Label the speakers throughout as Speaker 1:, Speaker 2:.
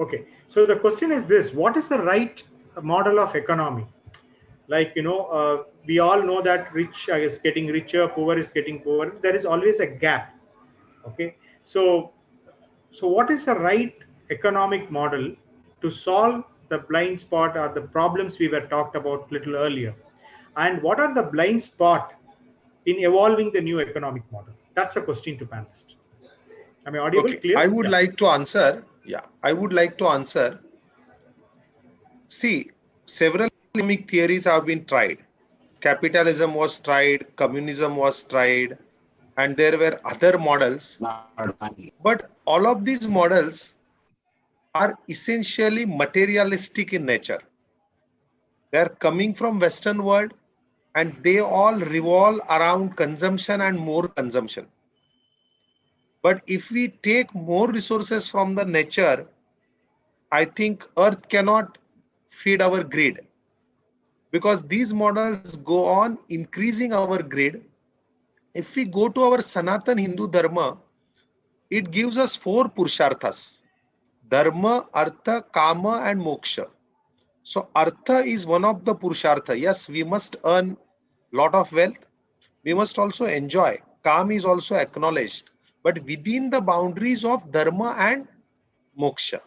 Speaker 1: Okay. So the question is this: what is the right model of economy? Like, we all know that rich is getting richer, poor is getting poorer. There is always a gap. Okay. So what is the right economic model to solve the blind spot or the problems we were talked about little earlier? And what are the blind spot in evolving the new economic model? That's a question to panelists. Am I audible?
Speaker 2: Okay,
Speaker 1: Clear?
Speaker 2: I would
Speaker 1: Yeah.
Speaker 2: like to answer. Yeah, I would like to answer. See, several economic theories have been tried. Capitalism was tried, communism was tried, and there were other models. But all of these models are essentially materialistic in nature. They are coming from Western world, and they all revolve around consumption and more consumption. But if we take more resources from the nature, I think Earth cannot feed our grid, because these models go on increasing our grid. If we go to our Sanatan Hindu Dharma, it gives us 4 Purusharthas: Dharma, Artha, Kama, and Moksha. So Artha is one of the Purushartha. Yes, we must earn lot of wealth. We must also enjoy. Kama is also acknowledged, but within the boundaries of Dharma and Moksha.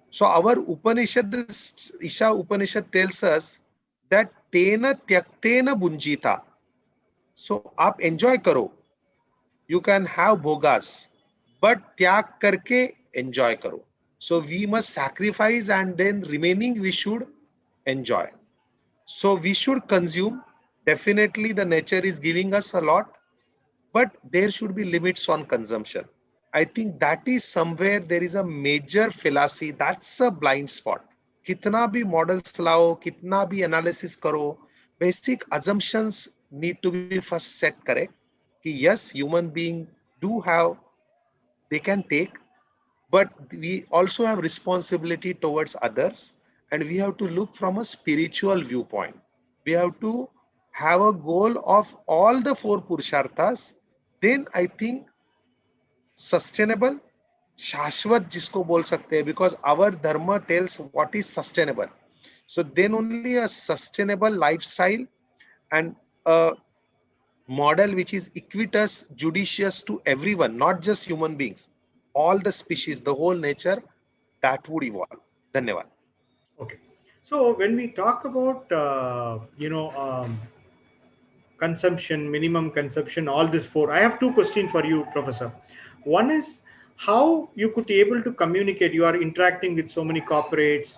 Speaker 2: So our Upanishad, Isha Upanishad tells us that Tena Tyaktena Bunjita. So आप enjoy करो. You can have bhogas, but त्याग करके enjoy करो. So we must sacrifice, and then remaining we should enjoy. So we should consume. Definitely the nature is giving us a lot, but there should be limits on consumption. I think that is somewhere there is a major fallacy. That's a blind spot. Kitna bhi models lao, kitna bhi analysis karo, basic assumptions need to be first set correct. Ki yes, human being do have, they can take, but we also have responsibility towards others, and we have to look from a spiritual viewpoint. We have to have a goal of all the 4 Purusharthas. Then I think sustainable, shashwat जिसको बोल सकते हैं, because our dharma tells what is sustainable. So then only a sustainable lifestyle and a model which is equitous, judicious to everyone, not just human beings, all the species, the whole nature, that would evolve. Dhanyavad.
Speaker 1: Okay. So when we talk about consumption, minimum consumption, all this four, I have two questions for you, Professor. One is how you could be able to communicate. You are interacting with so many corporates,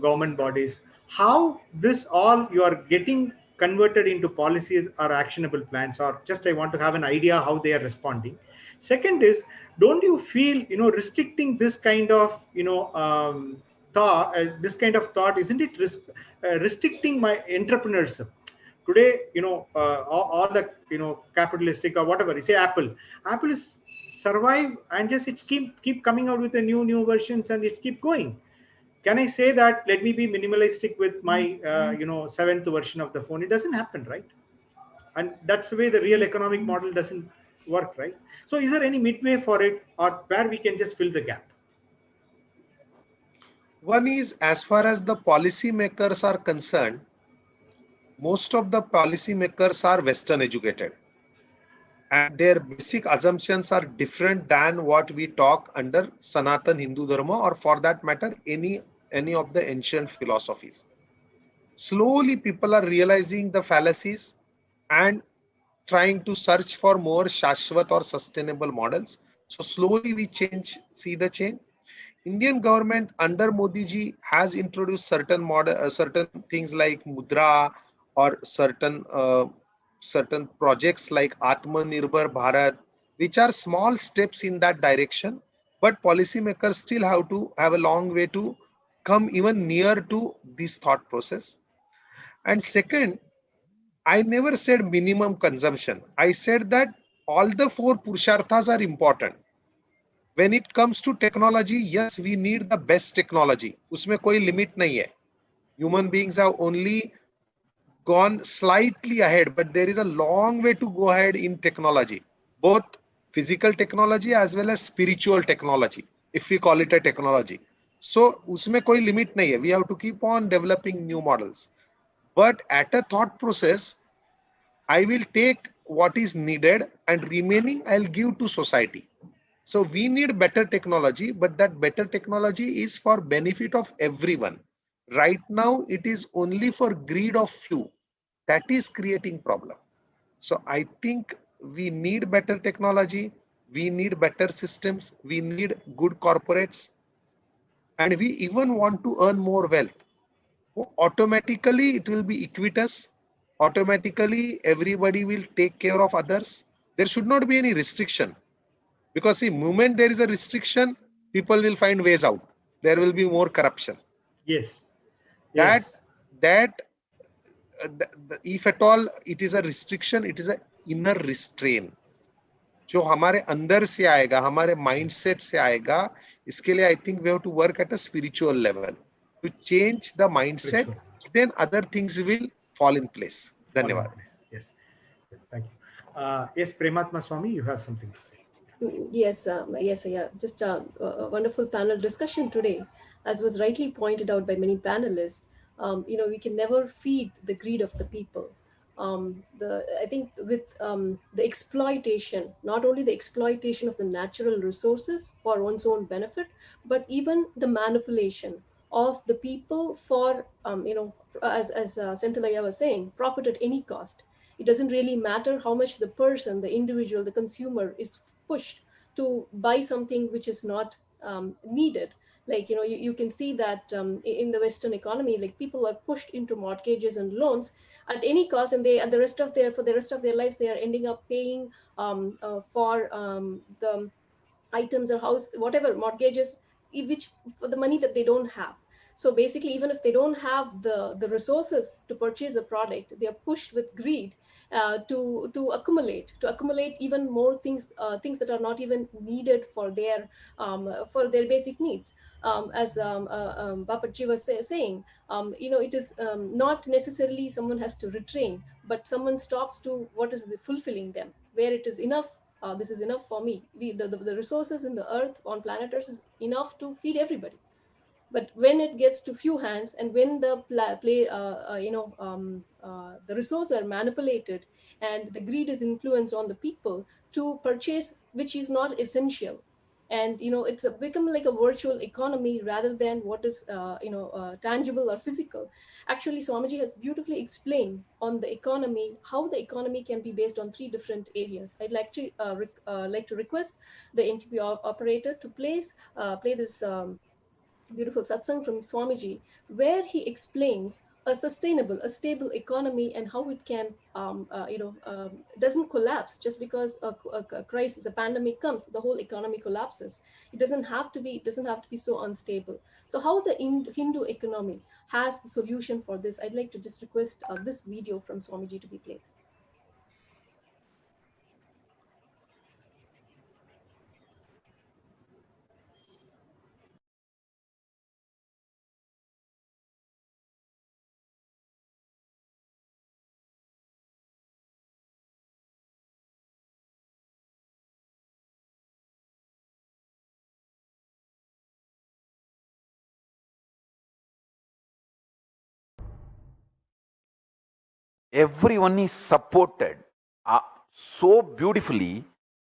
Speaker 1: government bodies. How this all you are getting converted into policies or actionable plans, or just I want to have an idea how they are responding. Second is, don't you feel restricting this kind of thought, this kind of thought, isn't it restricting my entrepreneurship? Today, all the capitalistic or whatever you say, Apple is survive, and just it's keep coming out with the new versions, and it's keep going. Can I say that let me be minimalistic with my 7th version of the phone? It doesn't happen, right? And that's the way the real economic model doesn't work, right? So is there any midway for it, or where we can just fill the gap?
Speaker 2: One is, as far as the policy makers are concerned, most of the policy makers are Western educated, and their basic assumptions are different than what we talk under Sanatan Hindu Dharma, or for that matter any of the ancient philosophies. Slowly people are realizing the fallacies and trying to search for more shashwat or sustainable models. So slowly we see the change. Indian government under Modi ji has introduced certain certain things like mudra, or certain projects like Atmanirbhar Bharat, which are small steps in that direction. But policymakers still have to have a long way to come even near to this thought process. And second, I never said minimum consumption. I said that all the 4 Purusharthas are important. When it comes to technology, yes, we need the best technology. Usme koi limit nahi hai. Human beings have only gone slightly ahead, but there is a long way to go ahead in technology, both physical technology as well as spiritual technology. if we call it a technology. So उसमें कोई limit नहीं है. We have to keep on developing new models. But at a thought process, I will take what is needed and remaining I'll give to society. So we need better technology, but that better technology is for benefit of everyone. Right now, it is only for greed of few. That is creating problem. So I think we need better technology. We need better systems. We need good corporates. And we even want to earn more wealth. Automatically, it will be equitous. Automatically, everybody will take care of others. There should not be any restriction. Because the moment there is a restriction, people will find ways out. There will be more corruption.
Speaker 1: Yes.
Speaker 2: That
Speaker 1: Yes.
Speaker 2: that if at all it is a restriction, it is a inner restraint. जो हमारे अंदर से आएगा, हमारे mindset से आएगा, इसके लिए I think we have to work at a spiritual level to change the mindset.
Speaker 1: Spiritual.
Speaker 2: Then other things will fall in place.
Speaker 1: Fall in
Speaker 2: धन्यवाद.
Speaker 1: place. Yes. Thank you. Yes, Prematma Swami, you have something to say.
Speaker 3: Yes, yeah. Just a wonderful panel discussion today, as was rightly pointed out by many panelists. We can never feed the greed of the people. I think with the exploitation, not only the exploitation of the natural resources for one's own benefit, but even the manipulation of the people for, as Sentalaya was saying, profit at any cost. It doesn't really matter how much the person, the individual, the consumer is pushed to buy something which is not needed. Like, you can see that in the Western economy, like people are pushed into mortgages and loans at any cost, and for the rest of their lives, they are ending up paying for the items or house, whatever mortgages, which for the money that they don't have. So basically, even if they don't have the resources to purchase a product, they are pushed with greed to accumulate even more things that are not even needed for their basic needs. As Bapaji was saying, it is not necessarily someone has to retrain, but someone stops to what is fulfilling them, where it is enough. This is enough for me. The resources in the earth on planet Earth is enough to feed everybody. But when it gets to few hands, and when the the resources are manipulated, and the greed is influenced on the people to purchase which is not essential, and it's become like a virtual economy rather than what is tangible or physical. Actually, Swamiji has beautifully explained on the economy, how the economy can be based on three different areas. I'd like to request the NTP operator to play this beautiful satsang from Swamiji, where he explains a stable economy, and how it can, doesn't collapse just because a crisis, a pandemic comes, the whole economy collapses. It doesn't have to be so unstable. So how the Hindu economy has the solution for this? I'd like to just request this video from Swamiji to be played.
Speaker 4: Everyone is supported so beautifully,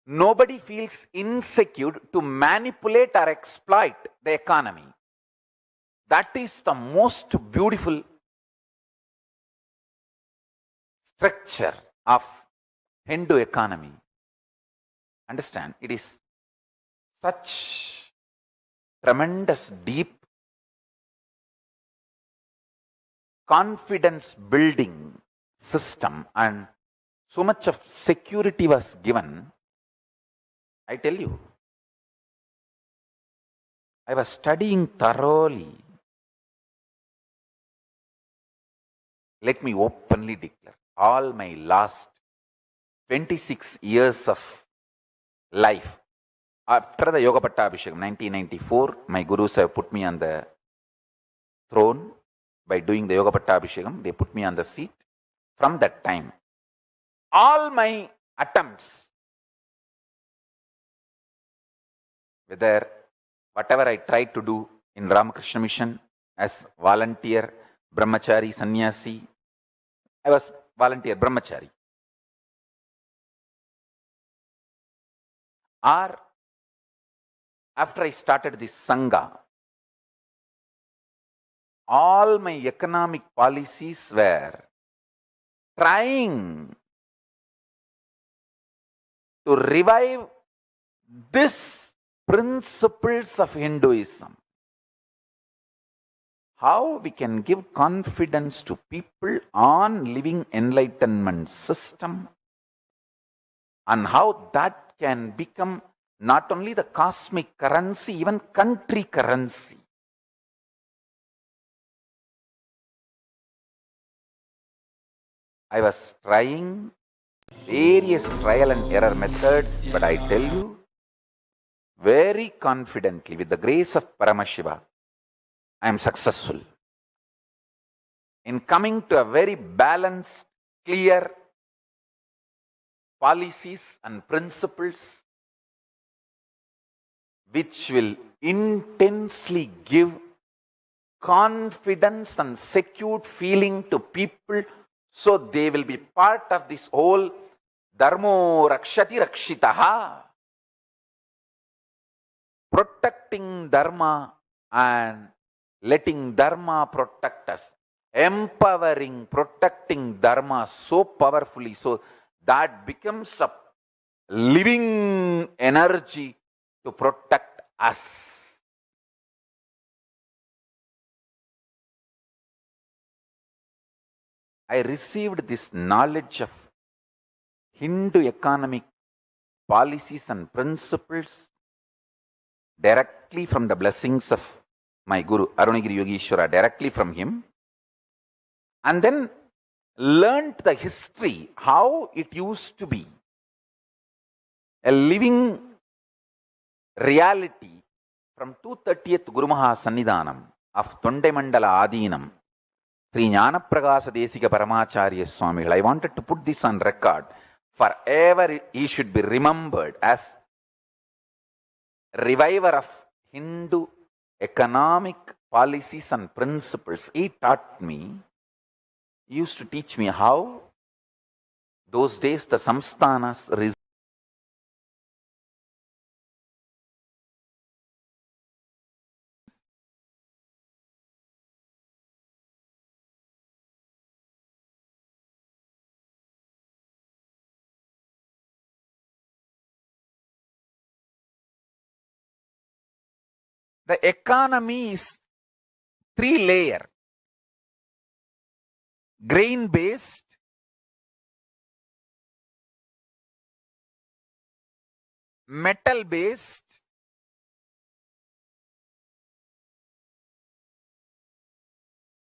Speaker 4: nobody feels insecure to manipulate or exploit the economy. That is the most beautiful structure of Hindu economy. Understand, it is such tremendous, deep confidence building system, and so much of security was given. I tell you, I was studying thoroughly. Let me openly declare, all my last 26 years of life, after the Yoga Pattabhishekam, 1994, my gurus have put me on the throne by doing the Yoga Pattabhishekam. They put me on the seat. From that time, all my attempts, whatever I tried to do in Ramakrishna Mission as volunteer, brahmachari, sannyasi, I was volunteer, brahmachari. Or after I started this sangha, all my economic policies were trying to revive these principles of Hinduism. How we can give confidence to people on living enlightenment system, and how that can become not only the cosmic currency, even country currency. I was trying various trial and error methods, but I tell you, very confidently, with the grace of Paramashiva, I am successful in coming to a very balanced, clear policies and principles which will intensely give confidence and secured feeling to people, so they will be part of this whole dharmo rakshati rakshitaha, protecting dharma and letting dharma protect us, empowering, protecting dharma so powerfully, so that becomes a living energy to protect us. I received this knowledge of Hindu economic policies and principles directly from the blessings of my Guru, Arunagiri Yogeshwara, directly from him. And then learned the history, how it used to be a living reality from 230th Guru Mahasannidhanam of Tondemandala Adinam, Sri Jnanapragasa Desika Paramacharya Swamigal. I wanted to put this on record. Forever he should be remembered as reviver of Hindu economic policies and principles. He taught me, he used to teach me how those days the samsthanas the economy is 3-layer: grain based, metal based,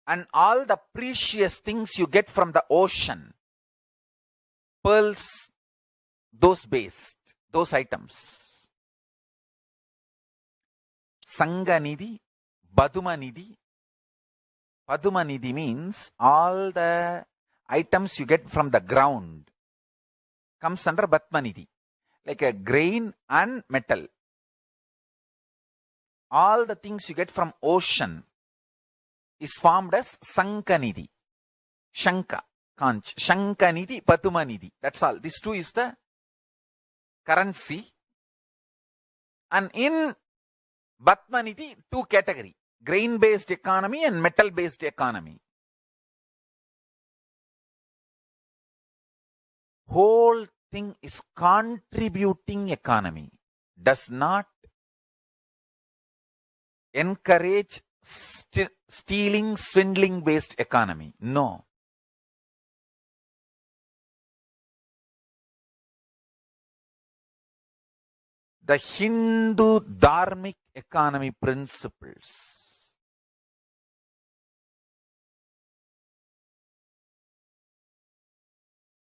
Speaker 4: and all the precious things you get from the ocean, pearls, those based, those items. Sanganidhi, Badumanidhi. Padumanidhi means all the items you get from the ground comes under Batmanidhi, like a grain and metal. All the things you get from ocean is formed as Sankanidhi. Shanka, Kanch. Shankanidhi, Padumanidhi. That's all. This two is the currency. And in Batmanidhi, two category: grain-based economy and metal-based economy. Whole thing is contributing economy. Does not encourage stealing, swindling-based economy. No. The Hindu dharmic economy principles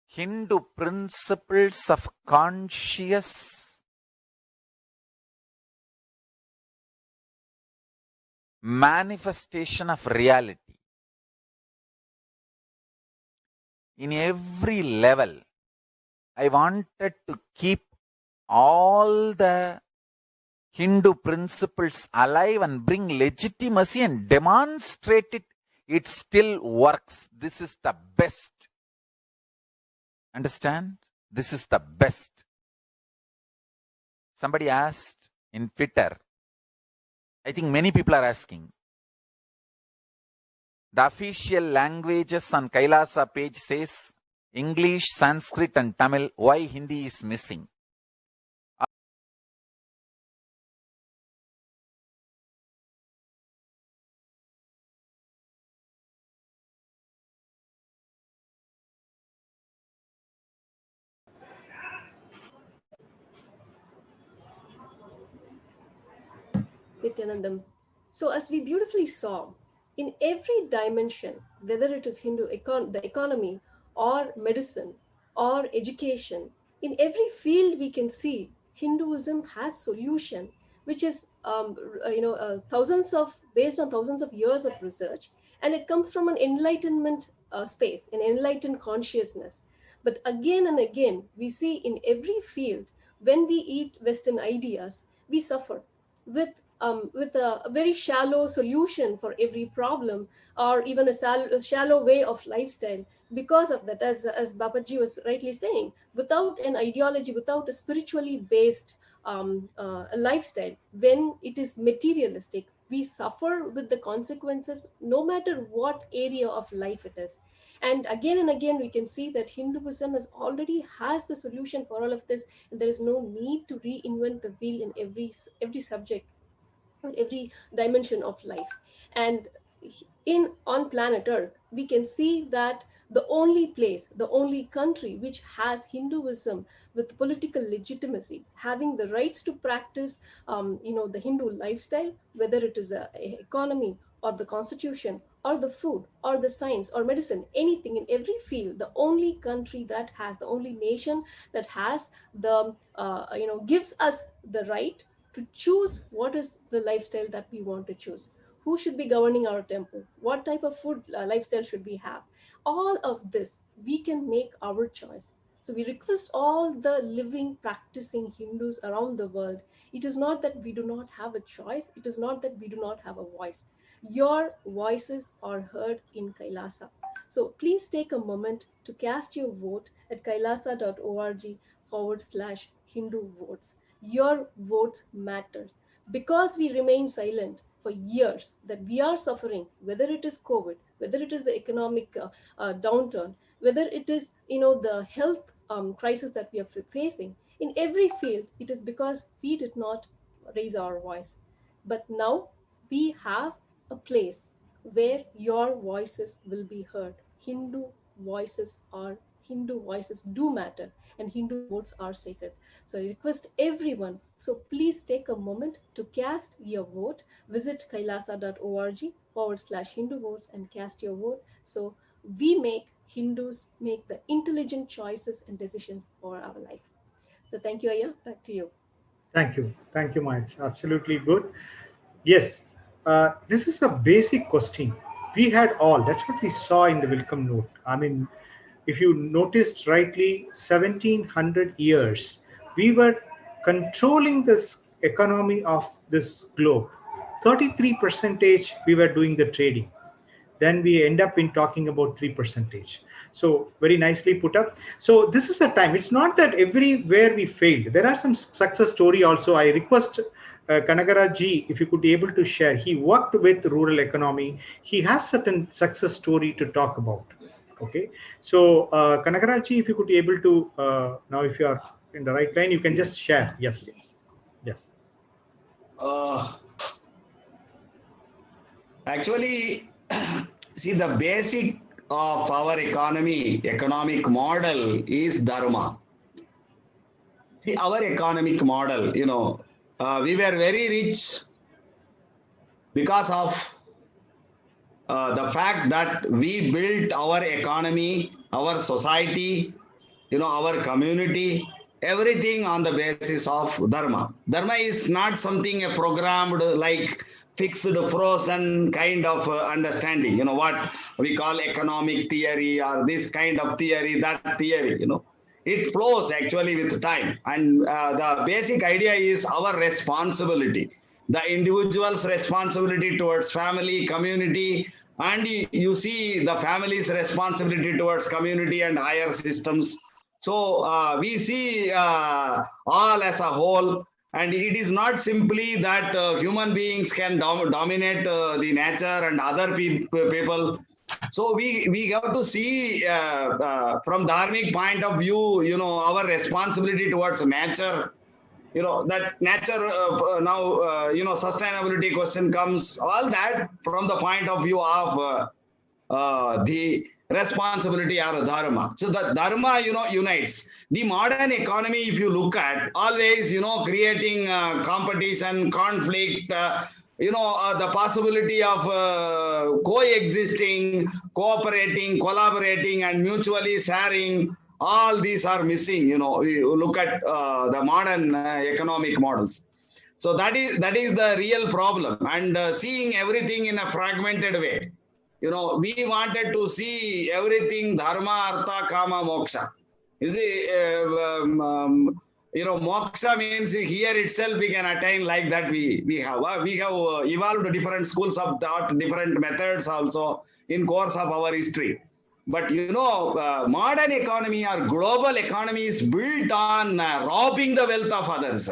Speaker 4: Hindu principles of conscious manifestation of reality in every level. I wanted to keep all the Hindu principles alive and bring legitimacy and demonstrate it, it still works. This is the best. Understand? This is the best. Somebody asked in Twitter, I think many people are asking, the official languages on Kailasa page says English, Sanskrit and Tamil. Why Hindi is missing?
Speaker 3: Nithyanandam. So, as we beautifully saw, in every dimension, whether it is the economy or medicine or education, in every field we can see Hinduism has solution, which is based on thousands of years of research, and it comes from an enlightenment space, an enlightened consciousness. But again and again, we see in every field, when we eat Western ideas, we suffer with a very shallow solution for every problem, or even a shallow way of lifestyle. Because of that, as Babaji was rightly saying, without an ideology, without a spiritually based lifestyle, when it is materialistic, we suffer with the consequences no matter what area of life it is. And again, we can see that Hinduism already has the solution for all of this, and there is no need to reinvent the wheel in every subject or every dimension of life. And on planet Earth, we can see that the only place, the only country which has Hinduism with political legitimacy, having the rights to practice, the Hindu lifestyle, whether it is a economy or the constitution or the food or the science or medicine, anything in every field, the only country that has, the only nation that has the, gives us the right to choose what is the lifestyle that we want to choose. Who should be governing our temple? What type of food lifestyle should we have? All of this, we can make our choice. So we request all the living, practicing Hindus around the world. It is not that we do not have a choice. It is not that we do not have a voice. Your voices are heard in Kailasa. So please take a moment to cast your vote at kailasa.org/Hindu votes. Your votes matters. Because we remain silent for years, that we are suffering, whether it is COVID, whether it is the economic downturn, whether it is the health crisis that we are facing, in every field, it is because we did not raise our voice. But now we have a place where your voices will be heard. Hindu voices do matter, and Hindu votes are sacred. So I request everyone, so please take a moment to cast your vote. Visit kailasa.org/Hindu votes and cast your vote. So Hindus make the intelligent choices and decisions for our life. So thank you, Aya. Back to you.
Speaker 1: Thank you. Thank you, Ma. It's absolutely good. Yes, this is a basic question. We had all, that's what we saw in the welcome note. I mean, if you noticed rightly, 1700 years, we were controlling this economy of this globe. 33% we were doing the trading. Then we end up in talking about 3%. So very nicely put up. So this is a time. It's not that everywhere we failed. There are some success story also. I request Kanagara ji, if you could be able to share. He worked with rural economy. He has certain success story to talk about. Okay. So Kanagara ji, if you could be able to, now if you are in the right line, you can just share. Yes. Yes.
Speaker 5: Actually, see, the basic of our economic model is dharma. See, our economic model, we were very rich because of the fact that we built our economy, our society, our community, everything on the basis of dharma. Dharma is not something programmed like fixed, frozen kind of understanding, what we call economic theory or this kind of theory, that theory, it flows actually with time. And the basic idea is our responsibility, the individual's responsibility towards family, community, and you see the family's responsibility towards community and higher systems. So we see all as a whole, and it is not simply that human beings can dominate the nature and other people. So we have to see from dharmic point of view, our responsibility towards nature. That nature now, sustainability question comes, all that from the point of view of the responsibility or dharma. So the dharma, unites. The modern economy, if you look at, always, creating competition, conflict, the possibility of coexisting, cooperating, collaborating, and mutually sharing. All these are missing. You look at the modern economic models. So that is the real problem. And seeing everything in a fragmented way. We wanted to see everything dharma, artha, kama, moksha. You see, moksha means here itself we can attain like that. We have evolved different schools of thought, different methods also in course of our history. But modern economy or global economy is built on robbing the wealth of others.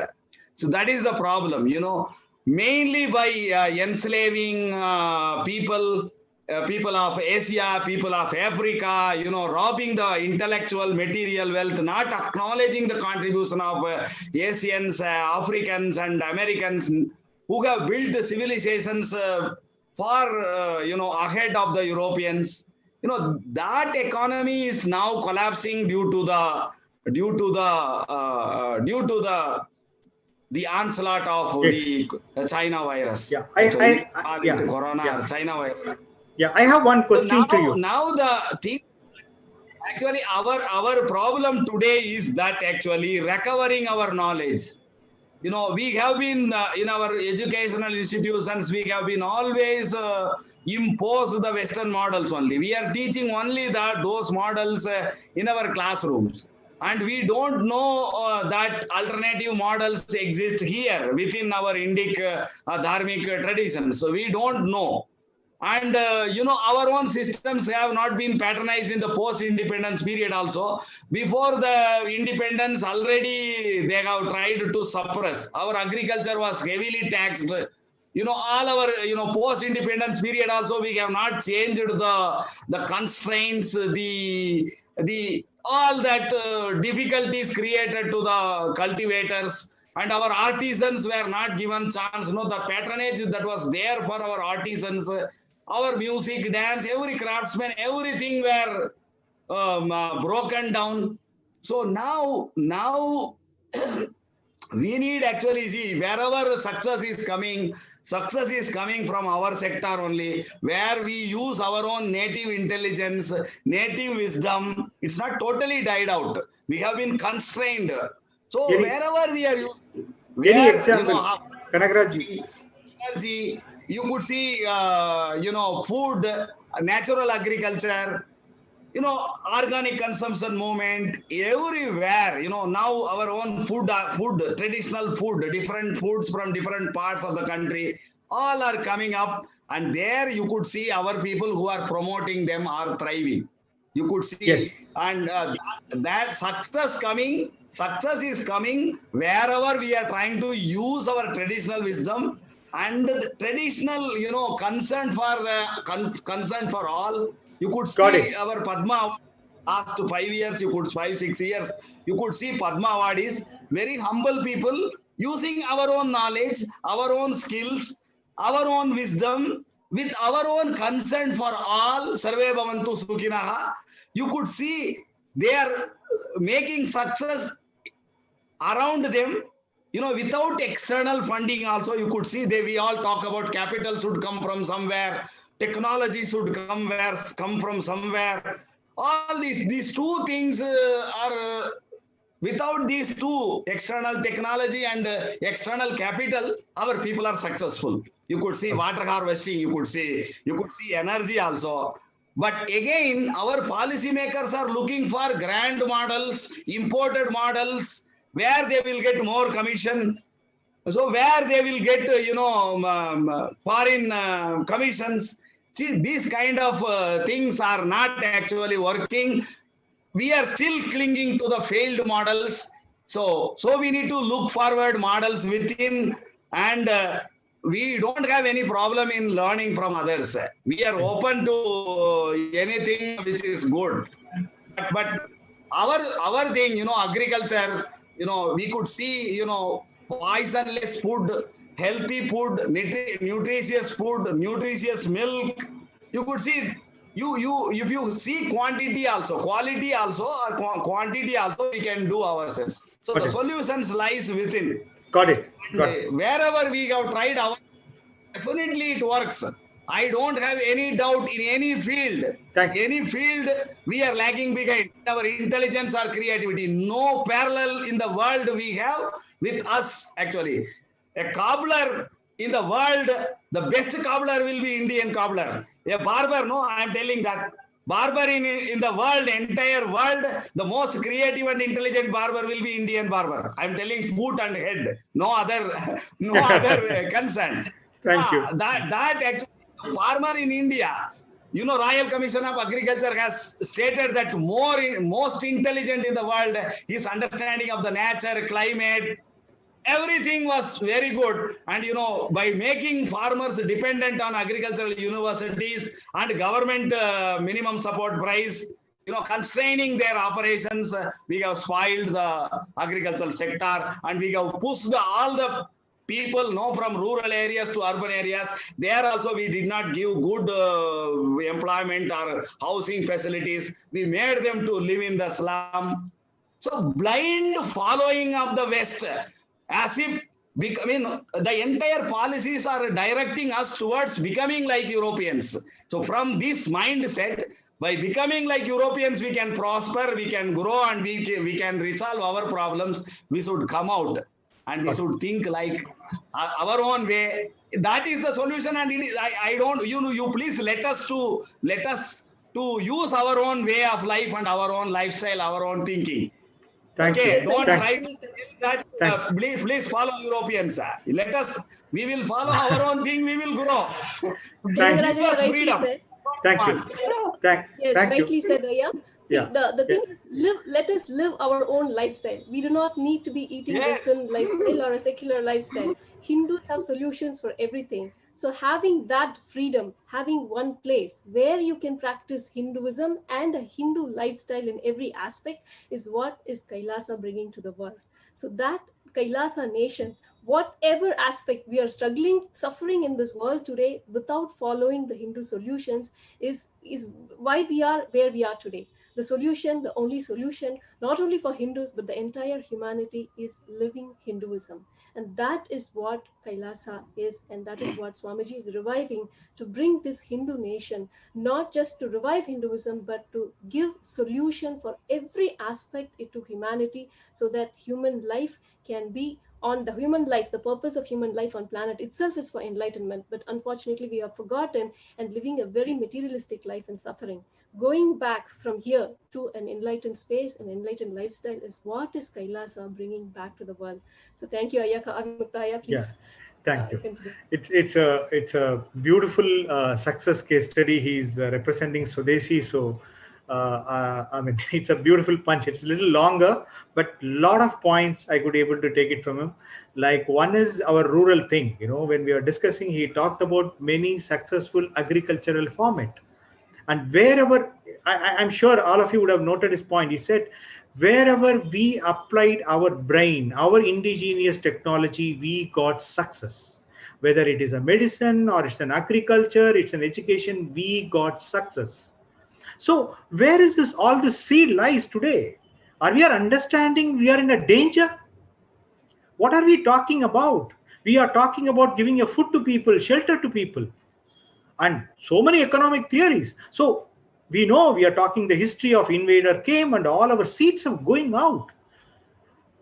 Speaker 5: So that is the problem. Mainly by enslaving people. People of Asia, people of Africa, robbing the intellectual material wealth, not acknowledging the contribution of Asians, Africans, and Americans who have built the civilizations far, ahead of the Europeans. That economy is now collapsing due to the onslaught of the China virus.
Speaker 1: Yeah,
Speaker 5: Corona,
Speaker 1: yeah.
Speaker 5: China virus.
Speaker 1: Yeah, I have one question to you.
Speaker 5: Now the thing, actually our problem today is that actually recovering our knowledge. We have been in our educational institutions, we have been always imposed the Western models only. We are teaching only those models in our classrooms. And we don't know that alternative models exist here within our Indic dharmic traditions. So we don't know. And, our own systems have not been patronized in the post-independence period also. Before the independence, already they have tried to suppress. Our agriculture was heavily taxed. All our, post-independence period also, we have not changed the constraints, all that difficulties created to the cultivators. And our artisans were not given chance. The patronage that was there for our artisans, our music, dance, every craftsman, everything were broken down. So now we need actually see wherever success is coming from our sector only, where we use our own native intelligence, native wisdom. It's not totally died out. We have been constrained. So wherever we are using,
Speaker 1: any example, Kanagraji,
Speaker 5: energy, you could see, food, natural agriculture, organic consumption movement everywhere. Now our own food, traditional food, different foods from different parts of the country, all are coming up. And there you could see our people who are promoting them are thriving. You could see,
Speaker 1: yes.
Speaker 5: And that success is coming wherever we are trying to use our traditional wisdom and the traditional, concern for all. You could see our Padma last 5 years, 5-6 years, you could see Padma awardees, very humble people using our own knowledge, our own skills, our own wisdom, with our own concern for all. Sarve bhavantu sukhinaha. You could see they are making success around them, without external funding also. You could see we all talk about capital should come from somewhere, technology should come from somewhere. All these two things are, without these two, external technology and external capital, our people are successful. You could see water harvesting, you could see energy also. But again, our policymakers are looking for grand models, imported models, where they will get more commission. So where they will get, foreign commissions. See, these kind of things are not actually working. We are still clinging to the failed models. So we need to look forward models within, and we don't have any problem in learning from others. We are open to anything which is good. But our thing, agriculture, we could see, poisonless food, healthy food, nutritious food, nutritious milk. You could see, if you see quantity also, quality also, or quantity also, we can do ourselves. So the solutions lies within.
Speaker 1: Got it.
Speaker 5: Wherever we have tried definitely it works. I don't have any doubt in any field. Any field, we are lagging behind. Our intelligence or creativity, no parallel in the world we have with us actually. A cobbler in the world, the best cobbler will be Indian cobbler. A barber, no, I am telling that. Barber in the world, entire world, the most creative and intelligent barber will be Indian barber. I am telling foot and head, no other concern.
Speaker 1: Thank you.
Speaker 5: That actually, farmer in India, Royal Commission of Agriculture has stated that most intelligent in the world, his understanding of the nature, climate, everything was very good. And, by making farmers dependent on agricultural universities and government minimum support price, constraining their operations, we have spoiled the agricultural sector, and we have pushed all the people from rural areas to urban areas. There also we did not give good employment or housing facilities. We made them to live in the slum. So blind following of the West, as if, the entire policies are directing us towards becoming like Europeans. So from this mindset, by becoming like Europeans, we can prosper, we can grow, and we can resolve our problems. We should come out and we should think like our own way. That is the solution. And it is, I don't, you please let us to use our own way of life and our own lifestyle, our own thinking.
Speaker 1: Thank you.
Speaker 5: Don't try to tell that, please follow Europeans. We will follow our own thing, we will grow.
Speaker 1: Thank you.
Speaker 5: Freedom.
Speaker 1: Thank you.
Speaker 3: Yes,
Speaker 1: Thank
Speaker 3: rightly
Speaker 1: you.
Speaker 3: said, Aya. See,
Speaker 1: Yeah.
Speaker 3: the thing is, let us live our own lifestyle. We do not need to be eating
Speaker 5: Yes.
Speaker 3: Western lifestyle or a secular lifestyle. Hindus have solutions for everything. So having that freedom, having one place where you can practice Hinduism and a Hindu lifestyle in every aspect is what is Kailasa bringing to the world. So that Kailasa nation, whatever aspect we are struggling, suffering in this world today without following the Hindu solutions is why we are where we are today. The solution, the only solution, not only for Hindus, but the entire humanity is living Hinduism. And that is what Kailasa is, and that is what Swamiji is reviving, to bring this Hindu nation, not just to revive Hinduism, but to give solution for every aspect into humanity, so that human life can be on the human life. The purpose of human life on planet itself is for enlightenment, but unfortunately we have forgotten and living a very materialistic life and suffering. Going back from here to an enlightened space, an enlightened lifestyle is what is Kailasa bringing back to the world. So thank you, Ayaka Avimuktaya. Please.
Speaker 1: Thank you.
Speaker 3: Continue.
Speaker 1: It's a beautiful success case study. He's representing Swadeshi, so I mean it's a beautiful punch. It's a little longer, but lot of points I could able to take it from him. Like one is our rural thing. When we are discussing, he talked about many successful agricultural format, and wherever I'm sure all of you would have noted his point. He said, wherever we applied our brain, our indigenous technology, we got success. Whether it is a medicine or it's an agriculture, it's an education, we got success. So where is this? All the seed lies today. Are we understanding we are in a danger? What are we talking about? We are talking about giving a food to people, shelter to people, and so many economic theories. So we know we are talking the history of invader came and all our seeds are going out.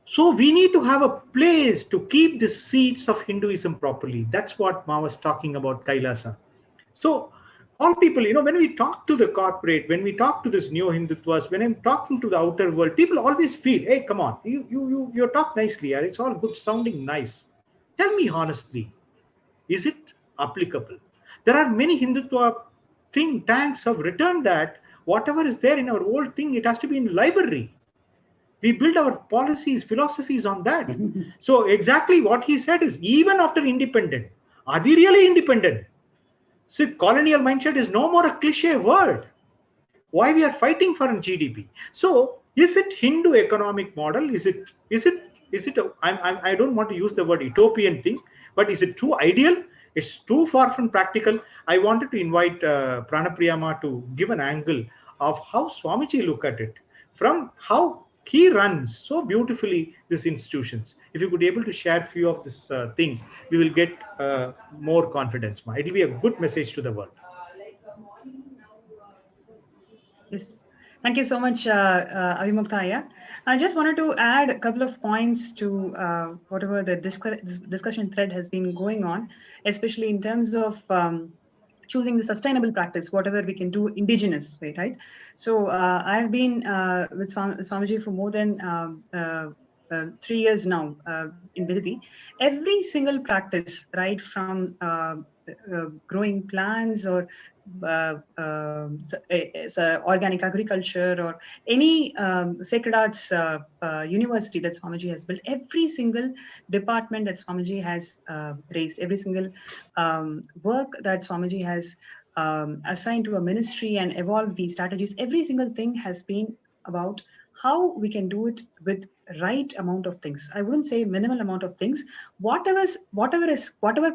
Speaker 1: So we need to have a place to keep the seeds of Hinduism properly. That's what Ma was talking about, Kailasa. So All people, when we talk to the corporate, when we talk to this new Hindutwas, when I'm talking to the outer world, people always feel, hey, come on, you talk nicely, and it's all good sounding nice. Tell me honestly, is it applicable? There are many Hindutva think tanks have written that whatever is there in our old thing, it has to be in library. We build our policies, philosophies on that. So exactly what he said is, even after independent, are we really independent? See, colonial mindset is no more a cliche word. Why we are fighting for a GDP? So, is it Hindu economic model? I don't want to use the word utopian thing, but is it too ideal? It's too far from practical. I wanted to invite Pranapriyama to give an angle of how Swamiji look at it, from how he runs so beautifully these institutions. If you could be able to share few of this thing, we will get more confidence. It will be a good message to the world.
Speaker 6: Yes. Thank you so much, Avimukta. I just wanted to add a couple of points to whatever the discussion thread has been going on, especially in terms of choosing the sustainable practice, whatever we can do indigenous, right? So I've been with Swamiji for more than 3 years now in Vidhi. Every single practice, right, from growing plants or organic agriculture or any sacred arts university that Swamiji has built, every single department that Swamiji has raised, every single work that Swamiji has assigned to a ministry and evolved these strategies, every single thing has been about how we can do it with right amount of things. I wouldn't say minimal amount of things. Whatever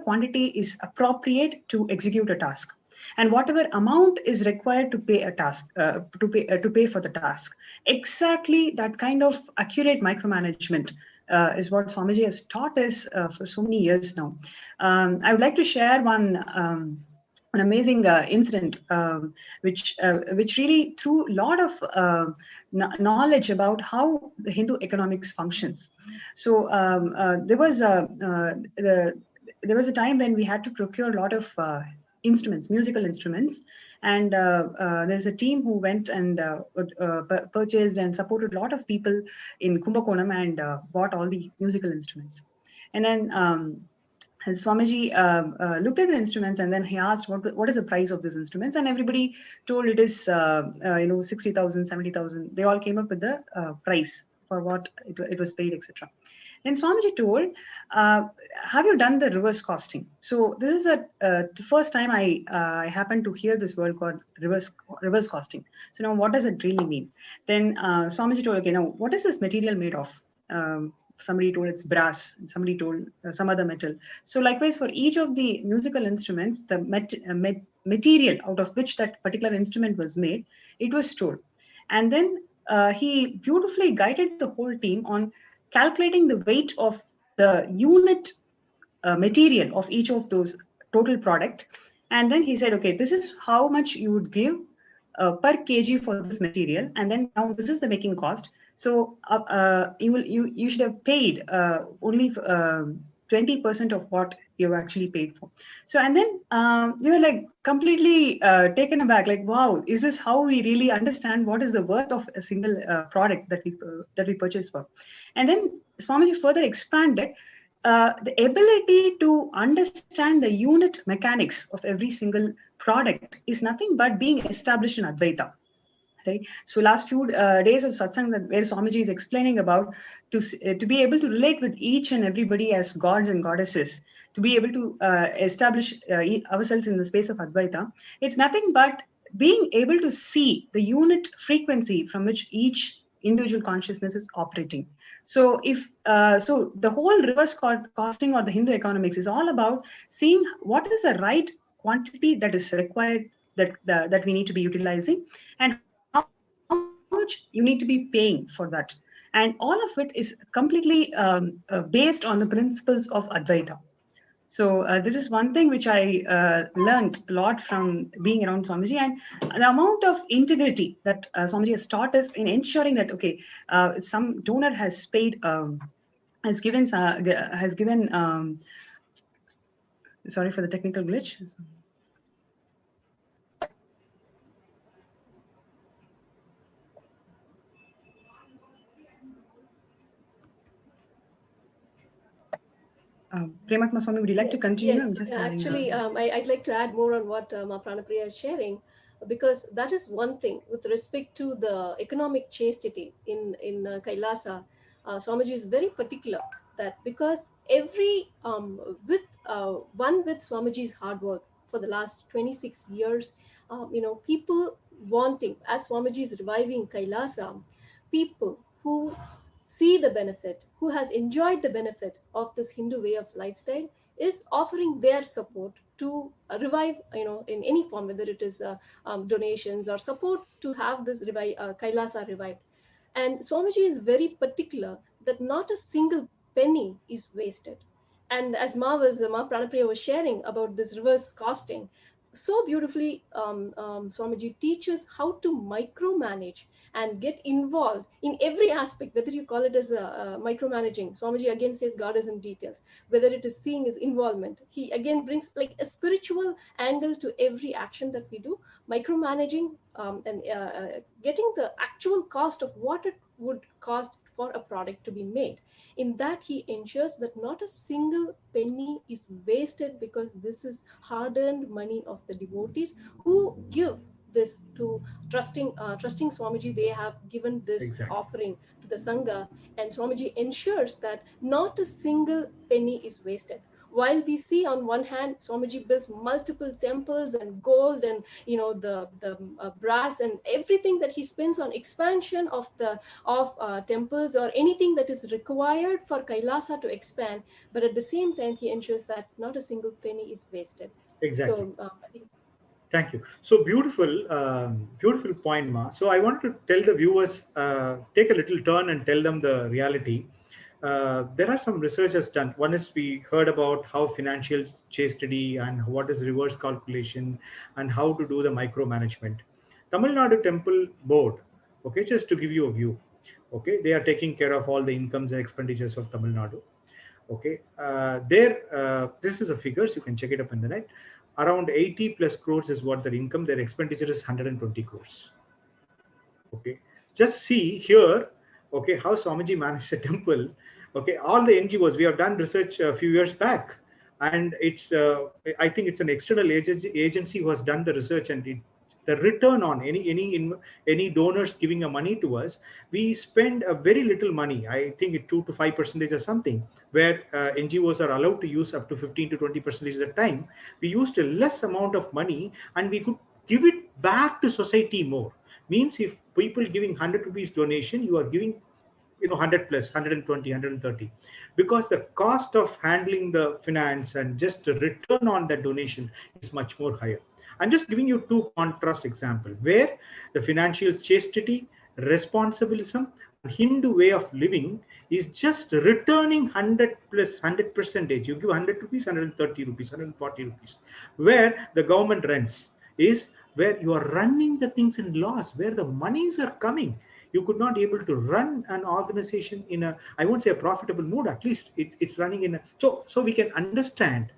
Speaker 6: quantity is appropriate to execute a task, and whatever amount is required to pay a task, to pay for the task. Exactly that kind of accurate micromanagement is what Swamiji has taught us for so many years now. I would like to share one amazing incident, which really threw a lot of knowledge about how the Hindu economics functions. So there was a time when we had to procure a lot of instruments, musical instruments, and there's a team who went and purchased and supported a lot of people in Kumbakonam and bought all the musical instruments. And then Swamiji looked at the instruments, and then he asked, what is the price of these instruments? And everybody told it is 60,000, 70,000. They all came up with the price for what it was paid, etc. Then Swamiji told, have you done the reverse costing? So this is the first time I happened to hear this word called reverse costing. So now what does it really mean? Then Swamiji told, okay, now what is this material made of? Somebody told it's brass, and somebody told some other metal. So likewise, for each of the musical instruments, the material out of which that particular instrument was made, it was told. And then he beautifully guided the whole team on calculating the weight of the unit material of each of those total product. And then he said, okay, this is how much you would give per kg for this material. And then now this is the making cost. So you should have paid only 20% of what you actually paid for. So, and then we were like completely taken aback, like, wow, is this how we really understand what is the worth of a single product that we purchase for? And then Swamiji further expanded the ability to understand the unit mechanics of every single product is nothing but being established in Advaita. Right. So last few days of satsang where Swamiji is explaining about to be able to relate with each and everybody as gods and goddesses, to be able to establish ourselves in the space of Advaita, it's nothing but being able to see the unit frequency from which each individual consciousness is operating. So if so the whole reverse costing or the Hindu economics is all about seeing what is the right quantity that is required, that we need to be utilizing, and how much you need to be paying for that. And all of it is completely based on the principles of Advaita. So this is one thing which I learned a lot from being around Swamiji, and the amount of integrity that Swamiji has taught us in ensuring that, okay, if some donor has paid, has given, sorry for the technical glitch. Prematma Swami, would you like to
Speaker 3: Yes,
Speaker 6: continue?
Speaker 3: yes.
Speaker 6: I'm just having
Speaker 3: Actually, I'd like to add more on what Ma Pranapriya is sharing, because that is one thing with respect to the economic chastity in Kailasa. Swamiji is very particular that because every with Swamiji's hard work for the last 26 years, people wanting, as Swamiji is reviving Kailasa, people who see the benefit, who has enjoyed the benefit of this Hindu way of lifestyle, is offering their support to revive, in any form, whether it is donations or support to have this Kailasa revived. And Swamiji is very particular that not a single penny is wasted. And as Ma Pranapriya was sharing about this reverse costing, so beautifully, Swamiji teaches how to micromanage and get involved in every aspect, whether you call it as a micromanaging. Swamiji again says God is in details, whether it is seeing his involvement. He again brings like a spiritual angle to every action that we do, micromanaging, and getting the actual cost of what it would cost for a product to be made. In that, he ensures that not a single penny is wasted, because this is hard-earned money of the devotees who give this to trusting Swamiji. They have given this
Speaker 1: Exactly.
Speaker 3: offering to the Sangha, and Swamiji ensures that not a single penny is wasted. While we see on one hand Swamiji builds multiple temples and gold and the brass and everything that he spends on expansion of temples or anything that is required for Kailasa to expand, but at the same time he ensures that not a single penny is wasted.
Speaker 1: Exactly.
Speaker 3: So I think
Speaker 1: Thank you. So beautiful, beautiful point, Ma. So I wanted to tell the viewers, take a little turn and tell them the reality. There are some researchers done. One is we heard about how financial chastity and what is reverse calculation and how to do the micromanagement. Tamil Nadu Temple Board, okay, just to give you a view, okay, they are taking care of all the incomes and expenditures of Tamil Nadu. Okay, this is a figures, you can check it up in the net. Around 80 plus crores is what their income. Their expenditure is 120 crores. Okay, just see here. Okay, how Swamiji managed the temple. Okay, all the NGOs, we have done research a few years back, and it's I think it's an external agency who has done the research, and the return on any donors giving a money to us, we spend a very little money. I think it 2 to 5% or something, where NGOs are allowed to use up to 15 to 20% of the time. We used a less amount of money, and we could give it back to society more. Means if people giving 100 rupees donation, you are giving 100 plus 120 130, because the cost of handling the finance and just the return on that donation is much more higher. I'm just giving you two contrast example where the financial chastity, responsibilism, and Hindu way of living is just returning 100 plus 100 percentage. You give 100 rupees, 130 rupees, 140 rupees, where the government rents is where you are running the things in loss, where the monies are coming. You could not able to run an organization in a, I won't say a profitable mode, at least it's running in a, so we can understand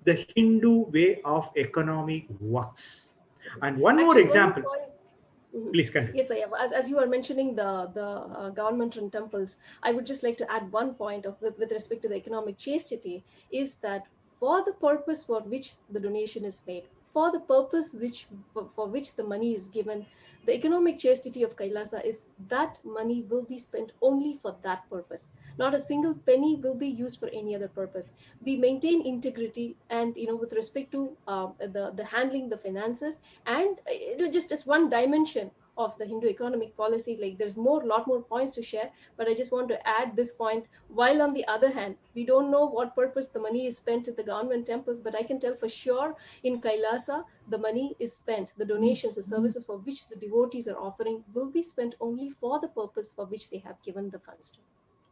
Speaker 1: the Hindu way of economic works. And one more
Speaker 3: actually one more
Speaker 1: example,
Speaker 3: point. Mhm.
Speaker 1: please continue.
Speaker 3: Yes, I have. As you are mentioning the government-run temples, I would just like to add one point of with respect to the economic chastity, is that for the purpose for which the donation is made, for the purpose for which the money is given, the economic chastity of Kailasa is that money will be spent only for that purpose. Not a single penny will be used for any other purpose. We maintain integrity, and with respect to the handling the finances, and it'll just as one dimension of the Hindu economic policy. Like there's lot more points to share, but I just want to add this point. While on the other hand, we don't know what purpose the money is spent at the government temples, but I can tell for sure in Kailasa, the money is spent, the donations, the services for which the devotees are offering will be spent only for the purpose for which they have given the funds to.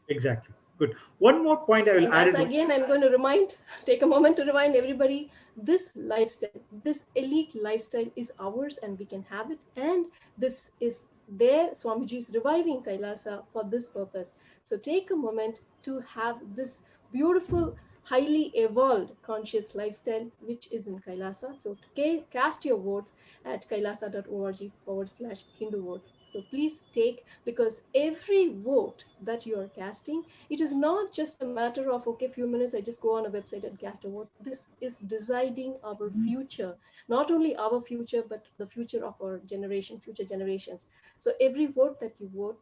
Speaker 1: Exactly. Good. One more point I will
Speaker 3: And
Speaker 1: add
Speaker 3: as
Speaker 1: it.
Speaker 3: again, I'm going to take a moment to remind everybody, this lifestyle, this elite lifestyle is ours and we can have it. And this is there, Swamiji is reviving Kailasa for this purpose. So take a moment to have this beautiful highly evolved conscious lifestyle which is in Kailasa. So cast your votes at kailasa.org/Hindu votes. So please take, because every vote that you are casting, it is not just a matter of, okay, few minutes, I just go on a website and cast a vote. This is deciding our future, not only our future, but the future of our generation, future generations. So every vote that you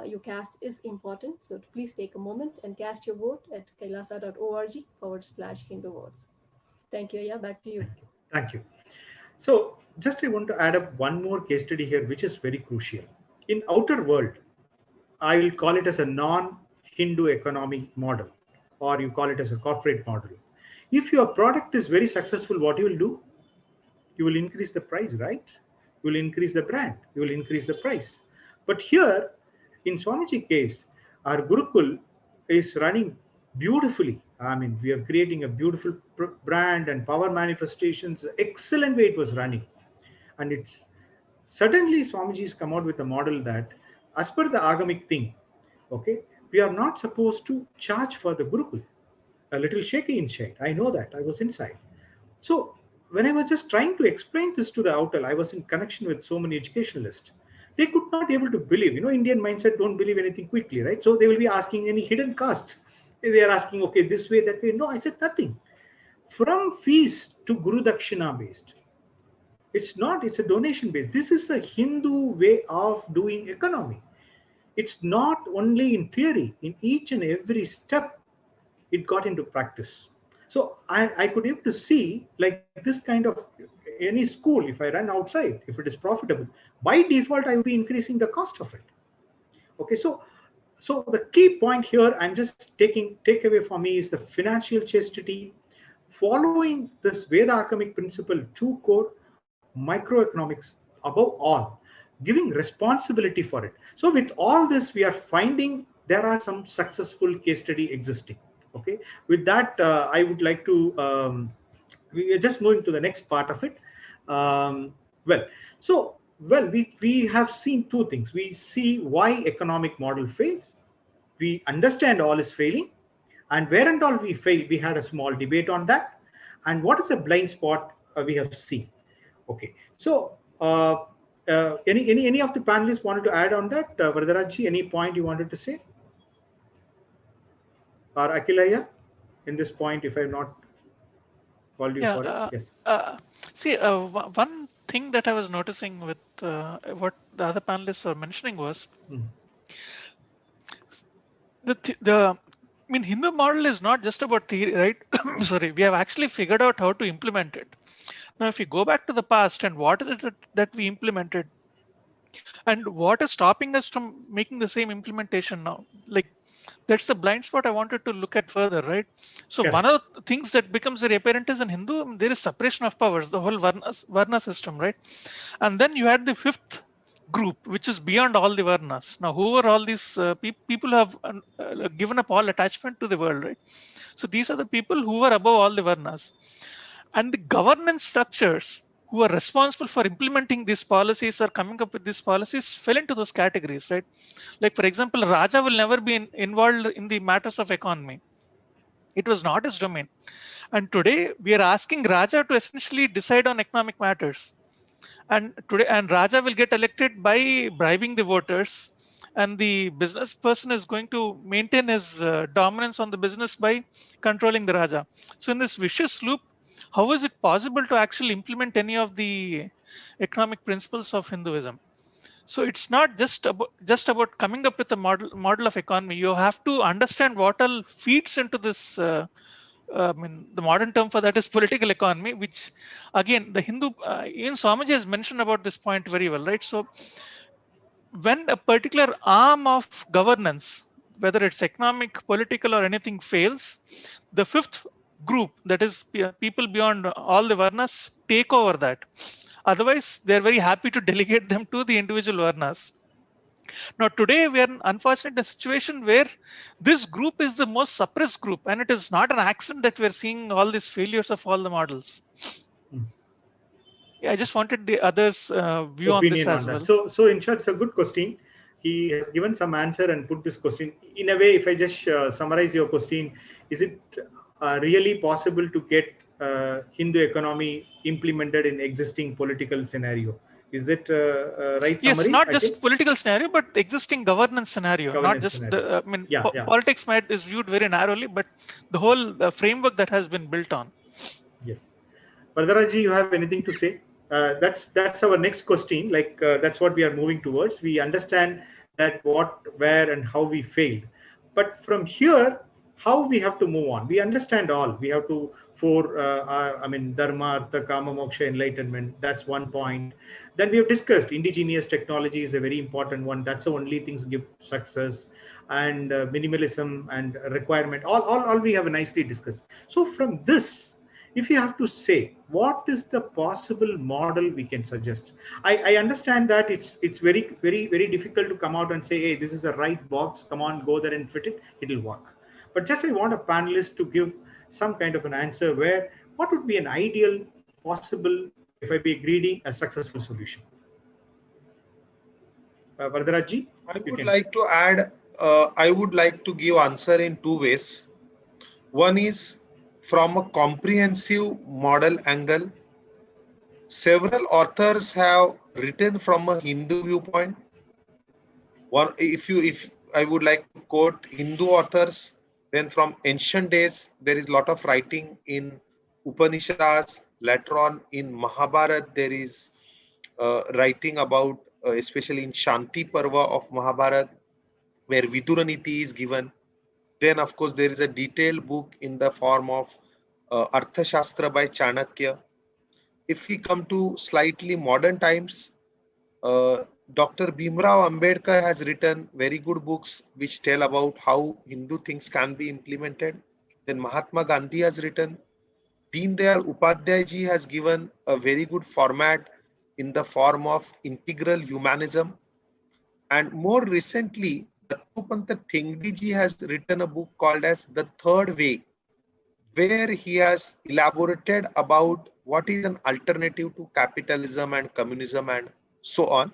Speaker 3: you cast is important. So please take a moment and cast your vote at kailasa.org/Hindu votes. Thank you. Yeah, back to you.
Speaker 1: Thank you. So just I want to add up one more case study here, which is very crucial. In outer world, I will call it as a non-Hindu economic model, or you call it as a corporate model. If your product is very successful, what you will do? You will increase the price, right? You will increase the brand, you will increase the price. But here, in Swamiji case, our Gurukul is running beautifully. I mean, we are creating a beautiful brand and power manifestations, excellent way it was running. And it's suddenly Swamiji's come out with a model that, as per the agamic thing, okay, we are not supposed to charge for the Gurukul. A little shaky inside. I know that. I was inside. So when I was just trying to explain this to the outer, I was in connection with so many educationalists. They could not able to believe. Indian mindset don't believe anything quickly, right? So they will be asking any hidden cost. They are asking, okay, this way, that way. No, I said nothing. From fees to Guru Dakshina based. It's not, it's a donation based. This is a Hindu way of doing economy. It's not only in theory, in each and every step, it got into practice. So I could able to see like this kind of any school, if I run outside, if it is profitable, by default, I will be increasing the cost of it. Okay, so the key point here, I'm just takeaway for me is the financial chastity, following this Veda Akamic principle, true core, microeconomics above all, giving responsibility for it. So with all this, we are finding there are some successful case study existing. Okay, with that, I would like to, we are just moving to the next part of it. We have seen two things. We see why economic model fails. We understand all is failing, and where and all we fail, we had a small debate on that. And what is a blind spot we have seen? Okay, so any of the panelists wanted to add on that? Varadarajji, any point you wanted to say? Or Akilaya, in this point, if I have not called you for it? Yes.
Speaker 7: One thing that I was noticing with what the other panelists were mentioning was Hindu model is not just about theory, right? Sorry, we have actually figured out how to implement it. Now, if you go back to the past and what is it that we implemented and what is stopping us from making the same implementation now? Like, that's the blind spot I wanted to look at further, right? So one of the things that becomes very apparent is in Hindu, there is separation of powers, the whole Varna system, right? And then you had the fifth group, which is beyond all the Varnas. Now, who are all these people who have given up all attachment to the world, right? So these are the people who are above all the Varnas. And the governance structures who are responsible for implementing these policies or coming up with these policies fell into those categories, right? Like, for example, Raja will never be involved in the matters of economy. It was not his domain. And today we are asking Raja to essentially decide on economic matters. And Raja will get elected by bribing the voters. And the business person is going to maintain his dominance on the business by controlling the Raja. So in this vicious loop, how is it possible to actually implement any of the economic principles of Hinduism? So it's not just about coming up with a model of economy. You have to understand what all feeds into this. The modern term for that is political economy, which again the Hindu even Swamiji has mentioned about this point very well, right? So when a particular arm of governance, whether it's economic, political, or anything fails, the fifth group, that is people beyond all the Varnas, take over that. Otherwise, they're very happy to delegate them to the individual Varnas. Now, today we are unfortunately in a situation where this group is the most suppressed group, and it is not an accident that we're seeing all these failures of all the models. I just wanted the others' view on this as well.
Speaker 1: So in short, it's a good question. He has given some answer and put this question in a way. If I just summarize your question, is it really possible to get Hindu economy implemented in existing political scenario. Is that right
Speaker 7: Yes,
Speaker 1: summary?
Speaker 7: not
Speaker 1: I think
Speaker 7: just political scenario, but existing governance scenario. Not
Speaker 1: governance
Speaker 7: just
Speaker 1: scenario.
Speaker 7: the. I mean,
Speaker 1: Yeah, yeah.
Speaker 7: politics might is viewed very narrowly, but the whole framework that has been built on.
Speaker 1: Yes. Vardaraji, you have anything to say? That's our next question. Like that's what we are moving towards. We understand that what, where, and how we failed, but from here, how we have to move on. We understand all. We have to I mean, dharma, artha, kama, moksha, enlightenment. That's one point. Then we have discussed indigenous technology is a very important one. That's the only things give success, and minimalism and requirement. All we have nicely discussed. So from this, if you have to say what is the possible model we can suggest, I understand that it's very difficult to come out and say, hey, this is the right box, come on, go there and fit it, it'll work. But just I want a panelist to give some kind of an answer where what would be an ideal possible, if I be greedy, a successful solution. Vardaraji,
Speaker 2: I
Speaker 1: you
Speaker 2: would
Speaker 1: can.
Speaker 2: like to add, I would like to give answer in two ways. One is from a comprehensive model angle. Several authors have written from a Hindu viewpoint. One, if I would like to quote Hindu authors, then from ancient days, there is a lot of writing in Upanishads. Later on in Mahabharata, there is writing about, especially in Shanti Parva of Mahabharata, where Viduraniti is given. Then, of course, there is a detailed book in the form of Arthashastra by Chanakya. If we come to slightly modern times, Dr. Bhimrao Ambedkar has written very good books which tell about how Hindu things can be implemented. Then Mahatma Gandhi has written. Deen Dayal Upadhyay ji has given a very good format in the form of integral humanism. And more recently, Dattopant Thengdi ji has written a book called as The Third Way, where he has elaborated about what is an alternative to capitalism and communism and so on.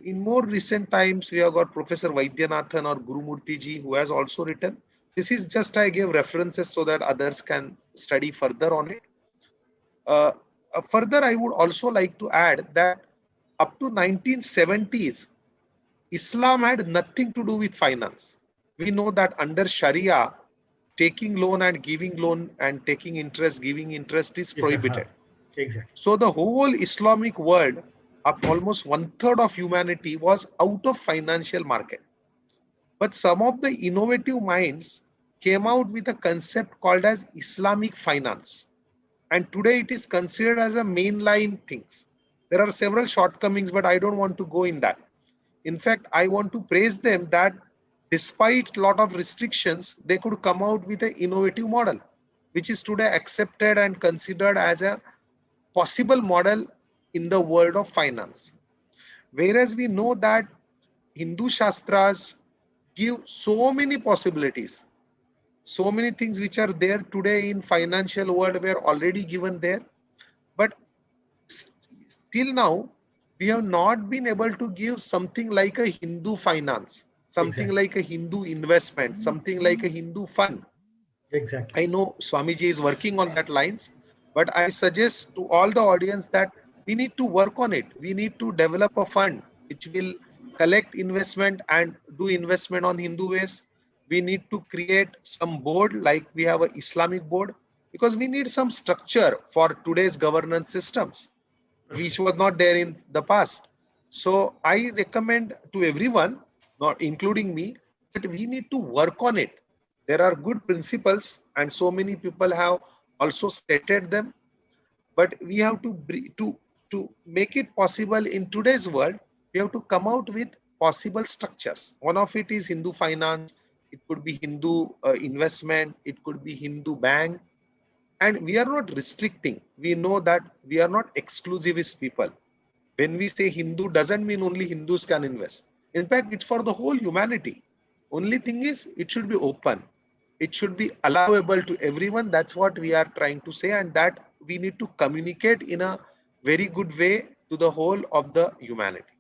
Speaker 2: In more recent times, we have got Professor Vaidyanathan or Gurumurti ji who has also written. This is just I gave references so that others can study further on it. Further, I would also like to add that up to 1970s, Islam had nothing to do with finance. We know that under Sharia, taking loan and giving loan and taking interest, giving interest is prohibited.
Speaker 1: Exactly.
Speaker 2: So the whole Islamic world, up almost 1/3 of humanity was out of financial market. But some of the innovative minds came out with a concept called as Islamic finance. And today it is considered as a mainline things. There are several shortcomings, but I don't want to go in that. In fact, I want to praise them that despite a lot of restrictions, they could come out with an innovative model, which is today accepted and considered as a possible model in the world of finance. Whereas we know that Hindu Shastras give so many possibilities, so many things which are there today in financial world were already given there. But still now, we have not been able to give something like a Hindu finance, something like a Hindu investment, something like a Hindu fund.
Speaker 1: Exactly.
Speaker 2: I know Swamiji is working on that lines, but I suggest to all the audience that we need to work on it. We need to develop a fund which will collect investment and do investment on Hindu ways. We need to create some board like we have an Islamic board, because we need some structure for today's governance systems, which was not there in the past. So I recommend to everyone, not including me, that we need to work on it. There are good principles and so many people have also stated them, but we have to make it possible in today's world. We have to come out with possible structures. One of it is Hindu finance. It could be Hindu investment. It could be Hindu bank. And we are not restricting. We know that we are not exclusivist people. When we say Hindu, doesn't mean only Hindus can invest. In fact, it's for the whole humanity. Only thing is, it should be open. It should be allowable to everyone. That's what we are trying to say, and that we need to communicate in a very good way to the whole of the humanity.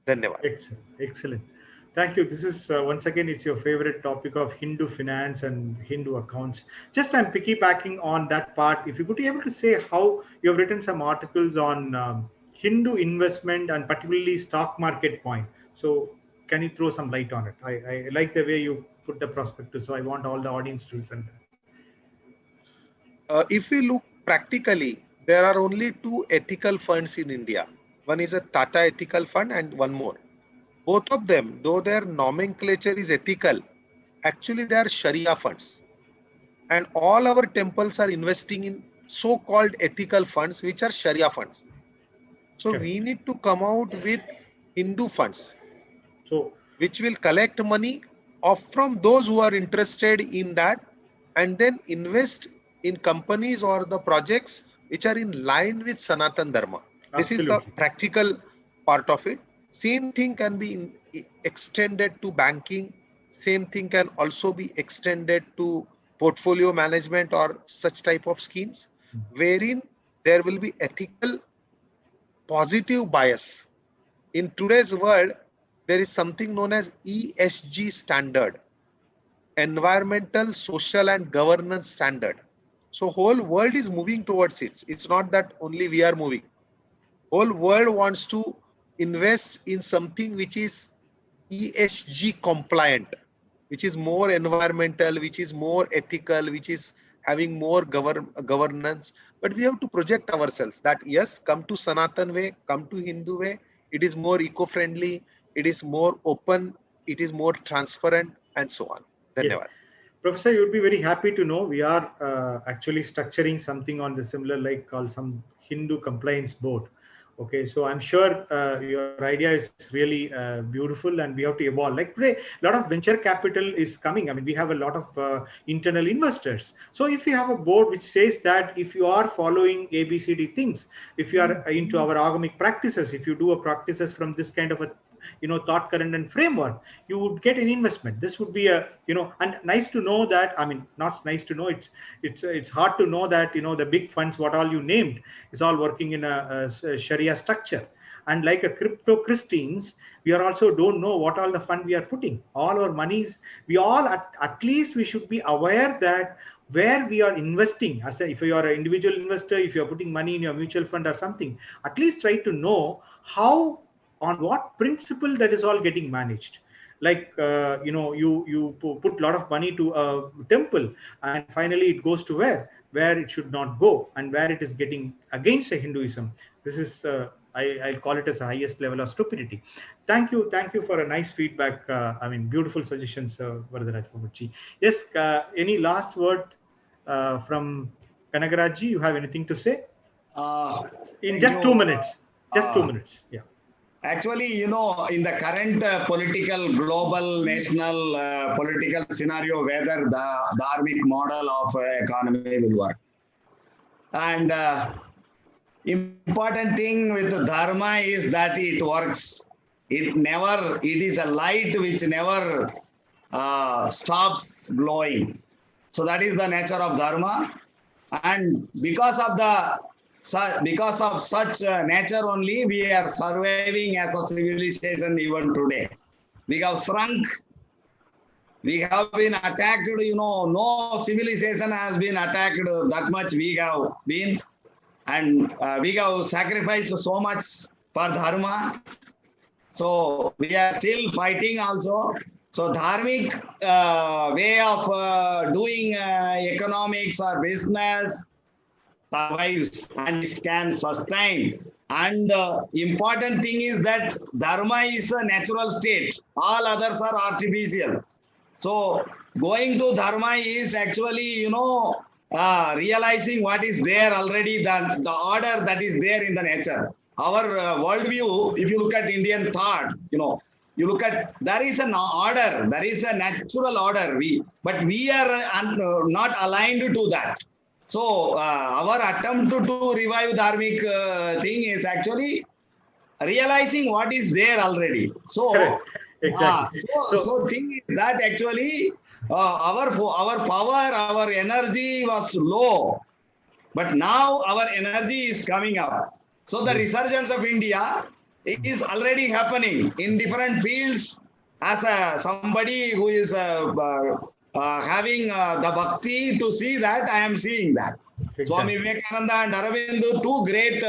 Speaker 2: Dhanyavad.
Speaker 1: Excellent. Excellent. Thank you. This is once again, it's your favorite topic of Hindu finance and Hindu accounts. Just I'm piggybacking on that part. If you could be able to say how you have written some articles on Hindu investment and particularly stock market point. So can you throw some light on it? I like the way you put the prospectus. So I want all the audience to listen.
Speaker 2: If we look practically, there are only two ethical funds in India. One is a Tata Ethical Fund and one more. Both of them, though their nomenclature is ethical, actually they are Sharia funds. And all our temples are investing in so-called ethical funds, which are Sharia funds. So we need to come out with Hindu funds, which will collect money from those who are interested in that and then invest in companies or the projects which are in line with Sanatan Dharma.
Speaker 1: Absolutely.
Speaker 2: This is the practical part of it. Same thing can be extended to banking. Same thing can also be extended to portfolio management or such type of schemes, wherein there will be ethical, positive bias. In today's world, there is something known as ESG standard, environmental, social and governance standard. So whole world is moving towards it. It's not that only we are moving. Whole world wants to invest in something which is ESG compliant, which is more environmental, which is more ethical, which is having more governance. But we have to project ourselves that yes, come to Sanatan way, come to Hindu way. It is more eco-friendly, it is more open, it is more transparent, and so on. Dhanyavad.
Speaker 1: Yes. Professor, you would be very happy to know we are actually structuring something on the similar, like called some Hindu compliance board. Okay, so I'm sure your idea is really beautiful, and we have to evolve. Like today, a lot of venture capital is coming. I mean, we have a lot of internal investors. So if you have a board which says that if you are following ABCD things, if you are into our agamic practices, if you do a practices from this kind of a thought current and framework, you would get an investment. This would be a and nice to know that, I mean, not nice to know, it's hard to know that the big funds, what all you named, is all working in a Sharia structure. And like a crypto Christians, we are also don't know what all the fund we are putting, all our monies. We all at least we should be aware that where we are investing. As if you are an individual investor, if you are putting money in your mutual fund or something, at least try to know how, on what principle that is all getting managed. Like you put a lot of money to a temple, and finally it goes to where it should not go, and where it is getting against the Hinduism. This is I'll call it as the highest level of stupidity. Thank you for a nice feedback. I mean, beautiful suggestions, Varadaraj Babuji. Yes, any last word from Kanagarajji? You have anything to say? In just 2 minutes. Just 2 minutes. Yeah.
Speaker 5: Actually, in the current political, global, national political scenario, whether the dharmic model of economy will work. And important thing with dharma is that it works. It is a light which never stops glowing. So that is the nature of dharma. And because of such nature only, we are surviving as a civilization even today. We have shrunk. We have been attacked, no civilization has been attacked that much we have been. And we have sacrificed so much for dharma. So we are still fighting also. So dharmic way of doing economics or business survives and it can sustain. And important thing is that dharma is a natural state. All others are artificial. So going to dharma is actually, realizing what is there already, the order that is there in the nature. Our worldview, if you look at Indian thought, you look at, there is an order, there is a natural order, but we are not aligned to that. So our attempt to revive dharmic thing is actually realizing what is there already. So
Speaker 1: correct. Exactly.
Speaker 5: So thing is that actually our power, our energy was low, but now our energy is coming up. So the resurgence of India is already happening in different fields. as somebody who is having the bhakti to see that, I am seeing that.
Speaker 1: Exactly.
Speaker 5: Swami Vivekananda and Aurobindo, two great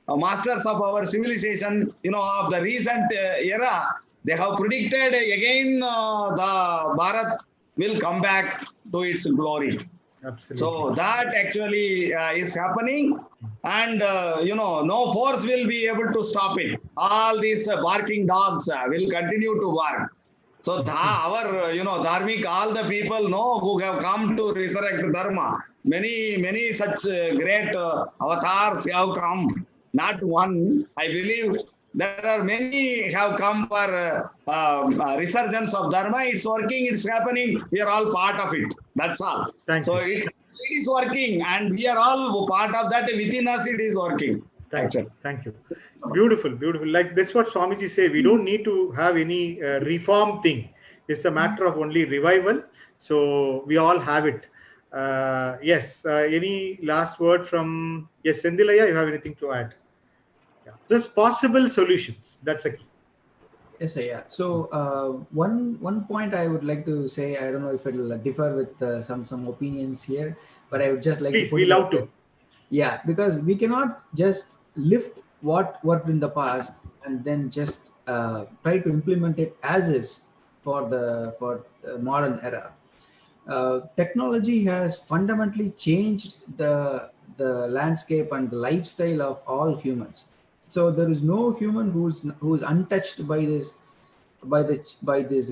Speaker 5: masters of our civilization, of the recent era, they have predicted again the Bharat will come back to its glory.
Speaker 1: Absolutely.
Speaker 5: So that actually is happening, and no force will be able to stop it. All these barking dogs will continue to bark. So our dharmic, all the people who have come to resurrect dharma. Many such great avatars have come. Not one, I believe. There are many have come for resurgence of dharma. It's working, it's happening. We are all part of it. That's all.
Speaker 1: Thank
Speaker 5: So
Speaker 1: you.
Speaker 5: it is working, and we are all part of that. Within us, it is working.
Speaker 1: Thank you. Thank you. Beautiful, beautiful. Like that's what Swamiji say. We don't need to have any reform thing. It's a matter of only revival. So we all have it. Yes. Any last word from Sendilaya? You have anything to add? Yeah. Just possible solutions. That's a key.
Speaker 8: Yes, sir, yeah. So one point I would like to say, I don't know if it will differ with some opinions here, but I would just like
Speaker 1: Please,
Speaker 8: to put
Speaker 1: we
Speaker 8: it
Speaker 1: love
Speaker 8: out
Speaker 1: to.
Speaker 8: there. Yeah, because we cannot just lift what worked in the past and then just try to implement it as is for the modern era. Technology has fundamentally changed the landscape and the lifestyle of all humans. So there is no human who's untouched by this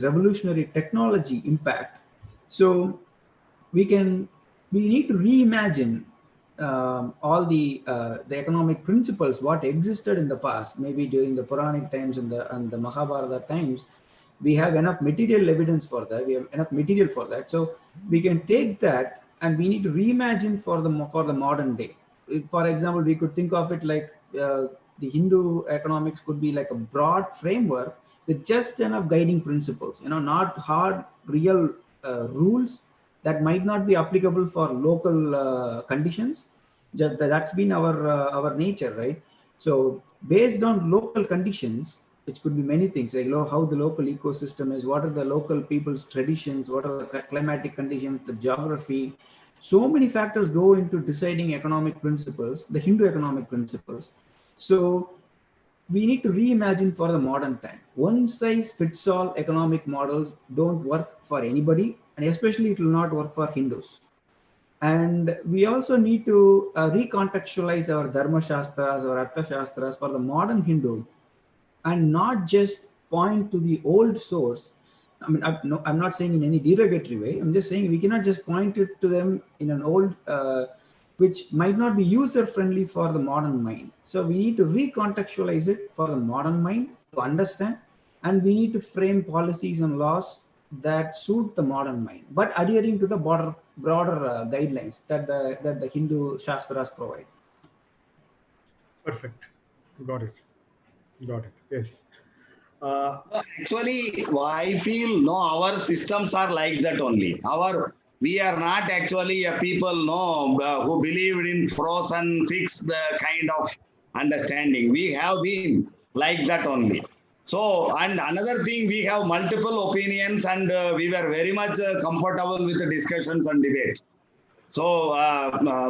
Speaker 8: revolutionary technology impact. So we need to reimagine all the economic principles what existed in the past, maybe during the Puranic times and the Mahabharata times. We have enough material evidence for that. We have enough material for that. So we can take that and we need to reimagine for the modern day. For example, we could think of it like the Hindu economics could be like a broad framework with just enough guiding principles. Not hard, real rules that might not be applicable for local conditions. Just that's been our nature, right? So based on local conditions, which could be many things, like how the local ecosystem is, what are the local people's traditions, what are the climatic conditions, the geography. So many factors go into deciding economic principles, the Hindu economic principles. So we need to reimagine for the modern time. One size fits all economic models don't work for anybody, and especially it will not work for Hindus. And we also need to recontextualize our Dharma Shastras or Artha Shastras for the modern Hindu, and not just point to the old source. I mean, I'm not saying in any derogatory way. I'm just saying we cannot just point it to them in an old, which might not be user-friendly for the modern mind. So we need to recontextualize it for the modern mind to understand, and we need to frame policies and laws that suit the modern mind, but adhering to the broader guidelines that the Hindu Shastras provide.
Speaker 1: Perfect. Got it. Yes.
Speaker 5: Actually, I feel our systems are like that only. We are not actually a people who believed in frozen, fixed kind of understanding. We have been like that only. So, and another thing, we have multiple opinions, and we were very much comfortable with the discussions and debates. So,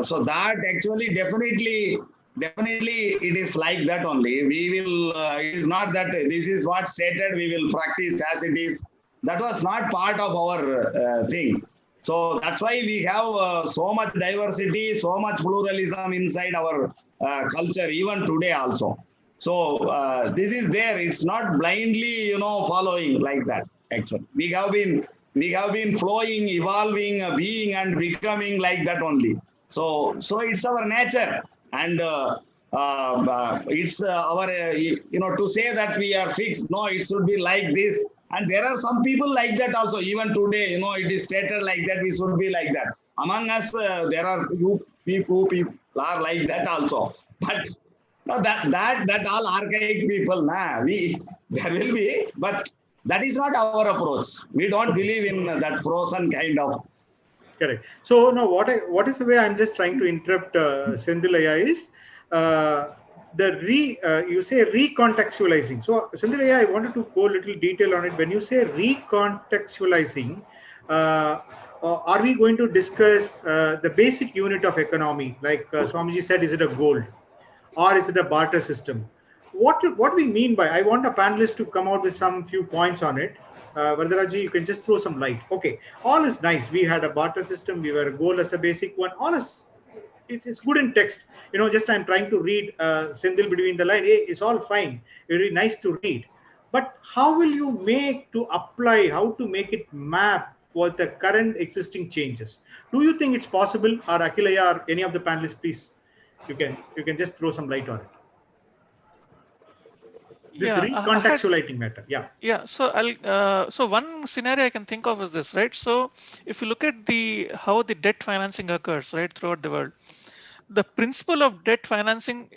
Speaker 5: so that actually definitely it is like that only. We will, it is not that this is what stated, we will practice as it is. That was not part of our thing. So that's why we have so much diversity, so much pluralism inside our culture, even today also. So this is there. It's not blindly, following like that. Actually, we have been flowing, evolving, being and becoming like that only. So it's our nature, and it's our to say that we are fixed. No, it should be like this. And there are some people like that also. Even today, it is stated like that. We should be like that. Among us, there are few people are like that also. But that all archaic people, there will be, but that is not our approach. We don't believe in that frozen kind of.
Speaker 1: Correct. So now what is the way I'm just trying to interrupt Sendilaya is you say recontextualizing. So Sindhilaya, I wanted to go a little detail on it. When you say recontextualizing, are we going to discuss the basic unit of economy, like Swamiji said? Is it a gold, or is it a barter system? What we mean by, I want a panelist to come out with some few points on it. Varadaraji, you can just throw some light. Okay, all is nice. We had a barter system. We were a gold as a basic one. All is it's good in text. Just I'm trying to read Sindhil between the line. Hey, it's all fine. Very nice to read. But how will you how to make it map for the current existing changes? Do you think it's possible? Or Akilaya or any of the panelists, please, you can just throw some light on it. This recontextualizing matter.
Speaker 7: Yeah. So so one scenario I can think of is this, right? So if you look at how the debt financing occurs, right, throughout the world, the principle of debt financing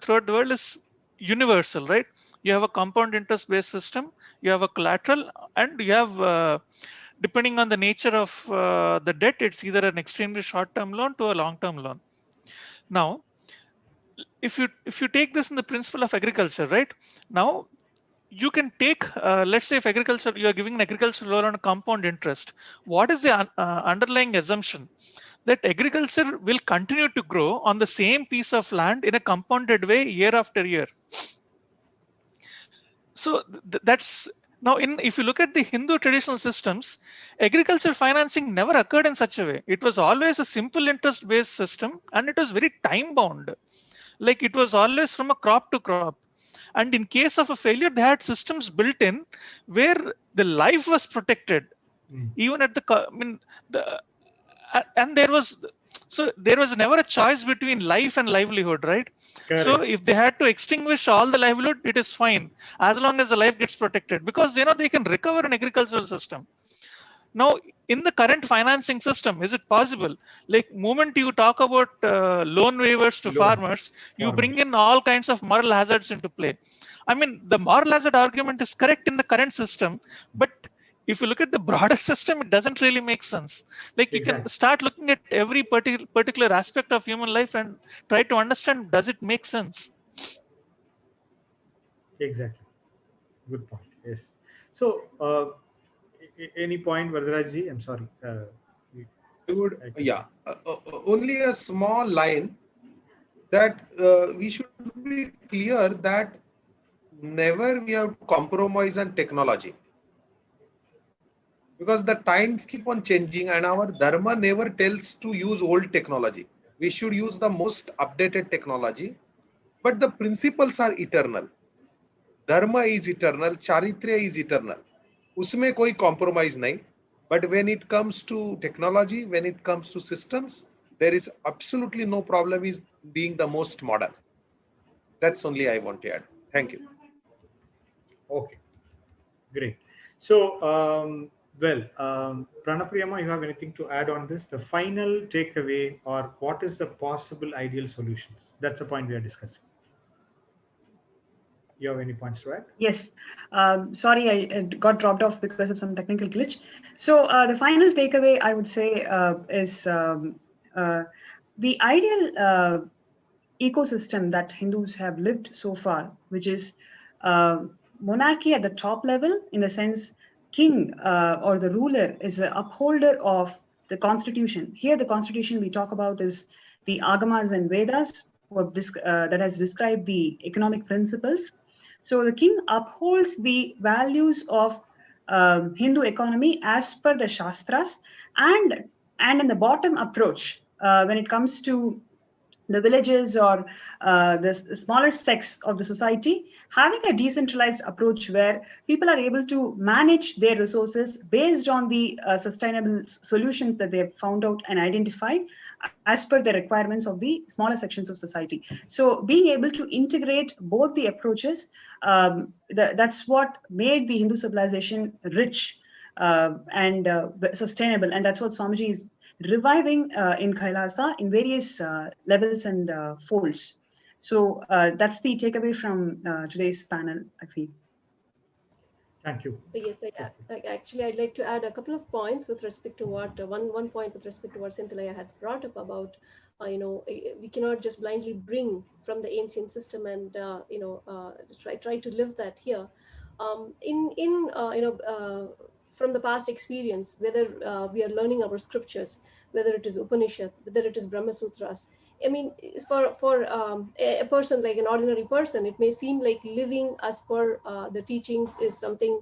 Speaker 7: throughout the world is universal, right? You have a compound interest based system, you have a collateral, and you have depending on the nature of the debt, it's either an extremely short term loan to a long term loan. Now, if you take this in the principle of agriculture, right? Now you can take, let's say if agriculture, you are giving an agricultural loan on a compound interest. What is the underlying assumption? That agriculture will continue to grow on the same piece of land in a compounded way year after year. So that's now if you look at the Hindu traditional systems, agricultural financing never occurred in such a way. It was always a simple interest based system, and it was very time bound. Like it was always from a crop to crop. And in case of a failure, they had systems built in where the life was protected, even at and there was never a choice between life and livelihood, right? Correct. So if they had to extinguish all the livelihood, it is fine as long as the life gets protected, because they can recover an agricultural system. Now, in the current financing system, is it possible? Like, moment you talk about loan waivers to farmers, you bring in all kinds of moral hazards into play. I mean, the moral hazard argument is correct in the current system, but if you look at the broader system, it doesn't really make sense. Like, you can start looking at every particular aspect of human life and try to understand, does it make sense?
Speaker 1: Exactly. Good point. Yes. So, any point, Varadaraji? I'm sorry.
Speaker 2: Only a small line that we should be clear that never we have to compromise on technology, because the times keep on changing and our dharma never tells to use old technology. We should use the most updated technology, but the principles are eternal. Dharma is eternal, Charitrya is eternal. Usme koi compromise nahi. But when it comes to technology, when it comes to systems, there is absolutely no problem is being the most modern. That's only I want to add. Thank you.
Speaker 1: Okay, great. So, Pranapriyama, you have anything to add on this? The final takeaway, or what is the possible ideal solutions? That's the point we are discussing. You have any points to add?
Speaker 6: Yes. Sorry, I got dropped off because of some technical glitch. So the final takeaway, I would say, is the ideal ecosystem that Hindus have lived so far, which is monarchy at the top level, in the sense king or the ruler is an upholder of the constitution. Here, the constitution we talk about is the Agamas and Vedas, that has described the economic principles. So the king upholds the values of Hindu economy as per the Shastras, and in the bottom approach, when it comes to the villages or the smaller sects of the society, having a decentralized approach where people are able to manage their resources based on the sustainable solutions that they have found out and identified as per the requirements of the smaller sections of society. So being able to integrate both the approaches, that's what made the Hindu civilization rich and sustainable. And that's what Swamiji is reviving in Kailasa in various levels and folds. So that's the takeaway from today's panel, I feel.
Speaker 1: Thank you.
Speaker 3: Yes, actually, I'd like to add a couple of points with respect to what one point with respect to what Cynthia has brought up about, we cannot just blindly bring from the ancient system and try to live that here. From the past experience, whether we are learning our scriptures, whether it is Upanishad, whether it is Brahma Sutras. I mean, for a person like an ordinary person, it may seem like living as per the teachings is something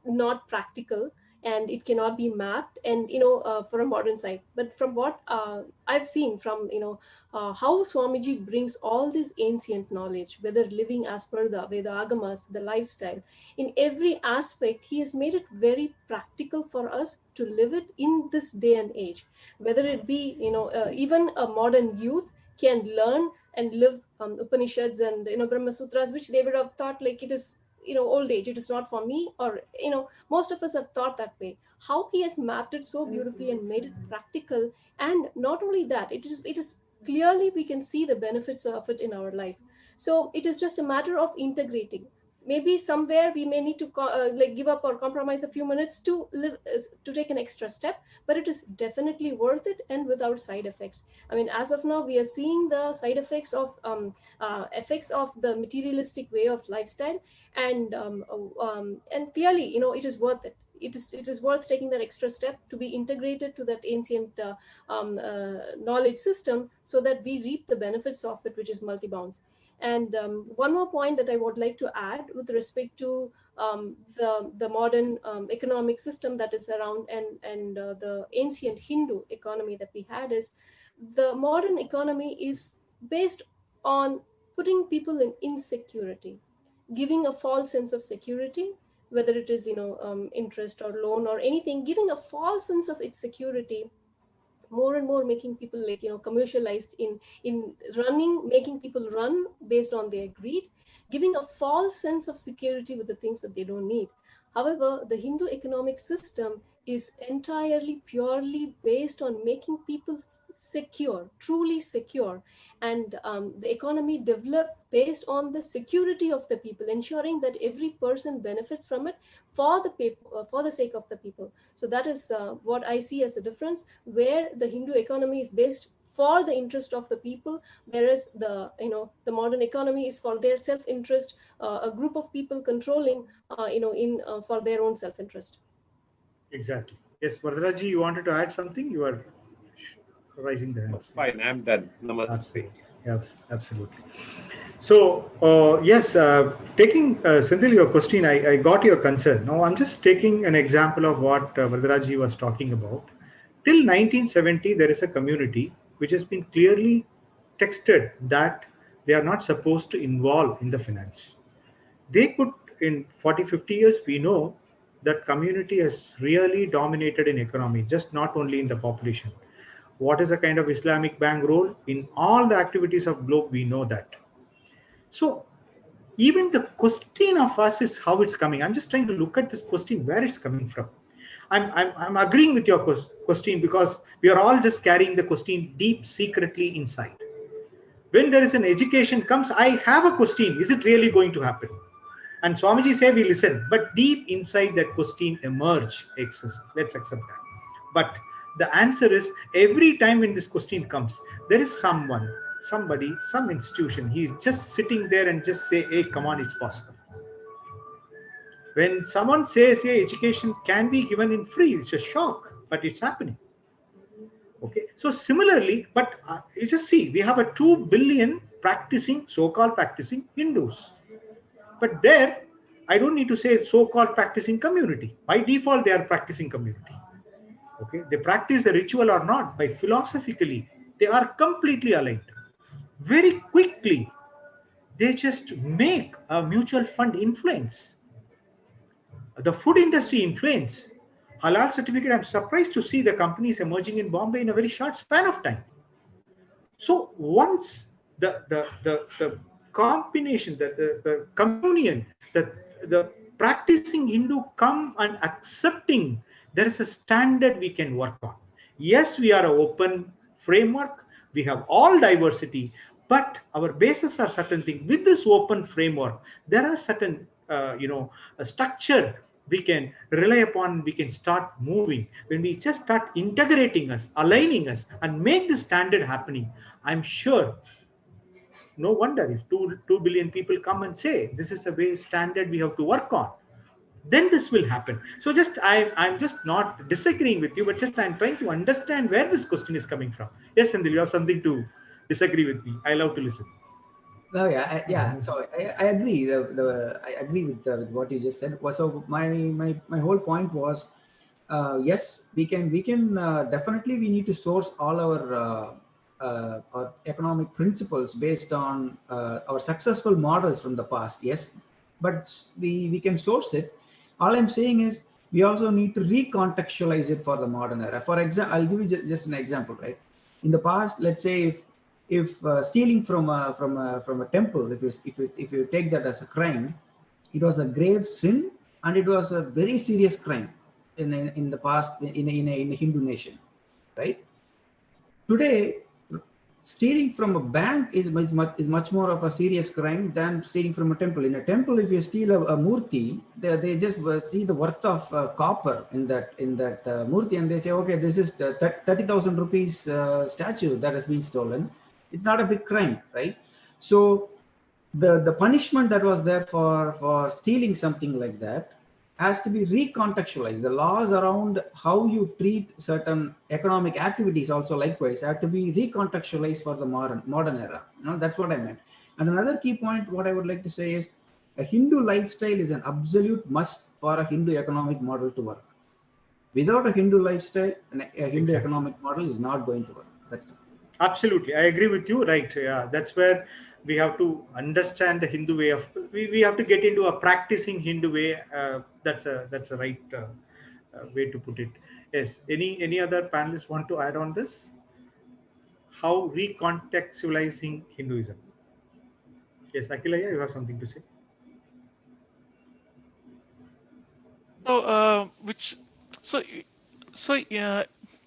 Speaker 3: not practical, and it cannot be mapped, and for a modern side. But from what I've seen from how Swamiji brings all this ancient knowledge, whether living as per the Veda Agamas, the lifestyle, in every aspect, he has made it very practical for us to live it in this day and age. Whether it be even a modern youth can learn and live Upanishads and Brahma Sutras, which they would have thought like it is old age, it is not for me, or most of us have thought that way. How he has mapped it so beautifully and made it practical, and not only that, it is clearly we can see the benefits of it in our life. So it is just a matter of integrating. Maybe somewhere we may need to give up or compromise a few minutes to live, to take an extra step, but it is definitely worth it and without side effects. I mean, as of now, we are seeing the side effects of the materialistic way of lifestyle, and clearly, it is worth it. It is worth taking that extra step to be integrated to that ancient knowledge system, so that we reap the benefits of it, which is multi-bounds. And one more point that I would like to add with respect to the modern economic system that is around, and the ancient Hindu economy that we had, is the modern economy is based on putting people in insecurity, giving a false sense of security, whether it is interest or loan or anything, giving a false sense of its security, more and more making people commercialized in running, making people run based on their greed, giving a false sense of security with the things that they don't need. However, the Hindu economic system is entirely purely based on making people secure, truly secure, and the economy developed based on the security of the people, ensuring that every person benefits from it for the sake of the people. So that is what I see as a difference, where the Hindu economy is based for the interest of the people, whereas the modern economy is for their self-interest, a group of people controlling for their own self-interest.
Speaker 1: Exactly. Yes, Vardaraji, you wanted to add something? You are raising the hands.
Speaker 2: Fine, I'm done. Namaste.
Speaker 1: Yes, absolutely. So, yes, taking Senthil, your question, I got your concern. Now, I'm just taking an example of what Vardaraji was talking about. Till 1970, there is a community which has been clearly texted that they are not supposed to involve in the finance. They could, in 40, 50 years, we know that community has really dominated in economy, just not only in the population. What is a kind of Islamic bank role in all the activities of globe? We know that. So even the question of us is how it's coming. I'm just trying to look at this question, where it's coming from. I'm agreeing with your question, because we are all just carrying the question deep secretly inside. When there is an education comes, I have a question, is it really going to happen? And Swamiji say we listen, but deep inside that question emerge exists. Let's accept that. But the answer is, every time when this question comes, there is someone, somebody, some institution, he's just sitting there and just say, hey, come on, it's possible. When someone says, hey, education can be given in free, it's a shock, but it's happening. Okay, so similarly, but you just see, we have a 2 billion practicing, so-called practicing Hindus. But there, I don't need to say so-called practicing community. By default, they are practicing community. Okay, they practice the ritual or not, by philosophically, they are completely aligned. Very quickly, they just make a mutual fund influence. The food industry influence. Halal certificate, I'm surprised to see the companies emerging in Bombay in a very short span of time. So once the combination, the communion, the practicing Hindu come and accepting, there is a standard we can work on. Yes, we are an open framework. We have all diversity, but our bases are certain things. With this open framework, there are certain a structure we can rely upon, we can start moving. When we just start integrating us, aligning us, and make the standard happening, I'm sure, no wonder if 2 billion people come and say this is a way standard we have to work on, then this will happen. So just I'm just not disagreeing with you, but just I'm trying to understand where this question is coming from. Yes, Sandil, you have something to disagree with me. I love to listen.
Speaker 8: No, yeah, yeah. So I agree. I agree with what you just said. So my whole point was, yes, we can definitely we need to source all our economic principles based on our successful models from the past. Yes, but we can source it. All I'm saying is we also need to recontextualize it for the modern era. For example, I'll give you just an example, right? In the past, let's say if stealing from a temple, if you take that as a crime, it was a grave sin and it was a very serious crime in the past in a Hindu nation, right? Today, stealing from a bank is much more of a serious crime than stealing from a temple. In a temple, if you steal a murti, they just see the worth of copper in that murti, and they say, okay, this is the 30,000 rupees statue that has been stolen. It's not a big crime, right? So the punishment that was there for stealing something like that has to be recontextualized. The laws around how you treat certain economic activities also likewise have to be recontextualized for the modern era. That's what I meant. And another key point, what I would like to say is a Hindu lifestyle is an absolute must for a Hindu economic model to work. Without a Hindu lifestyle, a Hindu economic model is not going to work. That's it.
Speaker 1: Absolutely, I agree with you. Right, yeah, that's where we have to understand the Hindu way of. We have to get into a practicing Hindu way. That's a right way to put it. Yes. Any other panelists want to add on this? How recontextualizing Hinduism? Yes, Akilaya, you have something to say.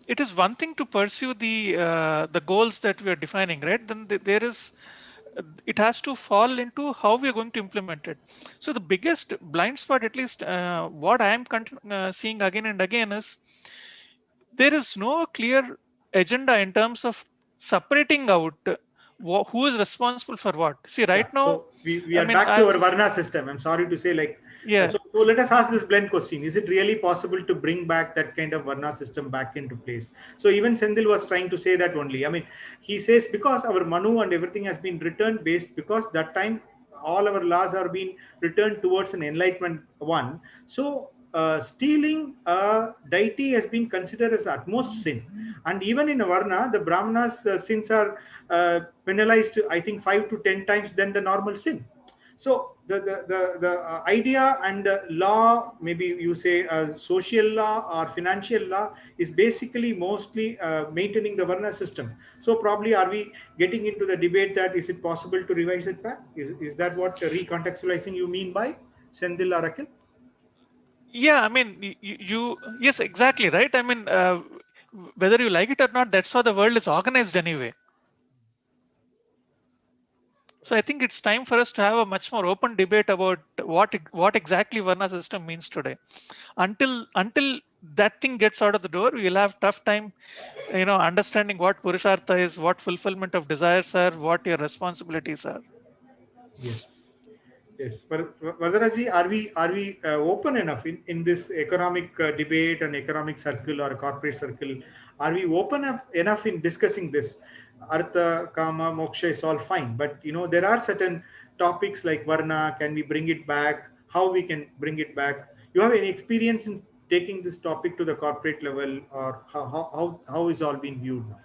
Speaker 7: It is one thing to pursue the goals that we are defining, right? Then it has to fall into how we are going to implement it. So the biggest blind spot, at least what I am seeing again and again, is there is no clear agenda in terms of separating out who is responsible for what. See, right now,
Speaker 1: so we are back to our Varna system. I'm sorry to say, like,
Speaker 7: yeah.
Speaker 1: So let us ask this blend question. Is it really possible to bring back that kind of Varna system back into place? So even Sendil was trying to say that only. I mean, he says because our Manu and everything has been returned based, because that time all our laws are being returned towards an enlightenment one. So stealing a deity has been considered as utmost sin. And even in Varna, the Brahmanas' sins are penalized, I think, 5 to 10 times than the normal sin. So the idea and the law, maybe you say social law or financial law, is basically mostly maintaining the Varna system. So probably are we getting into the debate that is it possible to revise it back? Is that what recontextualizing you mean by Sendil or Akhil?
Speaker 7: Yeah, I mean, yes, exactly, right? I mean, whether you like it or not, that's how the world is organized anyway. So I think it's time for us to have a much more open debate about what exactly Varna system means today. Until that thing gets out of the door, we'll have tough time, understanding what Purushartha is, what fulfillment of desires are, what your responsibilities are.
Speaker 1: Yes. Yes, but Vardaraji, are we open enough in this economic debate and economic circle or corporate circle? Are we open up enough in discussing this? Artha, Kama, Moksha is all fine, but there are certain topics like Varna. Can we bring it back? How we can bring it back? You have any experience in taking this topic to the corporate level, or how is all being viewed now?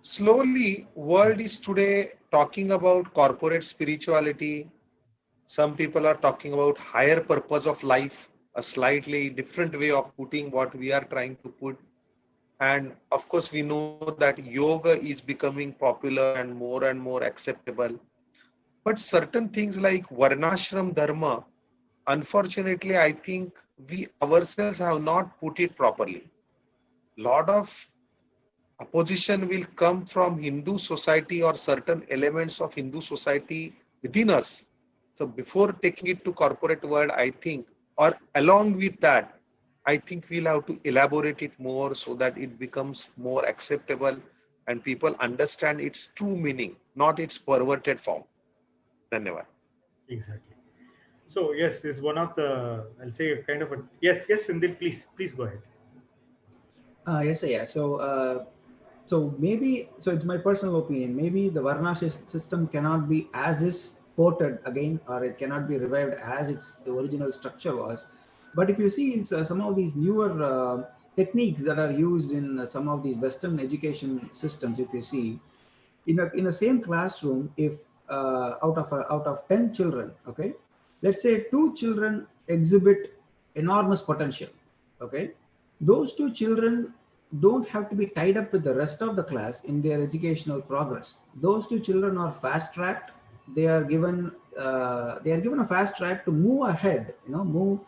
Speaker 2: Slowly, world is today talking about corporate spirituality. Some people are talking about higher purpose of life, a slightly different way of putting what we are trying to put. And of course, we know that yoga is becoming popular and more acceptable. But certain things like Varnashram Dharma, unfortunately, I think we ourselves have not put it properly. Lot of opposition will come from Hindu society or certain elements of Hindu society within us So before taking it to corporate world, I think, or along with that, I think we'll have to elaborate it more so that it becomes more acceptable and people understand its true meaning, not its perverted form. Dhanyavad.
Speaker 1: Exactly. So yes, is one of the, I'll say a kind of a, yes, Sindhil, please go ahead.
Speaker 8: Yes, sir, yeah. So maybe, so it's my personal opinion, maybe the Varna system cannot be as is ported again, or it cannot be revived as the original structure was. But if you see some of these newer techniques that are used in some of these Western education systems, if you see, in a same classroom, if out of 10 children, okay, let's say 2 children exhibit enormous potential, okay, those 2 children don't have to be tied up with the rest of the class in their educational progress. Those 2 children are fast tracked. They are given a fast track to move ahead, move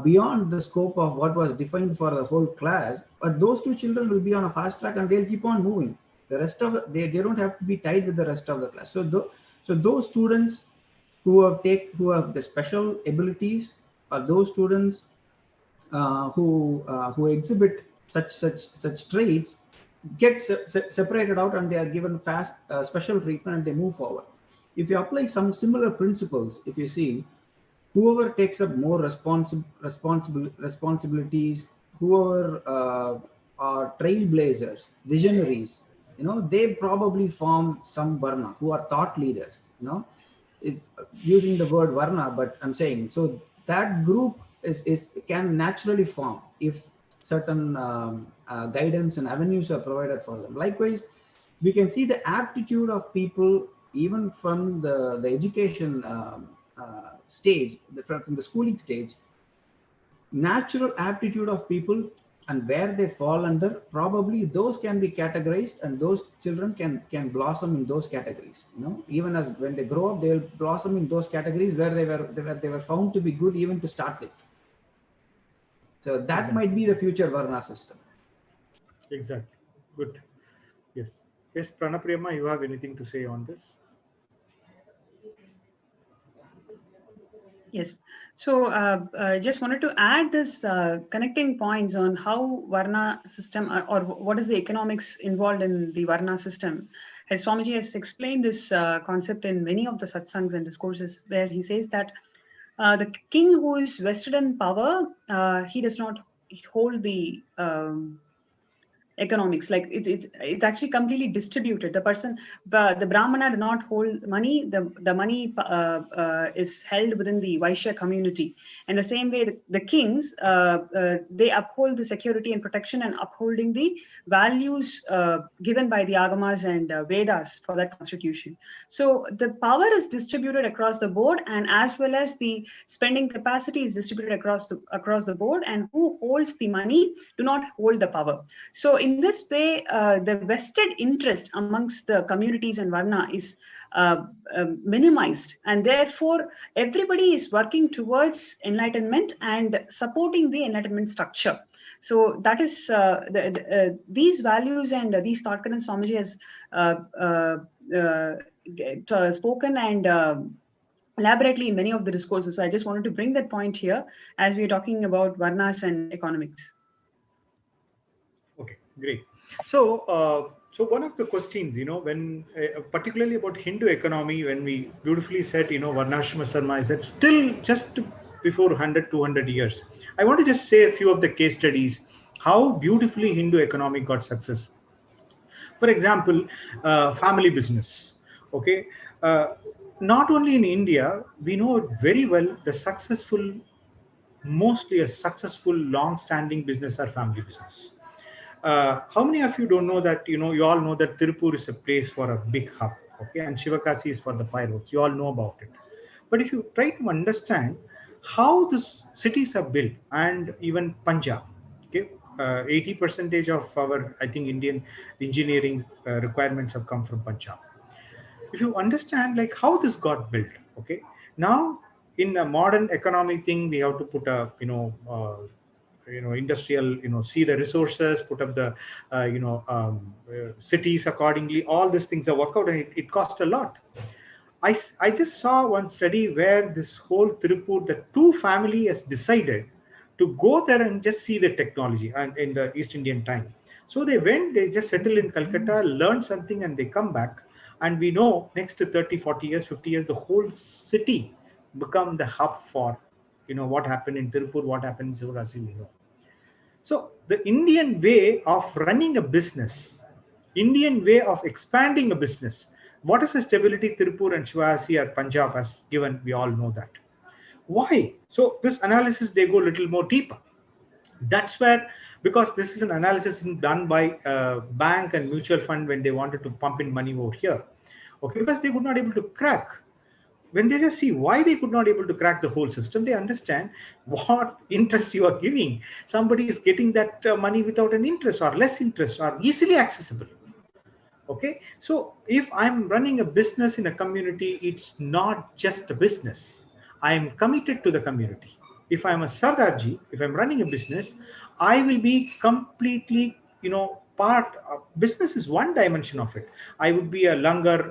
Speaker 8: beyond the scope of what was defined for the whole class. But those 2 children will be on a fast track and they'll keep on moving. The rest of they don't have to be tied with the rest of the class. So those students who have the special abilities, or those students who exhibit such traits, get separated out, and they are given fast special treatment, and they move forward. If you apply some similar principles, if you see, whoever takes up more responsibilities, whoever are trailblazers, visionaries, they probably form some varna, who are thought leaders. It's using the word varna, but I'm saying, so that group can naturally form if certain guidance and avenues are provided for them. Likewise, we can see the aptitude of people even from the education stage, from the schooling stage, natural aptitude of people and where they fall under, probably those can be categorized, and those children can blossom in those categories. Even as when they grow up, they will blossom in those categories where they were found to be good even to start with. So that
Speaker 1: Exactly.
Speaker 8: might be the future Varna system.
Speaker 1: Exactly. Good. Yes, Pranapriyama, you have anything to say on this?
Speaker 6: Yes. So just wanted to add this connecting points on how Varna system or what is the economics involved in the Varna system. As Swamiji has explained this concept in many of the satsangs and discourses, where he says that the king who is vested in power, he does not hold the economics. Like it's actually completely distributed. The brahmana do not hold money. The money is held within the Vaishya community. And the same way, the kings they uphold the security and protection and upholding the values given by the agamas and Vedas for that constitution. So the power is distributed across the board, and as well as the spending capacity is distributed across the board, and who holds the money do not hold the power. So in this way, the vested interest amongst the communities and Varna is minimized, and therefore everybody is working towards enlightenment and supporting the enlightenment structure. So that is these values and these thought currents Swamiji has spoken and elaborately in many of the discourses. So I just wanted to bring that point here as we are talking about Varnas and economics.
Speaker 1: Okay, great. So one of the questions, when particularly about Hindu economy, when we beautifully said, Varnashrama Sarma is said still just before 100, 200 years. I want to just say a few of the case studies, how beautifully Hindu economy got success. For example, family business. Okay. Not only in India, we know it very well, mostly a successful, long-standing business are family business. How many of you don't know that, you all know that Tirupur is a place for a big hub, okay, and Shivakasi is for the fireworks. You all know about it. But if you try to understand how the cities are built, and even Punjab, okay, 80% of our, I think, Indian engineering requirements have come from Punjab. If you understand like how this got built, okay, now in a modern economic thing, we have to put a, industrial, see the resources, put up the, cities accordingly. All these things are work out, and it costs a lot. I just saw one study where this whole Tirupur, the two family has decided to go there and just see the technology and in the East Indian time. So they went, they just settled in Calcutta, learned something, and they come back. And we know next to 30, 40 years, 50 years, the whole city become the hub for, what happened in Tirupur, what happened in Sivagasi, we know. So the Indian way of running a business, Indian way of expanding a business, what is the stability Tirupur and Shivagasi or Punjab has given? We all know that. Why? So this analysis, they go a little more deeper. That's where, because this is an analysis done by bank and mutual fund when they wanted to pump in money over here. Okay, because they could not able to crack. When they just see why they could not able to crack the whole system, they understand what interest you are giving. Somebody is getting that money without an interest or less interest or easily accessible. Okay, so if I'm running a business in a community, it's not just a business. I am committed to the community. If I'm a Sardarji, if I'm running a business, I will be completely, part of business is one dimension of it. I would be a Langar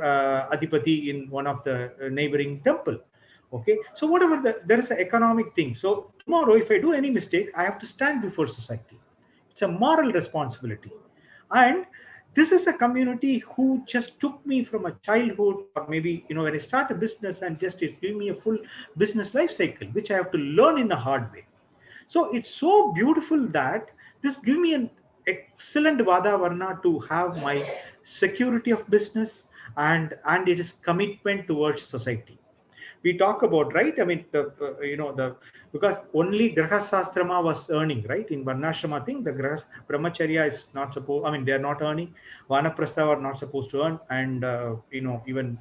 Speaker 1: Adipati in one of the neighboring temple. Okay, so whatever there is an economic thing. So tomorrow, if I do any mistake, I have to stand before society. It's a moral responsibility. And this is a community who just took me from a childhood, or maybe, when I start a business and just it's giving me a full business life cycle, which I have to learn in a hard way. So it's so beautiful that this gives me an excellent Vada Varna to have my security of business and it is commitment towards society. We talk about, right? I mean, because only Grahasastrama was earning, right? In Varnashrama thing, the Brahmacharya is not supposed, I mean, they are not earning. Vanaprastha are not supposed to earn. And, even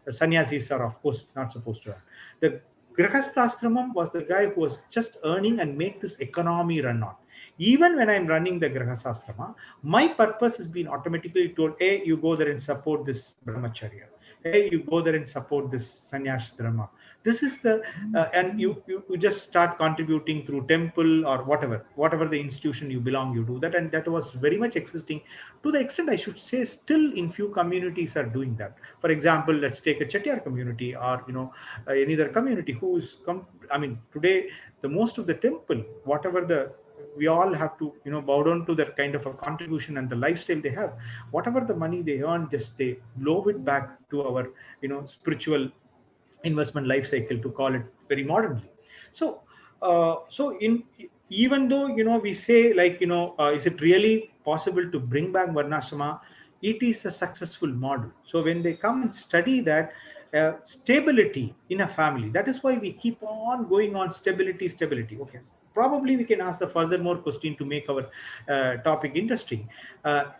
Speaker 1: sannyasis are, of course, not supposed to earn. The Grahasthastramam was the guy who was just earning and make this economy run on. Even when I'm running the Grahasasrama, my purpose has been automatically told, hey, you go there and support this Brahmacharya. Hey, you go there and support this sannyas drama. This is the and you just start contributing through temple or whatever the institution you belong, you do that. And that was very much existing to the extent, I should say, still in few communities are doing that. For example, let's take a Chettiar community or any other community who is today the most of the temple, we all have to bow down to that kind of a contribution and the lifestyle they have. Whatever the money they earn, just they blow it back to our spiritual investment life cycle, to call it very modernly. So in even though we say like is it really possible to bring back Varnashrama, it is a successful model. So when they come and study that stability in a family, that is why we keep on going on stability. Okay, probably we can ask the furthermore question to make our topic interesting.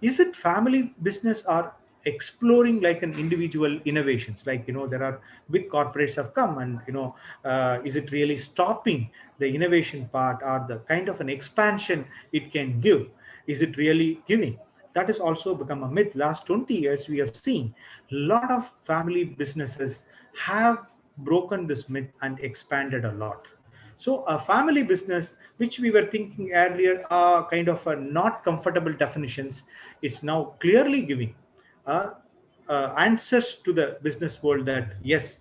Speaker 1: Is it family business or exploring like an individual innovations? Like, there are big corporates have come and, is it really stopping the innovation part or the kind of an expansion it can give? Is it really giving? That has also become a myth. Last 20 years, we have seen a lot of family businesses have broken this myth and expanded a lot. So a family business, which we were thinking earlier, are kind of a not comfortable definitions, is now clearly giving answers to the business world that yes,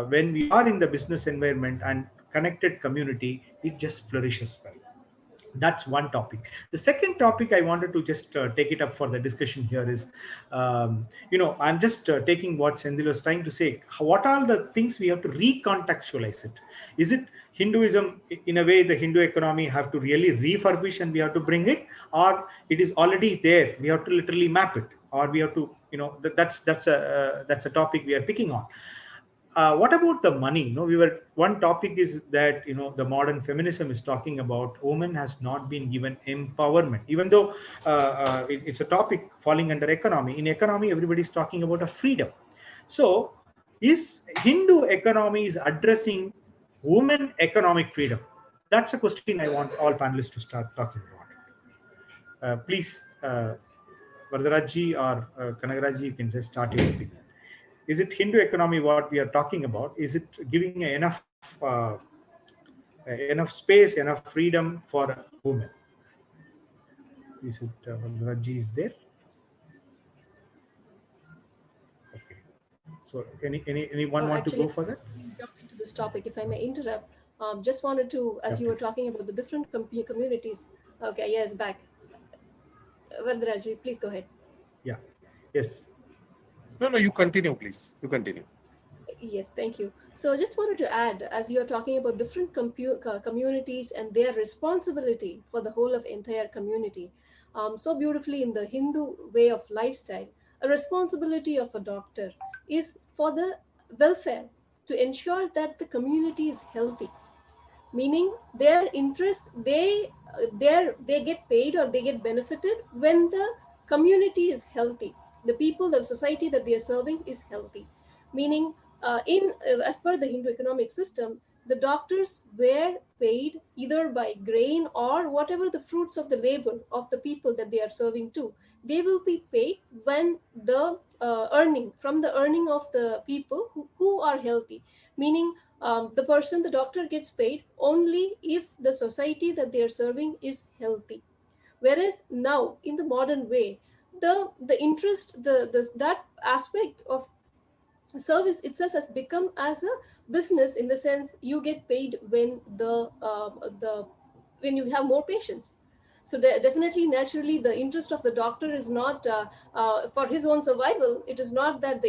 Speaker 1: when we are in the business environment and connected community, it just flourishes well. That's one topic. The second topic I wanted to just take it up for the discussion here is, I'm just taking what Sendil was trying to say. What are the things we have to recontextualize it? Is it Hinduism, in a way, the Hindu economy have to really refurbish and we have to bring it, or it is already there, we have to literally map it, or we have to, that's a topic we are picking on. What about the money? One topic is that the modern feminism is talking about women has not been given empowerment, even though it's a topic falling under economy. In economy, everybody is talking about a freedom. So, is Hindu economy is addressing women economic freedom? That's a question I want all panelists to start talking about. Please, Vardaraji or Kanagaraji, you can just start your opinion. Is it Hindu economy what we are talking about? Is it giving enough space, enough freedom for women? Is it Raji is there? Okay. So anyone want to
Speaker 3: Actually,
Speaker 1: go for that?
Speaker 3: jump into this topic, if I may interrupt. Just wanted to,
Speaker 1: Yeah,
Speaker 3: as you were
Speaker 1: please.
Speaker 3: talking about the different communities. Okay, yes, back. Varadaraj, please go ahead.
Speaker 1: Yeah. Yes.
Speaker 2: No, you continue, please. You continue.
Speaker 3: Yes, thank you. So I just wanted to add, as you are talking about different communities and their responsibility for the whole of entire community, so beautifully in the Hindu way of lifestyle, a responsibility of a doctor is for the welfare, to ensure that the community is healthy, meaning their interest, they get paid or they get benefited when the community is healthy, the people, the society that they are serving is healthy, meaning in as per the Hindu economic system, the doctors were paid either by grain or whatever the fruits of the labor of the people that they are serving to. They will be paid when the earning from the earning of the people who are healthy, meaning the person, the doctor, gets paid only if the society that they are serving is healthy. Whereas now, in the modern way, the interest, the that aspect of service itself has become as a business, in the sense you get paid when the when you have more patients. So definitely, naturally, the interest of the doctor is not for his own survival. It is not that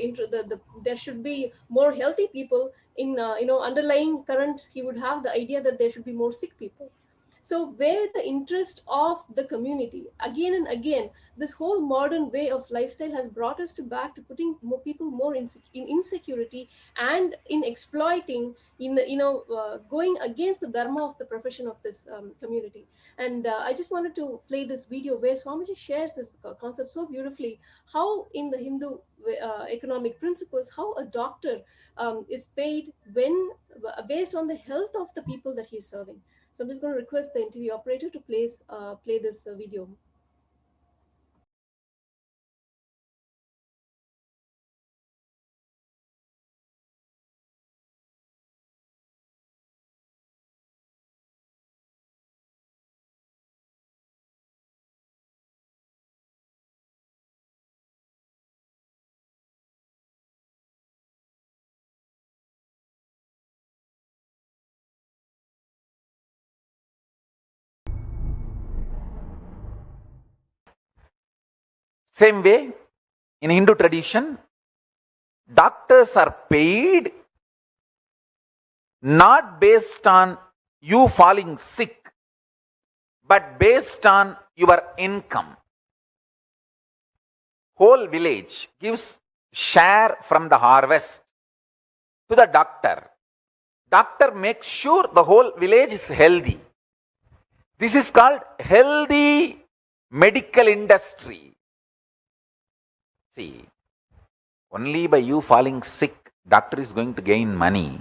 Speaker 3: there should be more healthy people in underlying current. He would have the idea that there should be more sick people. So where the interest of the community, again and again, this whole modern way of lifestyle has brought us to back to putting more people more in insecurity and in exploiting, in going against the dharma of the profession of this community. And I just wanted to play this video where Swamiji shares this concept so beautifully, how in the Hindu economic principles, how a doctor is paid when based on the health of the people that he's serving. So I'm just going to request the interview operator to play this video.
Speaker 4: Same way, in Hindu tradition, doctors are paid not based on you falling sick, but based on your income. Whole village gives share from the harvest to the doctor. Doctor makes sure the whole village is healthy. This is called healthy medical industry. See, only by you falling sick, doctor is going to gain money.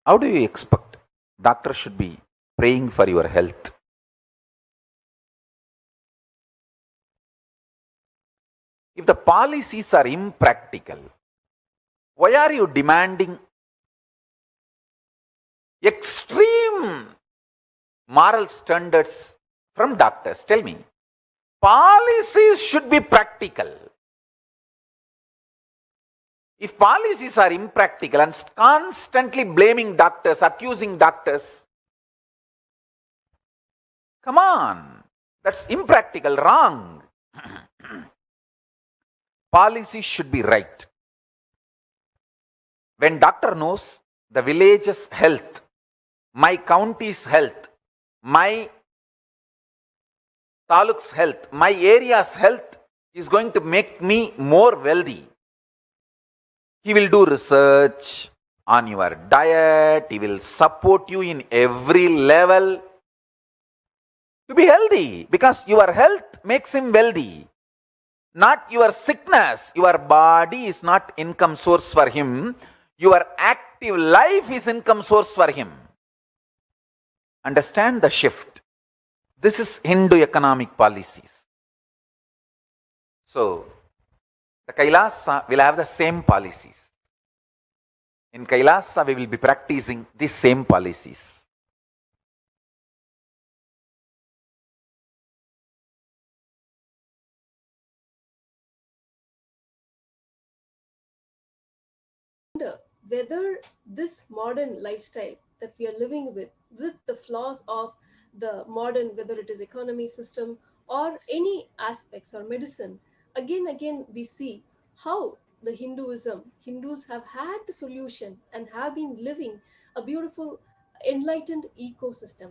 Speaker 4: How do you expect doctor should be praying for your health? If the policies are impractical, why are you demanding extreme moral standards from doctors? Tell me. Policies should be practical. If policies are impractical and constantly blaming doctors, accusing doctors, come on, that's impractical, wrong. Policies should be right. When doctor knows the village's health, my county's health, my taluk's health, my area's health is going to make me more wealthy. He will do research on your diet. He will support you in every level to be healthy, because your health makes him wealthy. Not your sickness. Your body is not income source for him. Your active life is income source for him. Understand the shift. This is Hindu economic policies. So, the Kailasa will have the same policies. In Kailasa, we will be practicing these same policies.
Speaker 3: whether this modern lifestyle that we are living with the flaws of the modern, whether it is economy system or any aspects or medicine, again we see how the Hindus have had the solution and have been living a beautiful enlightened ecosystem.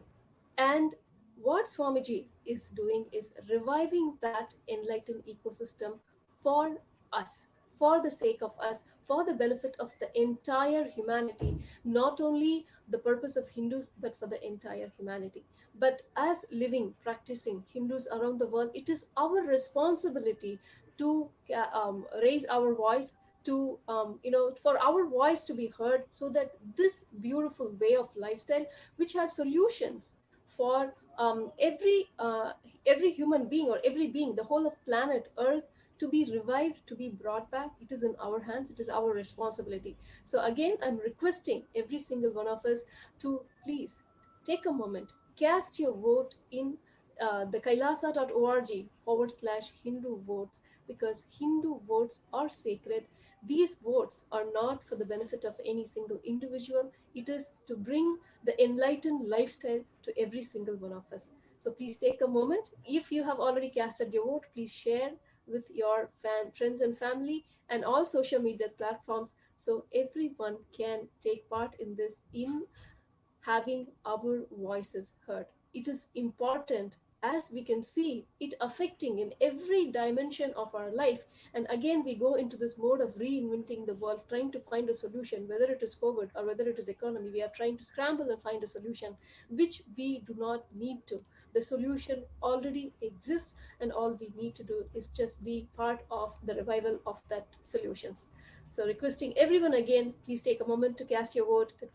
Speaker 3: And what Swamiji is doing is reviving that enlightened ecosystem for us, for the sake of us, for the benefit of the entire humanity, not only the purpose of Hindus, but for the entire humanity. But as living, practicing Hindus around the world, it is our responsibility to raise our voice, to for our voice to be heard, so that this beautiful way of lifestyle, which had solutions for every human being or every being, the whole of planet Earth, to be revived, to be brought back. It is in our hands. It is our responsibility. So again, I'm requesting every single one of us to please take a moment, cast your vote in the kailasa.org/Hindu votes, because Hindu votes are sacred. These votes are not for the benefit of any single individual. It is to bring the enlightened lifestyle to every single one of us. So please take a moment. If you have already casted your vote, please share with your friends and family and all social media platforms, so everyone can take part in this, in having our voices heard. It is important, as we can see it affecting in every dimension of our life. And again, we go into this mode of reinventing the world, trying to find a solution, whether it is COVID or whether it is economy. We are trying to scramble and find a solution, which we do not need to. The solution already exists, and all we need to do is just be part of the revival of that solutions. So requesting everyone again, please take a moment to cast your vote at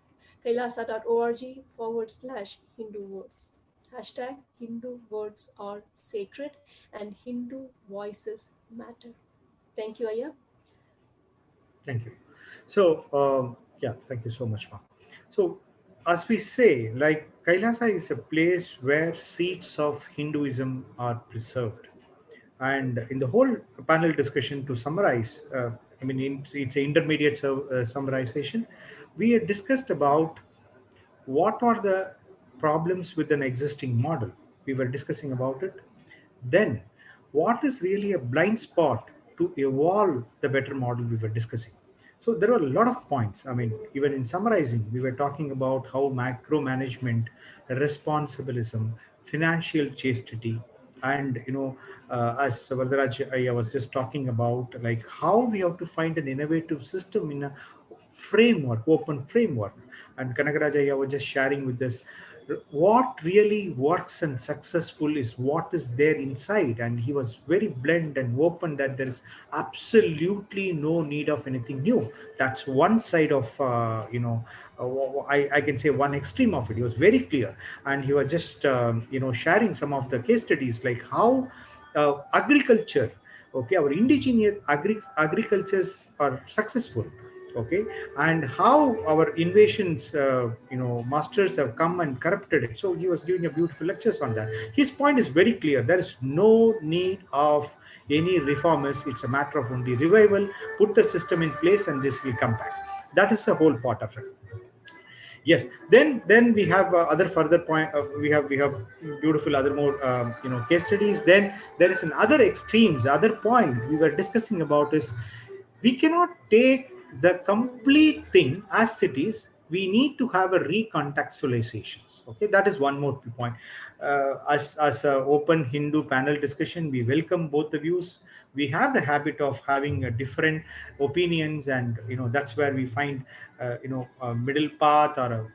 Speaker 3: kailasa.org/Hindu votes. Hashtag Hindu words are sacred and Hindu voices matter. Thank you, Aya.
Speaker 1: Thank you. So, yeah, thank you so much, Ma. So, as we say, like Kailasa is a place where seeds of Hinduism are preserved. And in the whole panel discussion, to summarize, it's an intermediate summarization. We had discussed about what are the problems with an existing model. We were discussing about it. Then, what is really a blind spot to evolve the better model we were discussing? So there were a lot of points. I mean, even in summarizing, we were talking about how macro management, responsibilism, financial chastity, and as Varadaraj I was just talking about, like how we have to find an innovative system in a framework, open framework. And Kanagarajaya was just sharing with us what really works and successful is what is there inside. And he was very blunt and open that there is absolutely no need of anything new. That's one side of, I can say one extreme of it. He was very clear. And he was just, sharing some of the case studies, like how agriculture, okay, our indigenous agricultures are successful, okay, and how our invasions masters have come and corrupted it. So he was giving a beautiful lectures on that. His point is very clear. There is no need of any reformers. It's a matter of only revival. Put the system in place and this will come back. That is the whole part of it. Yes, then we have other further point. We have beautiful other more case studies. Then there is another extremes. Other point we were discussing about is we cannot take the complete thing as it is. We need to have a recontextualizations. Okay, that is one more point. As a open Hindu panel discussion, we welcome both the views. We have the habit of having different opinions, and that's where we find a middle path or a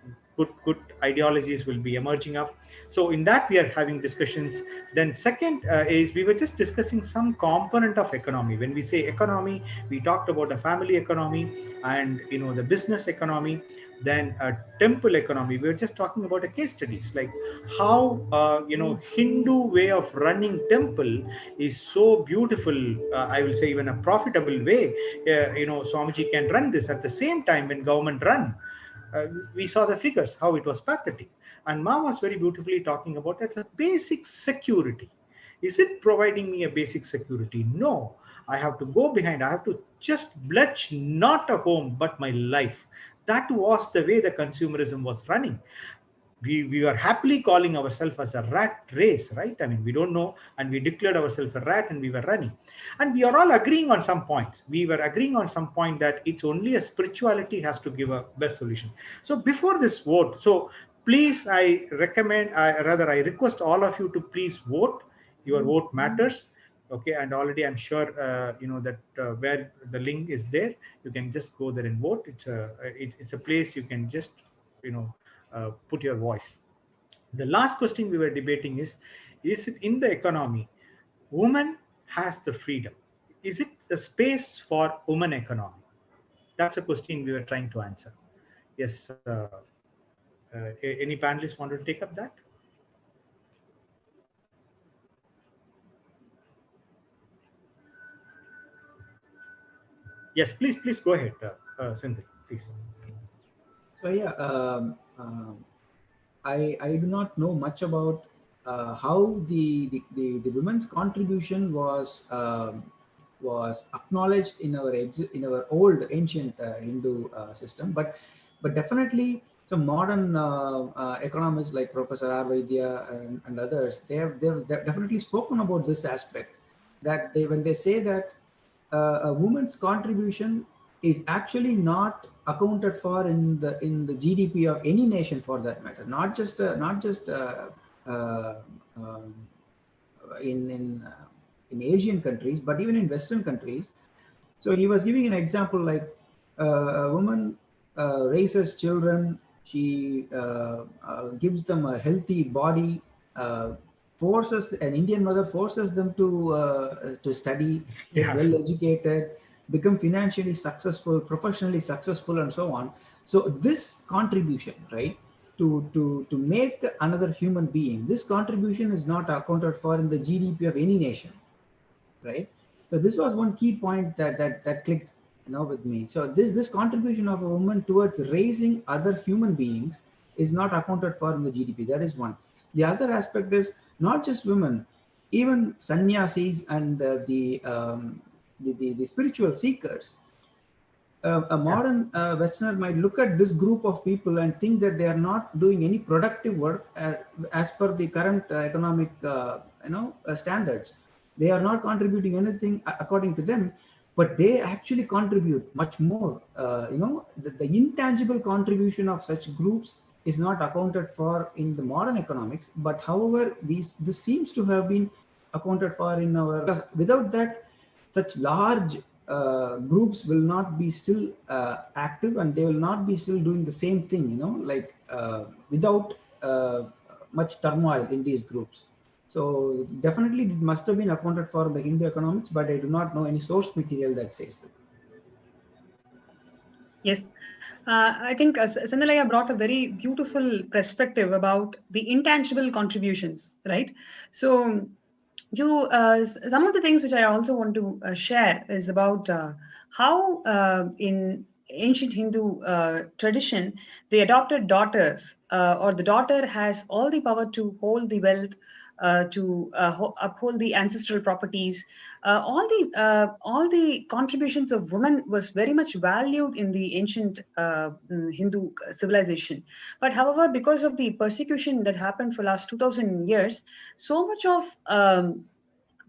Speaker 1: good ideologies will be emerging up. So in that we are having discussions. Then second is we were just discussing some component of economy. When we say economy, we talked about a family economy and the business economy, then a temple economy. We were just talking about a case studies, like how Hindu way of running temple is so beautiful. I will say even a profitable way. Swamiji can run this at the same time when government run. We saw the figures, how it was pathetic. And Ma was very beautifully talking about it as a basic security. Is it providing me a basic security? No. I have to go behind. I have to just bludge not a home but my life. That was the way the consumerism was running. We were happily calling ourselves as a rat race, right? I mean, we don't know, and we declared ourselves a rat, and we were running. And we are all agreeing on some points. We were agreeing on some point that it's only a spirituality has to give a best solution. So before this vote, so please, I recommend, I request all of you to please vote. Your vote matters. Okay, and already I'm sure that where the link is there, you can just go there and vote. It's a place you can just put your voice. The last question we were debating is it in the economy, woman has the freedom? Is it a space for woman economy? That's a question we were trying to answer. Yes, any panelists want to take up that? Yes, please go ahead, Sindhi, please.
Speaker 8: So yeah, I do not know much about how the women's contribution was acknowledged in our old ancient Hindu system, but definitely some modern economists like Professor R. Vaidya and others, they've definitely spoken about this aspect, that when they say that a woman's contribution is actually not accounted for in the GDP of any nation, for that matter, not just in Asian countries, but even in Western countries. So he was giving an example like a woman raises children, she gives them a healthy body, forces an Indian mother forces them to study, get well educated, become financially successful, professionally successful, and so on. So this contribution, right, to make another human being, this contribution is not accounted for in the GDP of any nation, right? So this was one key point that clicked with me. So this contribution of a woman towards raising other human beings is not accounted for in the GDP. That is one. The other aspect is not just women, even sannyasis and the spiritual seekers. A modern Westerner might look at this group of people and think that they are not doing any productive work as per the current economic standards. They are not contributing anything according to them, but they actually contribute much more. The intangible contribution of such groups is not accounted for in the modern economics, but however, this seems to have been accounted for in our, because without that, such large groups will not be still active, and they will not be still doing the same thing, without much turmoil in these groups. So definitely it must have been accounted for in the Hindu economics, but I do not know any source material that says that.
Speaker 6: Yes. I think Sandalaya brought a very beautiful perspective about the intangible contributions, right? So some of the things which I also want to share is about how in ancient Hindu tradition, they adopted daughters, or the daughter has all the power to hold the wealth, to uphold the ancestral properties. All the contributions of women was very much valued in the ancient Hindu civilization. But however, because of the persecution that happened for last 2000 years, so much of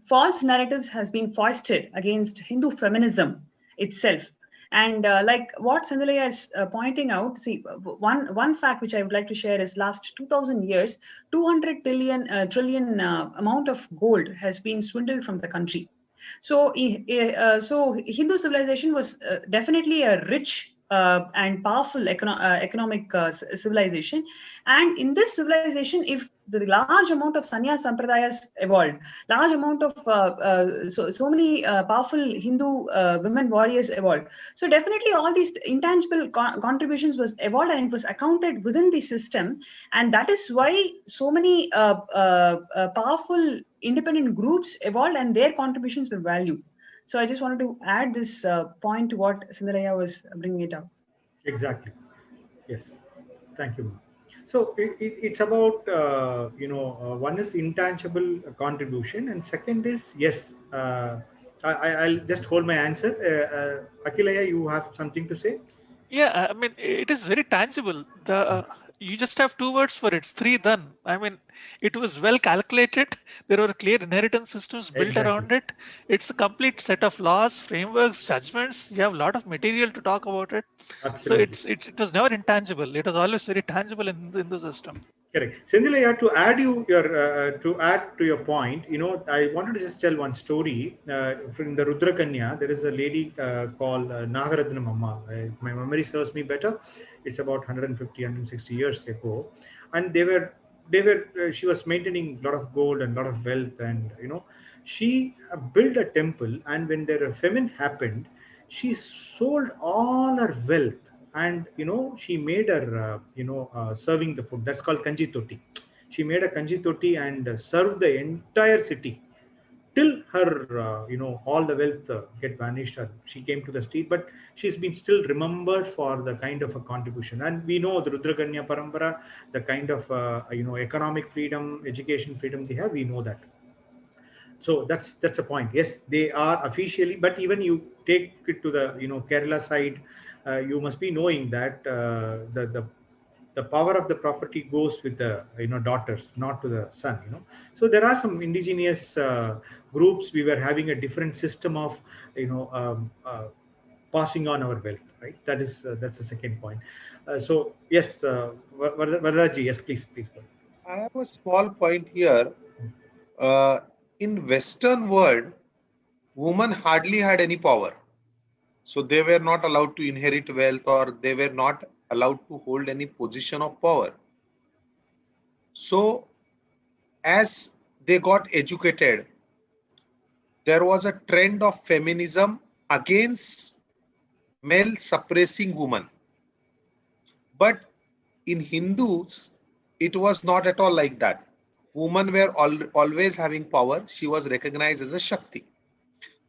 Speaker 6: false narratives has been foisted against Hindu feminism itself. And like what Sandalaya is pointing out, see, one fact which I would like to share is last 2000 years, 200 trillion amount of gold has been swindled from the country. So Hindu civilization was definitely a rich and powerful economic civilization. And in this civilization, if the large amount of sannyas sampradayas evolved, large amount of so many powerful Hindu women warriors evolved. So definitely all these intangible contributions was evolved, and it was accounted within the system. And that is why so many powerful independent groups evolved, and their contributions were valued. So I just wanted to add this point to what Sundaraya was bringing it up.
Speaker 1: Exactly. Yes. Thank you. So it's about one is intangible contribution, and second is yes, I'll just hold my answer. Akilaya, you have something to say?
Speaker 7: Yeah, I mean, it is very tangible. You just have two words for it. It's three done. I mean, it was well calculated. There were clear inheritance systems built
Speaker 1: Exactly.
Speaker 7: around it. It's a complete set of laws, frameworks, judgments. You have a lot of material to talk about it. So
Speaker 1: Absolutely.
Speaker 7: it was never intangible. It was always very tangible in the system.
Speaker 1: Correct. Sendilaya, to add to your point, I wanted to just tell one story. From the Rudrakanya, there is a lady called Nagaratnam Amma. If my memory serves me better, it's about 150, 160 years ago, and she was maintaining a lot of gold and a lot of wealth, and she built a temple, and when their famine happened, she sold all her wealth, and she made her serving the food, that's called kanji toti. She made a kanji toti and served the entire city till her all the wealth get vanished, and she came to the street, but she's been still remembered for the kind of a contribution. And we know the Rudrakanya parampara, the kind of economic freedom, education freedom they have, we know that. So that's a point. Yes, they are officially, but even you take it to the Kerala side, you must be knowing that the power of the property goes with the daughters, not to the son. So there are some indigenous groups. We were having a different system of passing on our wealth, right? That's the second point. So yes, Varadaji, yes, please.
Speaker 2: I have a small point here. In Western world, women hardly had any power. So they were not allowed to inherit wealth, or they were not allowed to hold any position of power. So as they got educated, there was a trend of feminism against male suppressing women. But in Hindus, it was not at all like that. Women were always having power. She was recognized as a Shakti.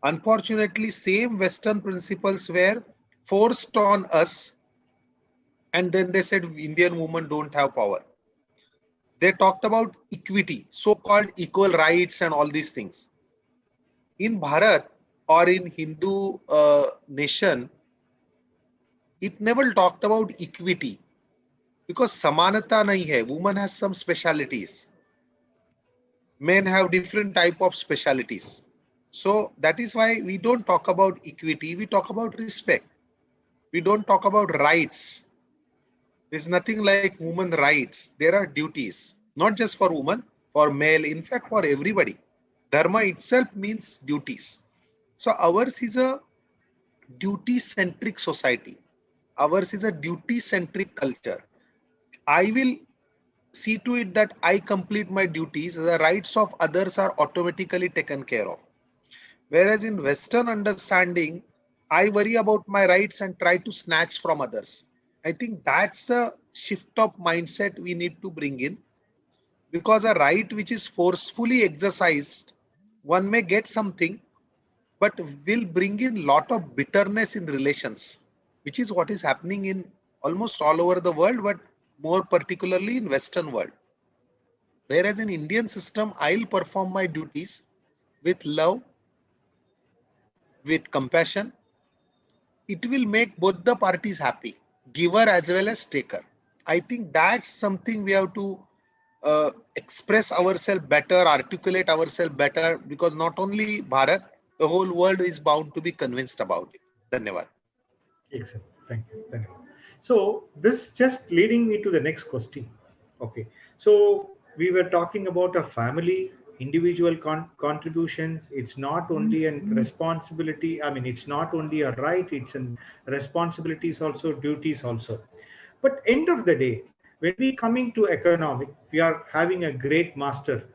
Speaker 2: Unfortunately, same Western principles were forced on us, and then they said Indian women don't have power. They talked about equity, so-called equal rights and all these things. In Bharat or in Hindu nation, it never talked about equity, because samanata nahi hai. Woman has some specialities. Men have different type of specialities. So that is why we don't talk about equity. We talk about respect. We don't talk about rights. There's nothing like women rights. There are duties, not just for women, for male, in fact, for everybody. Dharma itself means duties. So ours is a duty-centric society. Ours is a duty-centric culture. I will see to it that I complete my duties. The rights of others are automatically taken care of. Whereas in Western understanding, I worry about my rights and try to snatch from others. I think that's a shift of mindset we need to bring in, because a right which is forcefully exercised, one may get something, but will bring in lot of bitterness in relations, which is what is happening in almost all over the world, but more particularly in Western world. Whereas in Indian system, I'll perform my duties with love, with compassion. It will make both the parties happy, giver as well as taker. I think that's something we have to express ourselves better, articulate ourselves better, because not only Bharat, the whole world is bound to be convinced about it. Dhanyavad.
Speaker 1: Excellent. Thank you. So this just leading me to the next question. Okay. So we were talking about a family, individual contributions. It's not only a responsibility. I mean, it's not only a right. It's a responsibilities also, duties also. But end of the day, when we coming to economic, we are having a great master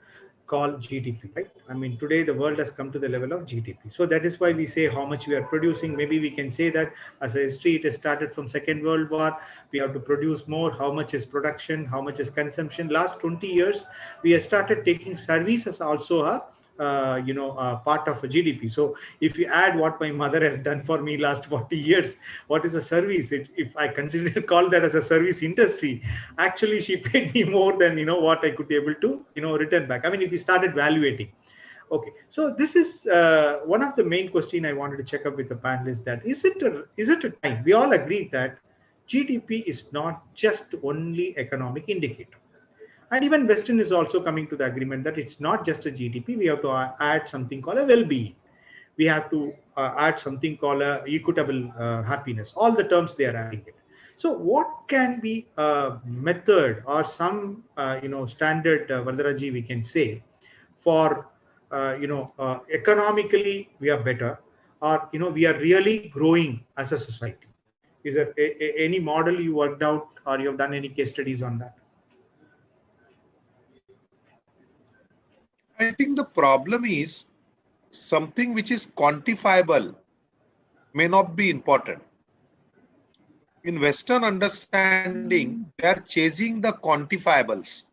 Speaker 1: called GDP, right? I mean, today the world has come to the level of GDP. So that is why we say how much we are producing. Maybe we can say that as a history, it has started from Second World War. We have to produce more. How much is production? How much is consumption? Last 20 years, we have started taking services also a part of a GDP. So if you add what my mother has done for me last 40 years, what is a service? If I consider call that as a service industry, actually she paid me more than what I could be able to return back. I mean, if you started valuating. Okay, so this is one of the main question I wanted to check up with the panelists, that is it a time we all agreed that GDP is not just only economic indicator, and even Western is also coming to the agreement that it's not just a GDP. We have to add something called a well-being. We have to add something called a equitable happiness. All the terms they are adding it. So, what can be a method or some standard Vardaraji we can say for economically we are better, or we are really growing as a society? Is there any model you worked out, or you have done any case studies on that?
Speaker 2: I think the problem is something which is quantifiable may not be important. In Western understanding, they are chasing the quantifiables.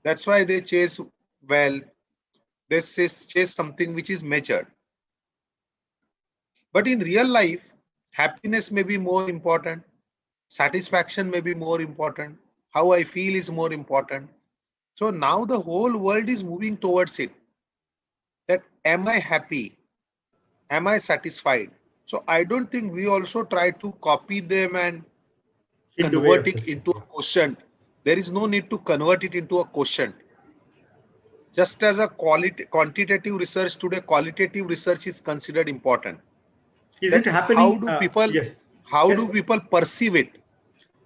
Speaker 2: That's why they chase wealth, they chase something which is measured. But in real life, happiness may be more important, satisfaction may be more important, how I feel is more important. So now the whole world is moving towards it. That am I happy? Am I satisfied? So I don't think we also try to copy them and convert it into a quotient. There is no need to convert it into a quotient. Just as a quantitative research today, qualitative research is considered important.
Speaker 1: Is it happening?
Speaker 2: How do people
Speaker 1: do
Speaker 2: people perceive it?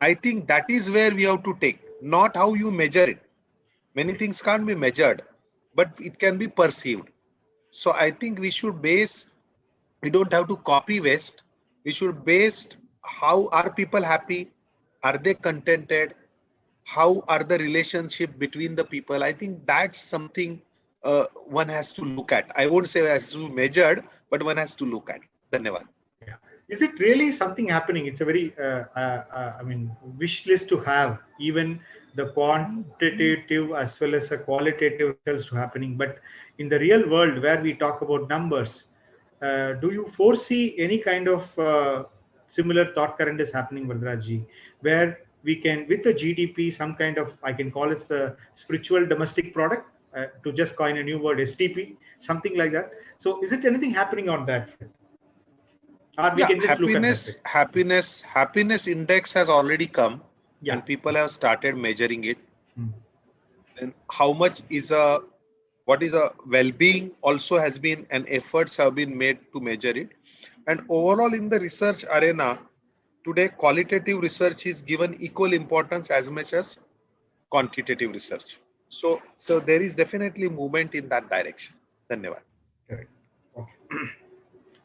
Speaker 2: I think that is where we have to take, not how you measure it. Many things can't be measured, but it can be perceived. So I think we don't have to copy West. We should base how are people happy? Are they contented? How are the relationship between the people? I think that's something one has to look at. I won't say has to be measured, but one has to look at. Dhanyavad.
Speaker 1: Yeah. Is it really something happening? It's a very, wish list to have, even the quantitative as well as a qualitative results to happening. But in the real world, where we talk about numbers, do you foresee any kind of similar thought current is happening, Vardaraji, where we can, with the GDP, some kind of, I can call it a spiritual domestic product, to just coin a new word, STP, something like that. So is it anything happening on that? Or we can just look at
Speaker 2: happiness index has already come, and people have started measuring it. And how much is what is a well-being also has been, and efforts have been made to measure it. And overall in the research arena today, qualitative research is given equal importance as much as quantitative research. So there is definitely movement in that direction. Dhanyavad.
Speaker 1: Correct. Okay.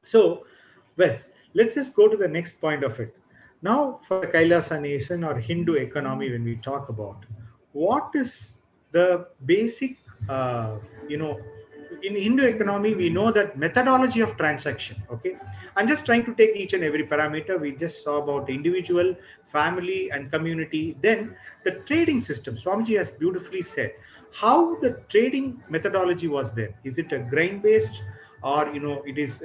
Speaker 1: So, Wes, let's just go to the next point of it. Now, for the Kailasa nation or Hindu economy, when we talk about, what is the basic, in Hindu economy, we know that methodology of transaction. Okay, I'm just trying to take each and every parameter. We just saw about individual, family, and community. Then the trading system. Swamiji has beautifully said how the trading methodology was there. Is it a grain-based, or it is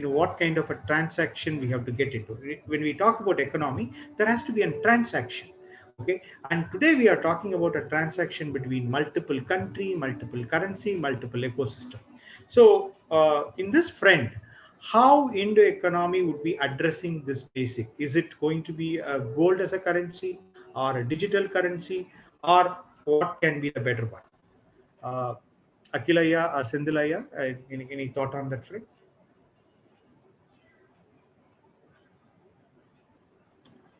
Speaker 1: what kind of a transaction we have to get into? When we talk about economy, there has to be a transaction. Okay, and today we are talking about a transaction between multiple country, multiple currency, multiple ecosystem. So in this front, how Indo economy would be addressing this basic? Is it going to be a gold as a currency, or a digital currency, or what can be the better one? Akilaya or Sindhilaya, any thought on that front?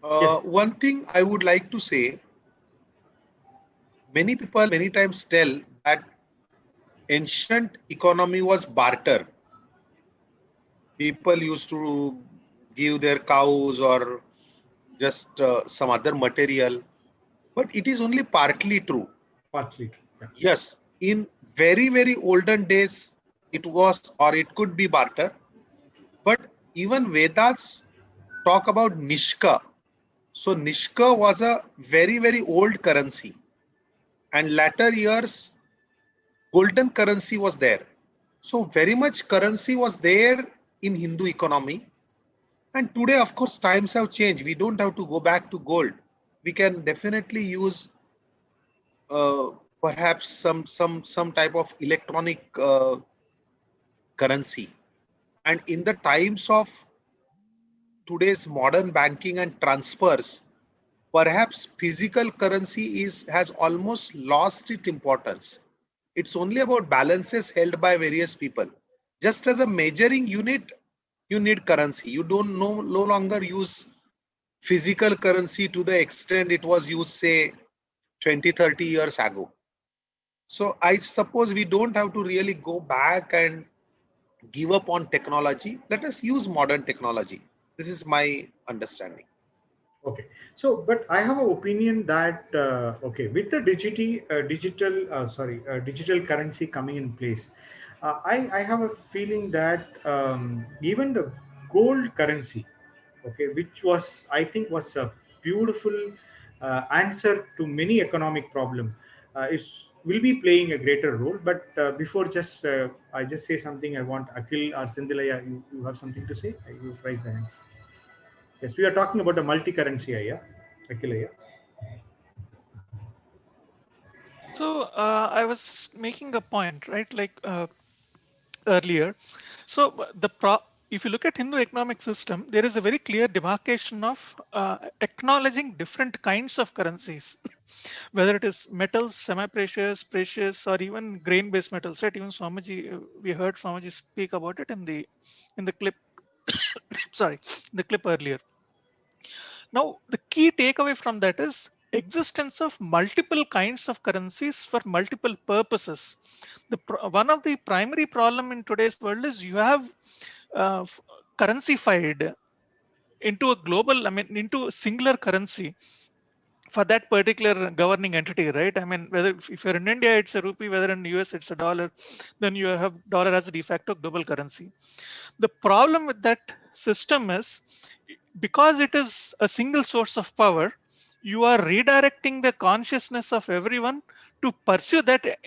Speaker 2: Yes. One thing I would like to say, many people many times tell that ancient economy was barter. People used to give their cows or just some other material, but it is only partly true.
Speaker 1: Partly true. Yeah.
Speaker 2: Yes, in very, very olden days, it was, or it could be barter, but even Vedas talk about Nishka. So Nishka was a very, very old currency, and latter years, golden currency was there. So very much currency was there in Hindu economy. And today, of course, times have changed. We don't have to go back to gold. We can definitely use perhaps some type of electronic currency. And in the times of today's modern banking and transfers, perhaps physical currency has almost lost its importance. It's only about balances held by various people. Just as a measuring unit, you need currency. You don't no longer use physical currency to the extent it was used, say, 20, 30 years ago. So I suppose we don't have to really go back and give up on technology. Let us use modern technology. This is my understanding.
Speaker 1: Okay, so but I have an opinion that okay, with the digital currency coming in place, I have a feeling that even the gold currency, okay, which was, I think, was a beautiful answer to many economic problem, is will be playing a greater role. But before just I just say something, I want Akhil or Sindhilaya, you have something to say? You raise the hands. Yes, we are talking about the multi-currency, yeah, Akhil, yeah.
Speaker 7: So I was making a point, right? Like earlier. So if you look at Hindu economic system, there is a very clear demarcation of acknowledging different kinds of currencies, whether it is metals, semi-precious, precious, or even grain-based metals. Right? Even Swamiji, we heard Swamiji speak about it in the clip. Sorry, the clip earlier. Now, the key takeaway from that is existence of multiple kinds of currencies for multiple purposes. One of the primary problem in today's world is you have currencyfied into a global, into a singular currency for that particular governing entity, right? I mean, whether if you're in India, it's a rupee, whether in the US, it's a dollar, then you have dollar as a de facto global currency. The problem with that system is because it is a single source of power, you are redirecting the consciousness of everyone to pursue that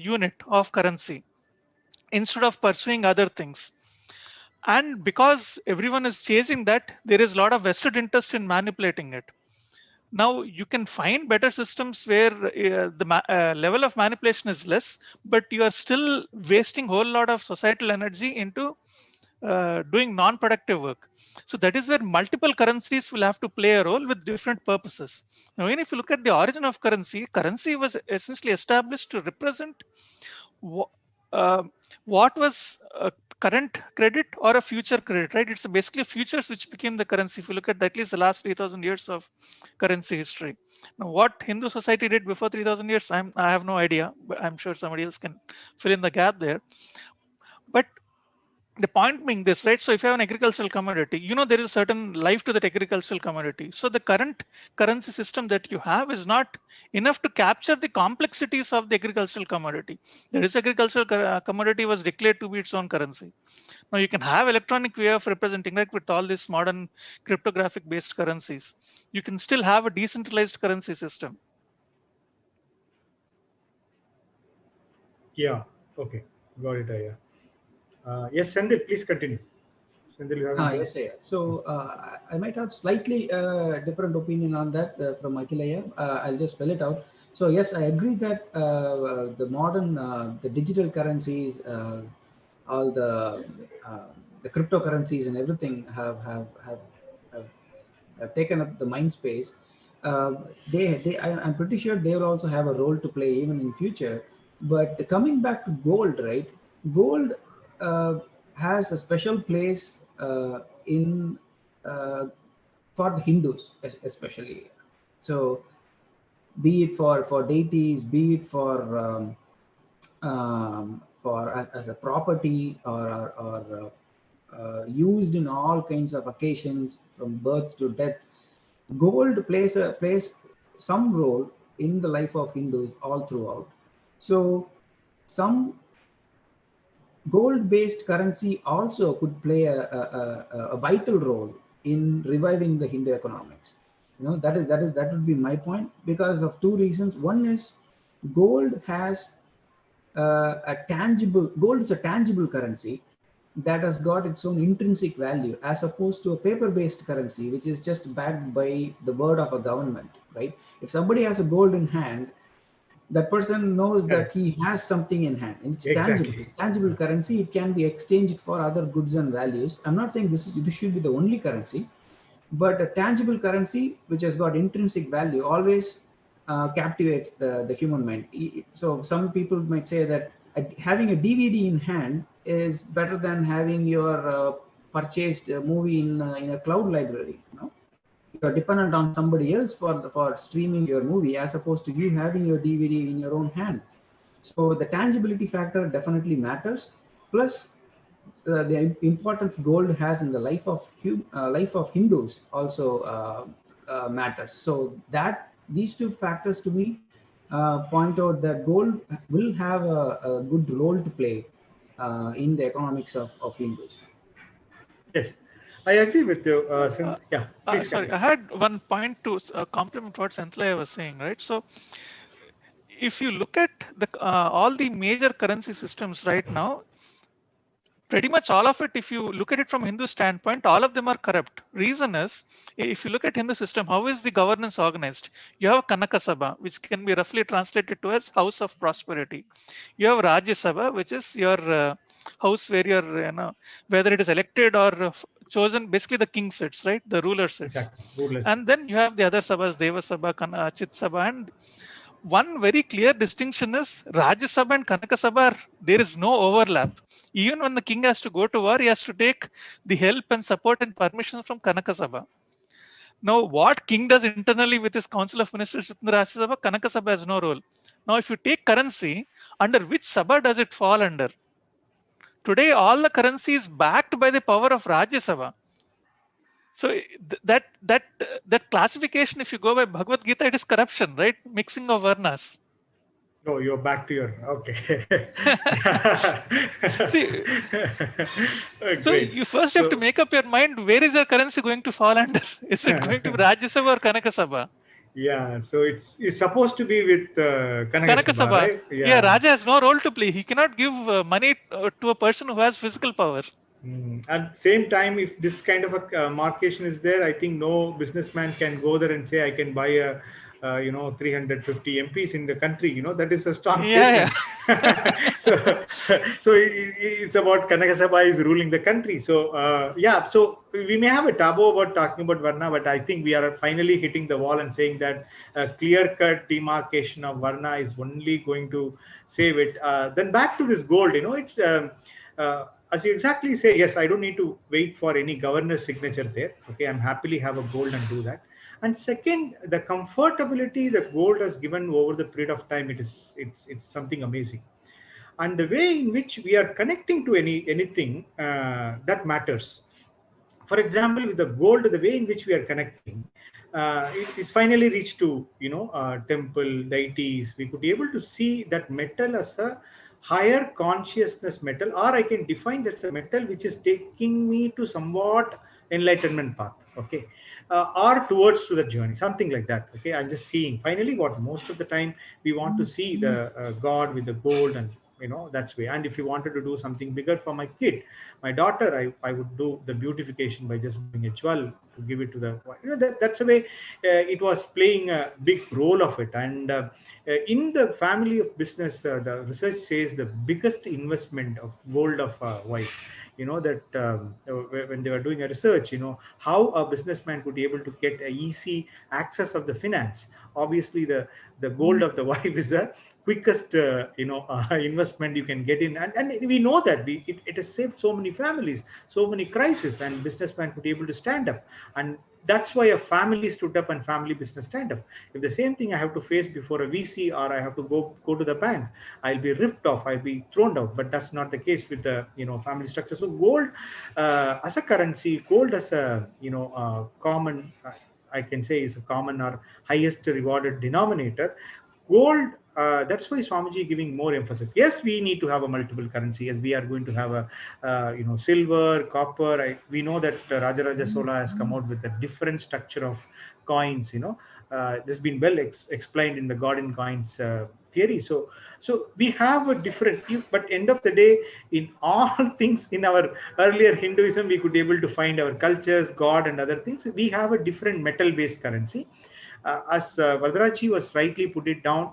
Speaker 7: unit of currency instead of pursuing other things. And because everyone is chasing that, there is a lot of vested interest in manipulating it. Now you can find better systems where the level of manipulation is less, but you are still wasting a whole lot of societal energy into doing non-productive work. So that is where multiple currencies will have to play a role with different purposes. Now, even if you look at the origin of currency, currency was essentially established to represent what was a current credit or a future credit, right? It's basically futures which became the currency. If you look at at least the last 3,000 years of currency history. Now, what Hindu society did before 3,000 years, I have no idea, but I'm sure somebody else can fill in the gap there. But the point being this, right? So if you have an agricultural commodity, there is a certain life to that agricultural commodity. So the current currency system that you have is not enough to capture the complexities of the agricultural commodity. This agricultural commodity was declared to be its own currency. Now you can have electronic way of representing, right? With all these modern cryptographic based currencies, you can still have a decentralized currency system.
Speaker 1: Yeah. Okay. Got it. Yeah. Yes, Sandil, please continue. Sandil, you have
Speaker 8: yes, yeah. So I might have slightly different opinion on that from Akhilaya. I'll just spell it out. So yes, I agree that the modern, the digital currencies, all the cryptocurrencies and everything have taken up the mind space. I'm pretty sure they will also have a role to play even in future. But coming back to gold, right? Gold has a special place in for the Hindus, especially. So, be it for deities, be it for as a property or used in all kinds of occasions from birth to death, gold plays some role in the life of Hindus all throughout. So, some gold-based currency also could play a vital role in reviving the Hindu economics. That would be my point, because of two reasons. One is gold is a tangible currency that has got its own intrinsic value, as opposed to a paper-based currency, which is just backed by the word of a government, right? If somebody has a gold in hand, that person knows that he has something in hand, and it's tangible. It's tangible currency. It can be exchanged for other goods and values. I'm not saying this should be the only currency, but a tangible currency which has got intrinsic value always captivates the human mind. So some people might say that having a DVD in hand is better than having your purchased movie in a cloud library. You know, you're dependent on somebody else for streaming your movie, as opposed to you having your DVD in your own hand. So the tangibility factor definitely matters. Plus, the importance gold has in the life of Hindus also matters. So that these two factors to me point out that gold will have a good role to play in the economics of Hindus.
Speaker 1: Yes, I agree with you. Yeah, please.
Speaker 7: Sorry, I had one point to complement what Sentlaya was saying, right? So, if you look at all the major currency systems right now, pretty much all of it, if you look at it from Hindu standpoint, all of them are corrupt. Reason is, if you look at Hindu system, how is the governance organized? You have Kanaka Sabha, which can be roughly translated to as House of Prosperity. You have Rajya Sabha, which is your house where you're, whether it is elected or chosen, basically the king sits, right? The ruler sits.
Speaker 1: Exactly. Rulers.
Speaker 7: And then you have the other Sabhas, Deva Sabha, Chit Sabha, and one very clear distinction is Rajya Sabha and Kanaka Sabha, there is no overlap. Even when the king has to go to war, he has to take the help and support and permission from Kanaka Sabha. Now, what king does internally with his council of ministers within the Rajya Sabha, Kanaka Sabha has no role. Now, if you take currency, under which Sabha does it fall under? Today, all the currency is backed by the power of Rajya Sabha. So that classification, if you go by Bhagavad Gita, it is corruption, right? Mixing of varnas.
Speaker 1: No, you're back to your okay.
Speaker 7: See, so you first have to make up your mind, where is your currency going to fall under? Is it going to be Rajya Sabha or Kanaka Sabha?
Speaker 1: Yeah, so it's supposed to be with Kanaka Sabha, right?
Speaker 7: Yeah, Raja has no role to play. He cannot give money to a person who has physical power.
Speaker 1: At the same time, if this kind of a markation is there, I think no businessman can go there and say, I can buy a 350 MPs in the country. That is a strong statement. Yeah. so it's about Kanaka Sabha is ruling the country. So so we may have a taboo about talking about Varna, but I think we are finally hitting the wall and saying that a clear-cut demarcation of Varna is only going to save it. Then back to this gold, it's as you exactly say, yes, I don't need to wait for any governor's signature there. Okay, I'm happily have a gold and do that. And second, the comfortability that gold has given over the period of time, it's something amazing. And the way in which we are connecting to anything that matters. For example, with the gold, the way in which we are connecting, it is finally reached to temple deities. We could be able to see that metal as a higher consciousness metal, or I can define that's a metal which is taking me to somewhat enlightenment path, okay, or towards to the journey, something like that. Okay, I'm just seeing finally what most of the time we want to see the God with the gold, and that's way. And if you wanted to do something bigger for my kid, my daughter, I would do the beautification by just doing a jewel to give it to the that's the way it was playing a big role of it. And in the family of business, the research says the biggest investment of gold of wife, that when they were doing a research, how a businessman could be able to get a easy access of the finance. Obviously the gold of the wife is a quickest investment you can get in, and we know that it has saved so many families, so many crises, and businessmen could be able to stand up. And that's why a family stood up and family business stand up. If the same thing I have to face before a VC, or I have to go to the bank, I'll be ripped off, I'll be thrown out. But that's not the case with the family structure. So gold as a currency, gold as a common, I can say, is a common or highest rewarded denominator. Gold, that's why Swamiji giving more emphasis. Yes, we need to have a multiple currency. Yes, we are going to have a silver, copper. We know that Rajaraja Sola has come out with a different structure of coins. This has been well explained in the God in Coins theory. So we have a different. But end of the day, in all things in our earlier Hinduism, we could be able to find our cultures, God, and other things. We have a different metal-based currency. As Vardaraji was rightly put it down,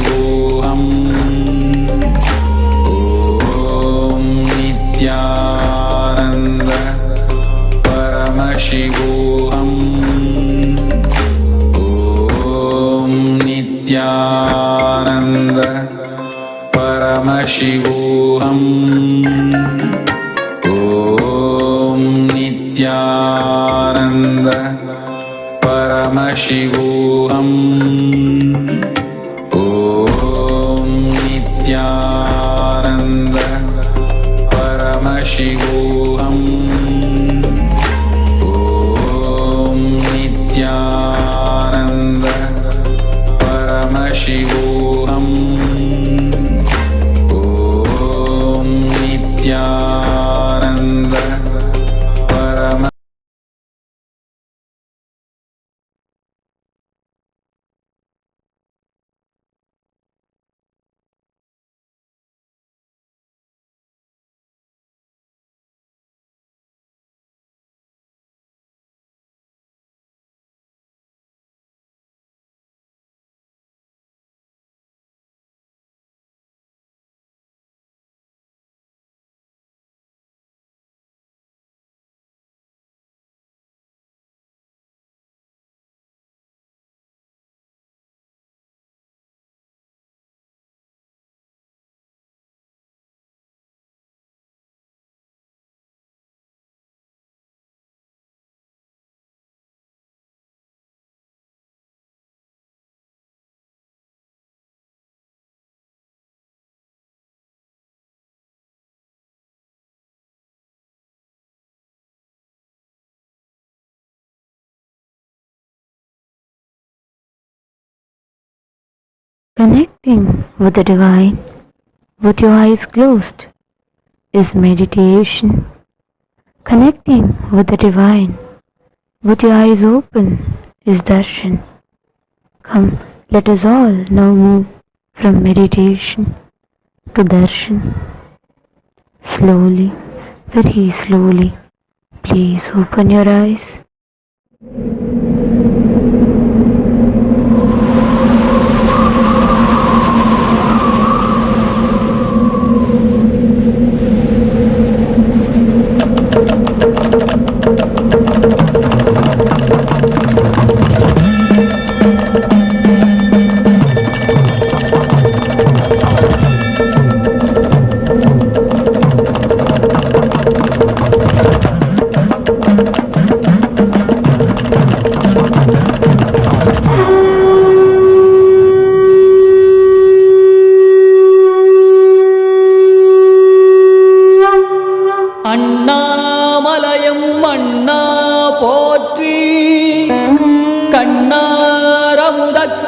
Speaker 9: Paramashivoham. Om Nithyananda Paramashivoham. Om Nithyananda Paramashivoham. Om Nithyananda Paramashivoham. Om Nithyananda Paramashivoham. Om Nithyananda Paramashivoham. Om Nithyananda Paramashivoham.
Speaker 10: Connecting with the divine with your eyes closed is meditation. Connecting with the divine with your eyes open is darshan. Come, let us all now move from meditation to darshan. Slowly, very slowly, please open your eyes.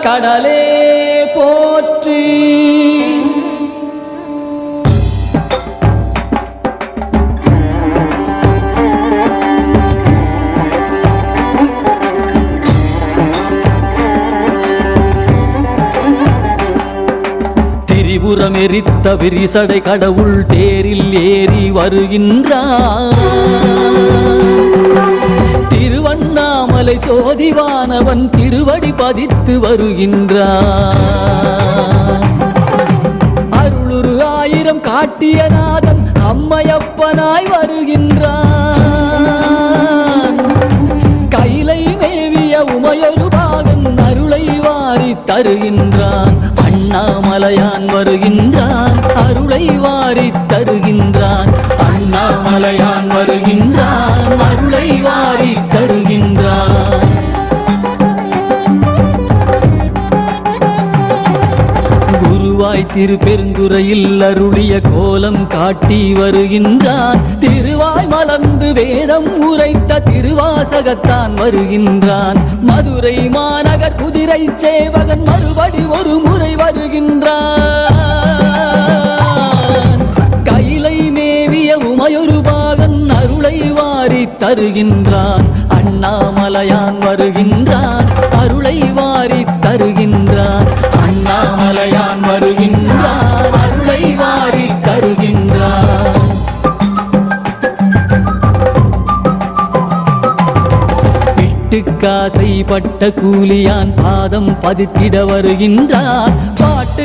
Speaker 11: கடலே போற்றி. திரிபுரம் எரித்த விரிசடை கடவுள் தேரில் ஏறி வருகின்றார். திருவண்ணாமலை சோதிவானவன் திருவடி பதித்து வருகின்றான். அருளுரு ஆயிரம் காட்டிய நாதன் அம்மையப்பனாய் வருகின்றான். கைலை மேவிய உமையொரு பாகன் அருளை வாரி தருகின்றான். அண்ணாமலையான் வருகின்றான், அருளை வாரி தருகின்றான். அண்ணாமலையான் வருகின்றான், அருளை வாரி தருகின்றான். குருவாய் திருப்பெருந்துறையில் அருளிய கோலம் காட்டி வருகின்றான். திருவாய் மலர்ந்து வேதம் உரைத்த திருவாசகத்தான் வருகின்றான். மதுரை மாநகர் குதிரை சேவகன் மறுபடி ஒரு முறை வருகின்றான். கைலை மேவிய உமையொரு பாகன் அருளை வாரி தருகின்றான். அண்ணாமலையான் வருகின்றான், அருளை வாரி தருகின்றான். அண்ணாமலையான் வருகின்றான், அருளை வாரி தருகின்றான். காசை பட்ட கூலியான் பாதம் பதித்திட வருகின்றான். பாட்டு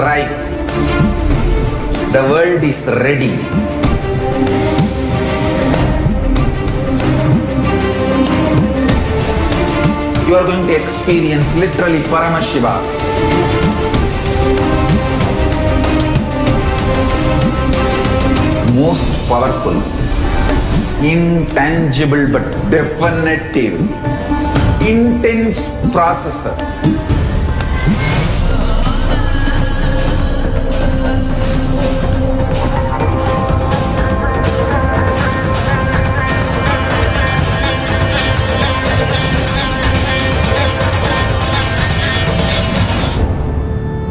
Speaker 4: ripe. The world is ready. You are going to experience literally Paramashiva. Most powerful, intangible but definitive, intense processes.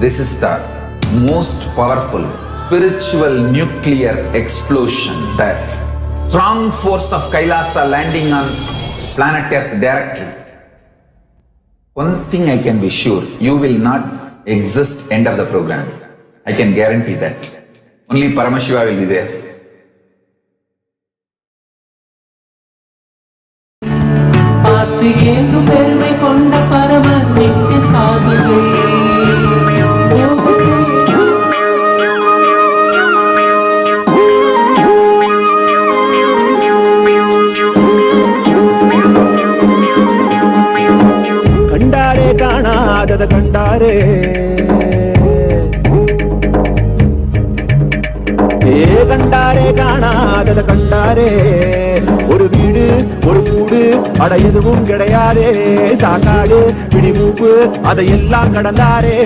Speaker 4: This is the most powerful spiritual nuclear explosion, the strong force of Kailasa landing on planet Earth directly. One thing I can be sure, you will not exist end of the program. I can guarantee that. Only Paramashiva will be there.
Speaker 12: பார்த்து ஏங்கும் பெருமை கொண்ட பரமன் நித்திய பாதுகை
Speaker 13: கண்டாரே காணாதத கண்டாரே கண்டாரே காணாதத கண்டாரே ஒரு வீடு ஒரு கூடு அட எதுவும் கிடையாதே சாக்காடு பிடிமூப்பு அதையெல்லாம் கடந்தாரே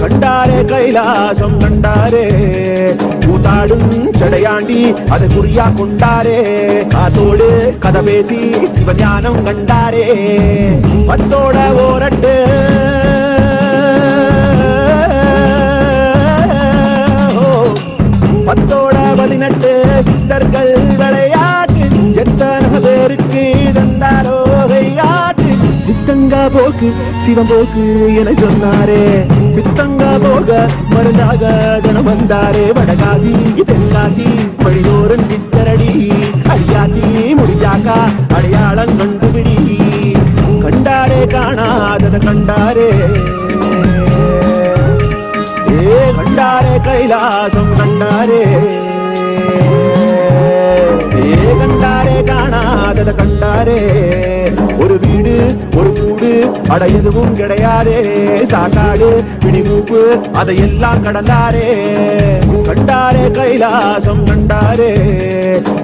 Speaker 13: கண்டாரே கைலாசம் கண்டாரே கூத்தாடும் சடையாண்டி அதை குறியா கொண்டாரே காத்தோடு கதை பேசி சிவஞானம் கண்டாரே பத்தோட ஓரட்டு பத்தோட 18 சித்தர்கள் விளையாட்டு எத்தனை பேருக்கு தந்தாரோ விளையாட்டு சித்தங்கா போக்கு சிவம் போக்கு என சொன்னாரே பித்தங்கா போக மருந்தாக தினம் வந்தாரே வடகாசி தென்காசி வழிதோறும் சித்தரடி அடியாத்தி முடிஞ்சாக்கா அடையாளம் கண்டுபிடி கண்டாரே காணாதத கண்டாரே கண்டாரே கைலாசம் கண்டாரே கண்டாரே காணாதத கண்டாரே ஒரு வீடு ஒரு கூடு அட எதுவும் கிடையாதே சாக்காடு பிடிமூப்பு அதையெல்லாம் கடந்தாரே கண்டாரே கைலாசம் கண்டாரே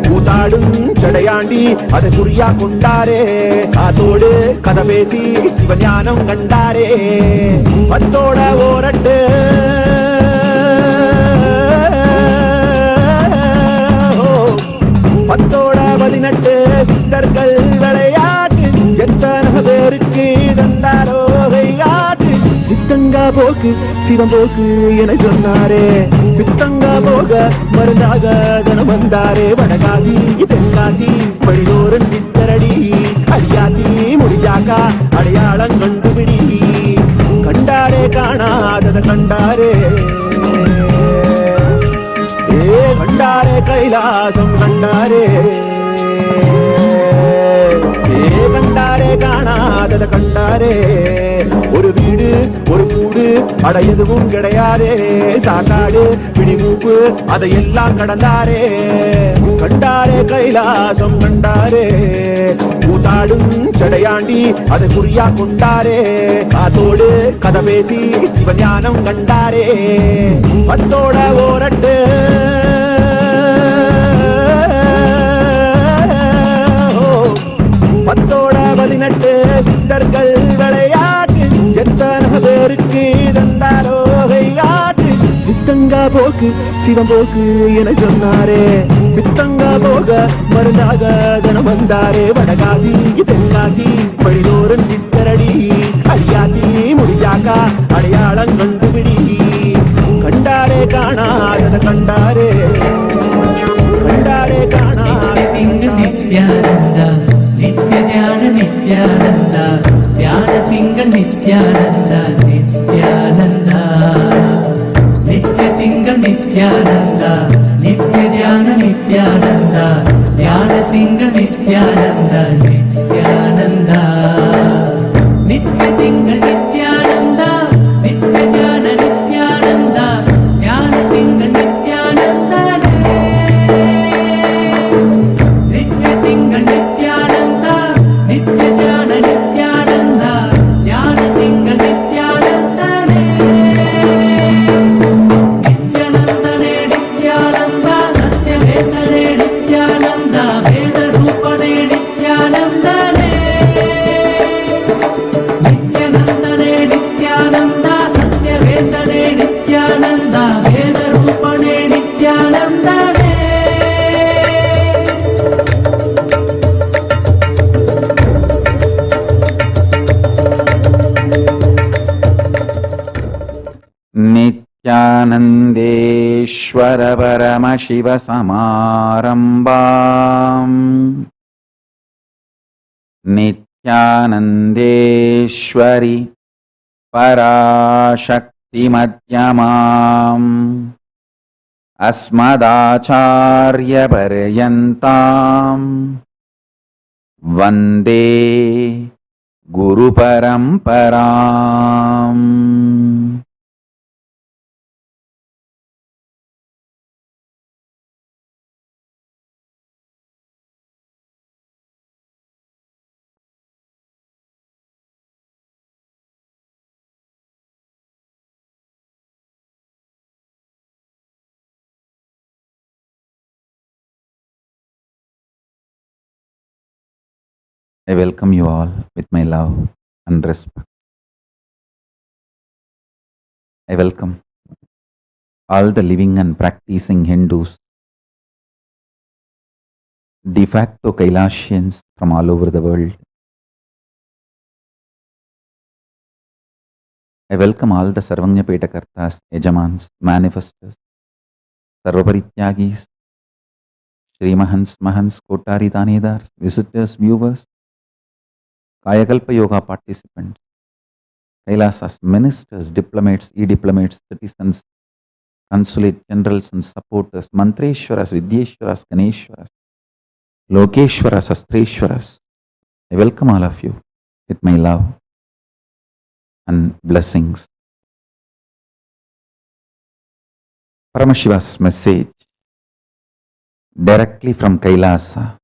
Speaker 13: கூத்தாடும் சடையாண்டி அதை குறியா கொண்டாரே காத்தோடு கதை பேசி சிவஞானம் கண்டாரே பத்தோட ஓரட்டு பத்தோட 18 சித்தர்கள் விளையாட்டு எத்தனை பேருக்கு தந்தாரோ விளையாட்டு சித்தங்கா போக்கு சிவம் போக்கு என சொன்னாரே பித்தங்கா போக மருந்தாக தினம் வந்தாரே வடகாசி தென்காசி வழிதோறும் சித்தரடி அடியாத்தி முடிஞ்சாக்கா அடையாளம் கண்டுபிடி கண்டாரே காணாதத கண்டாரே கண்டாரே கைலாசம் கண்டாரே கண்டாரே காணாதத கண்டாரே ஒரு வீடு ஒரு கூடு அட எதுவும் கிடையாதே சாக்காடு பிடிமூப்பு அதையெல்லாம் கடந்தாரே கண்டாரே கைலாசம் கண்டாரே கூத்தாடும் சடையாண்டி அதை குறியா கொண்டாரே காத்தோடு கதை பேசி சிவஞானம் கண்டாரே பத்தோட ஓரட்டு பத்தோட 18 சித்தர்கள் விளையாட்டு எத்தனை பேருக்கு தந்தாரோ விளையாட்டு சித்தங்கா போக்கு சிவம் போக்கு என சொன்னாரே பித்தங்கா போக மருந்தாக தினம் வந்தாரே வடகாசி தென்காசி வழிதோறும் சித்தரடி அடியாத்தி முடிஞ்சாக்கா அடையாளம் கண்டுபிடி கண்டாரே காணாதத கண்டாரே கண்டாரே காணாத
Speaker 12: நித்யானந்தா நித்ய ஞான நித்யானந்தா ஞான திங்கள் நித்யானந்தா நித்யானந்தா நித்ய திங்கள் நித்யானந்தா நித்ய ஞான நித்யானந்தா ஞான திங்கள் நித்யானந்தா நித்யானந்தா நித்ய திங்கள் நித்யானந்தா நித்ய ஞான Nithyananda
Speaker 4: Paramashiva Samarambam Nityanandeshwari Parashakti Madhyamam Asmadacharya Paryantam Vande Guru Paramparam. I welcome you all with my love and respect. I welcome all the living and practicing Hindus, de facto Kailasians from all over the world. I welcome all the Sarvanya Petakartas, Yajamans, Manifestors, Sarvaparityagis, Shri Mahans, Mahans, Kotari Danedars, visitors, viewers, Kayakalpa Yoga participants, Kailasas, ministers, diplomats, e-diplomats, citizens, consulate generals and supporters, Mantreshwaras, Vidyeshwaras, Ganeshwaras, Lokeshwaras, Astreshwaras. I welcome all of you with my love and blessings. Paramashiva's message directly from Kailasa.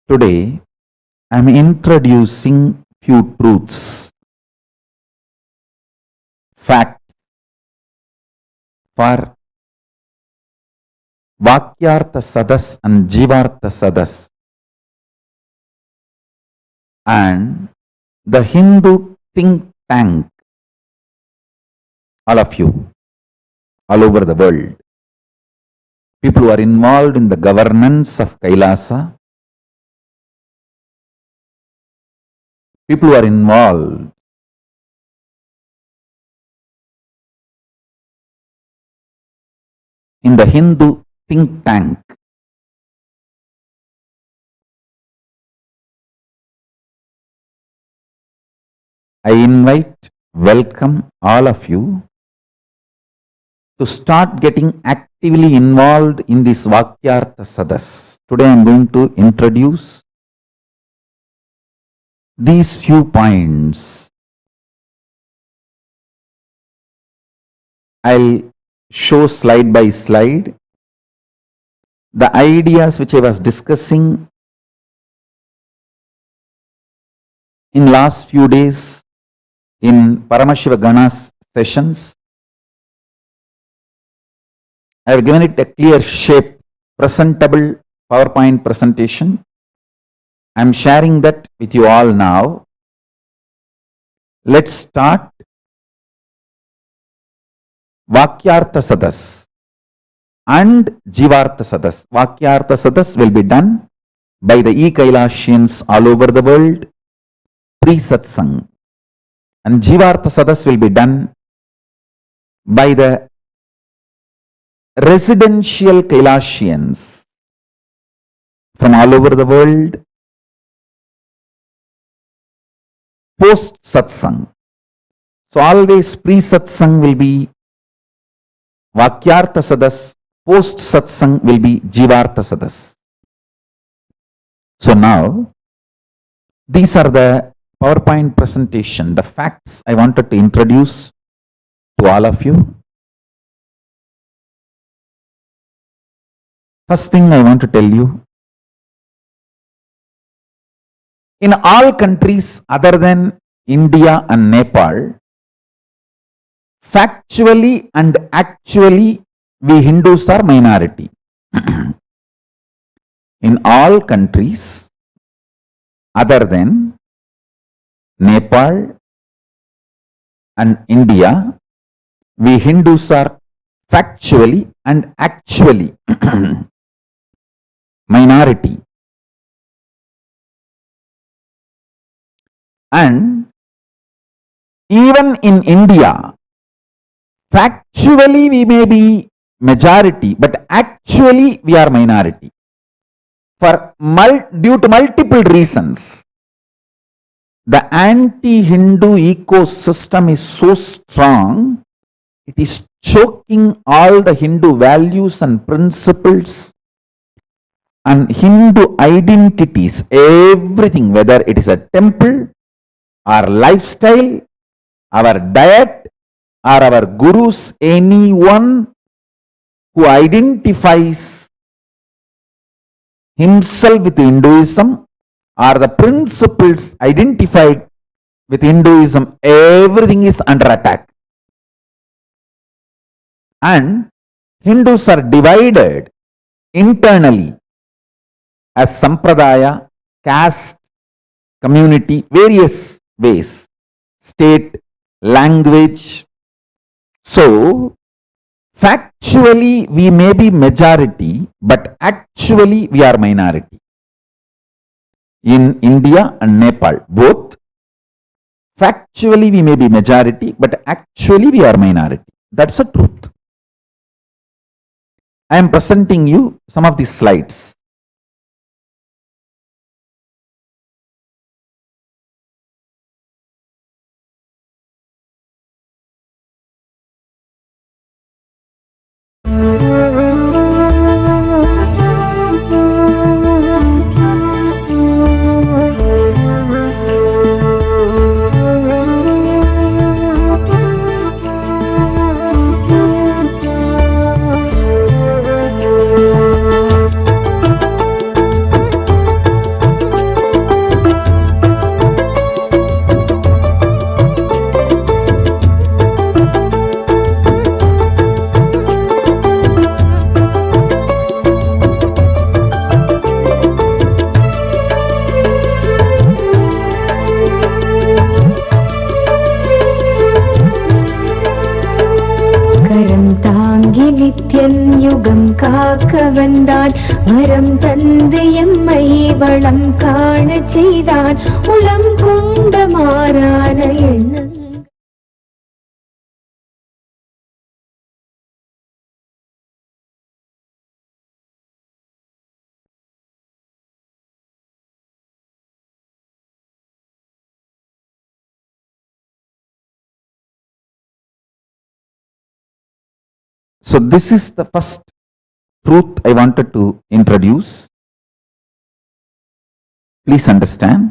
Speaker 4: Today, I am introducing few truths, facts for Vakyartha Sadas and Jivartha Sadas and the Hindu think tank, all of you, all over the world, people who are involved in the governance of Kailasa, people who are involved in the Hindu think tank. I invite, welcome all of you to start getting actively involved in this Vakyartha Sadas. Today I am going to introduce these few points. I'll show slide by slide the ideas which I was discussing in last few days in Paramashiva Gana's sessions. I have given it a clear shape, presentable PowerPoint presentation. I am sharing that with you all now. Let's start Vakyartha Sadas and Jivartha Sadas. Vakyartha Sadas will be done by the e-Kailasians all over the world, pre-satsang. And Jivartha Sadas will be done by the residential Kailasians from all over the world, post-satsang. So always pre-satsang will be Vakyartha Sadas, post-satsang will be Jivartha Sadas. So now, these are the PowerPoint presentation, the facts I wanted to introduce to all of you. First thing I want to tell you, in all countries other than India and Nepal, factually and actually we Hindus are minority. In all countries other than Nepal and India, we Hindus are factually and actually minority. And even in India, Factually, we may be majority, but actually we are minority. Due to multiple reasons, the anti-Hindu ecosystem is so strong, it is choking all the Hindu values and principles and Hindu identities, everything, whether it is a temple, our lifestyle, our diet, or our gurus, anyone who identifies himself with Hinduism or the principles identified with Hinduism, everything is under attack. And Hindus are divided internally as sampradaya, caste, community, various ways, state, language. So, factually we may be majority, but actually we are minority. In India and Nepal, both, factually we may be majority, but actually we are minority. That's the truth. I am presenting you some of these slides.
Speaker 10: யுகம் காக்க வந்தான் வரம் தந்து எம்மை வளம் காண செய்தான் உளம் கொண்ட மாறான எண்ணம்.
Speaker 4: So this is the first truth I wanted to introduce. Please understand.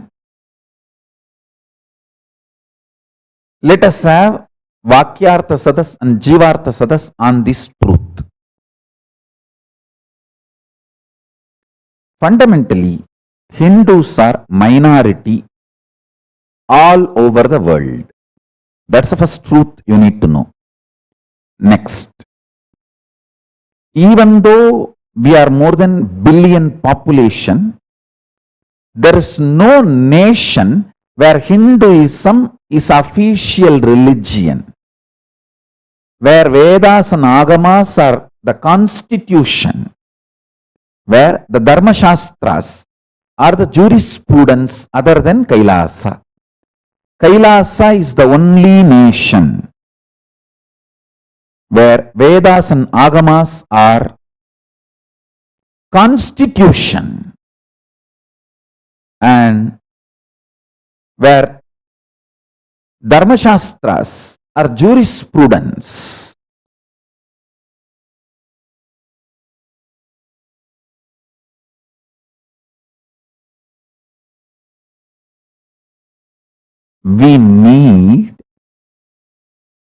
Speaker 4: Let us have Vakyartha Sadas and Jivartha Sadas on this truth. Fundamentally, Hindus are minority all over the world. That's the first truth you need to know. Next. Even though we are more than billion population, there is no nation where Hinduism is official religion, where Vedas and Agamas are the constitution, where the Dharma Shastras are the jurisprudence other than Kailasa. Kailasa is the only nation where Vedas and Agamas are constitution and where Dharma Shastras are jurisprudence. We need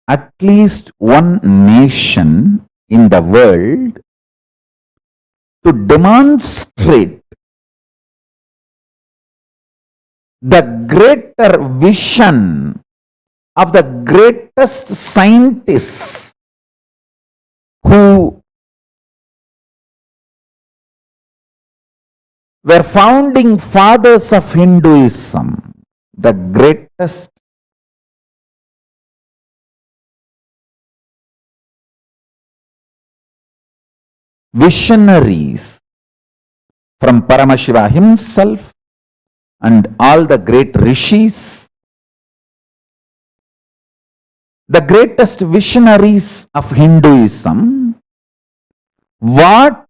Speaker 4: at least one nation in the world to demonstrate the greater vision of the greatest scientists who were founding fathers of Hinduism, the greatest visionaries from Paramashiva himself and all the great rishis the greatest visionaries of Hinduism, what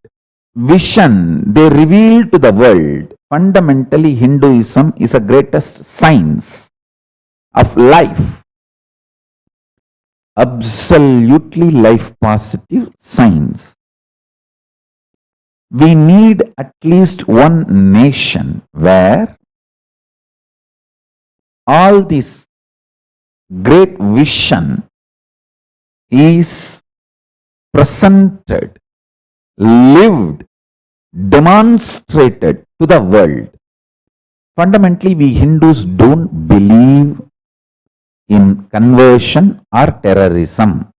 Speaker 4: vision they reveal to the world. Fundamentally, Hinduism is the greatest science of life. Absolutely life positive science. We need at least one nation where all this great vision is presented, lived, demonstrated to the world. Fundamentally, we Hindus don't believe in conversion or terrorism.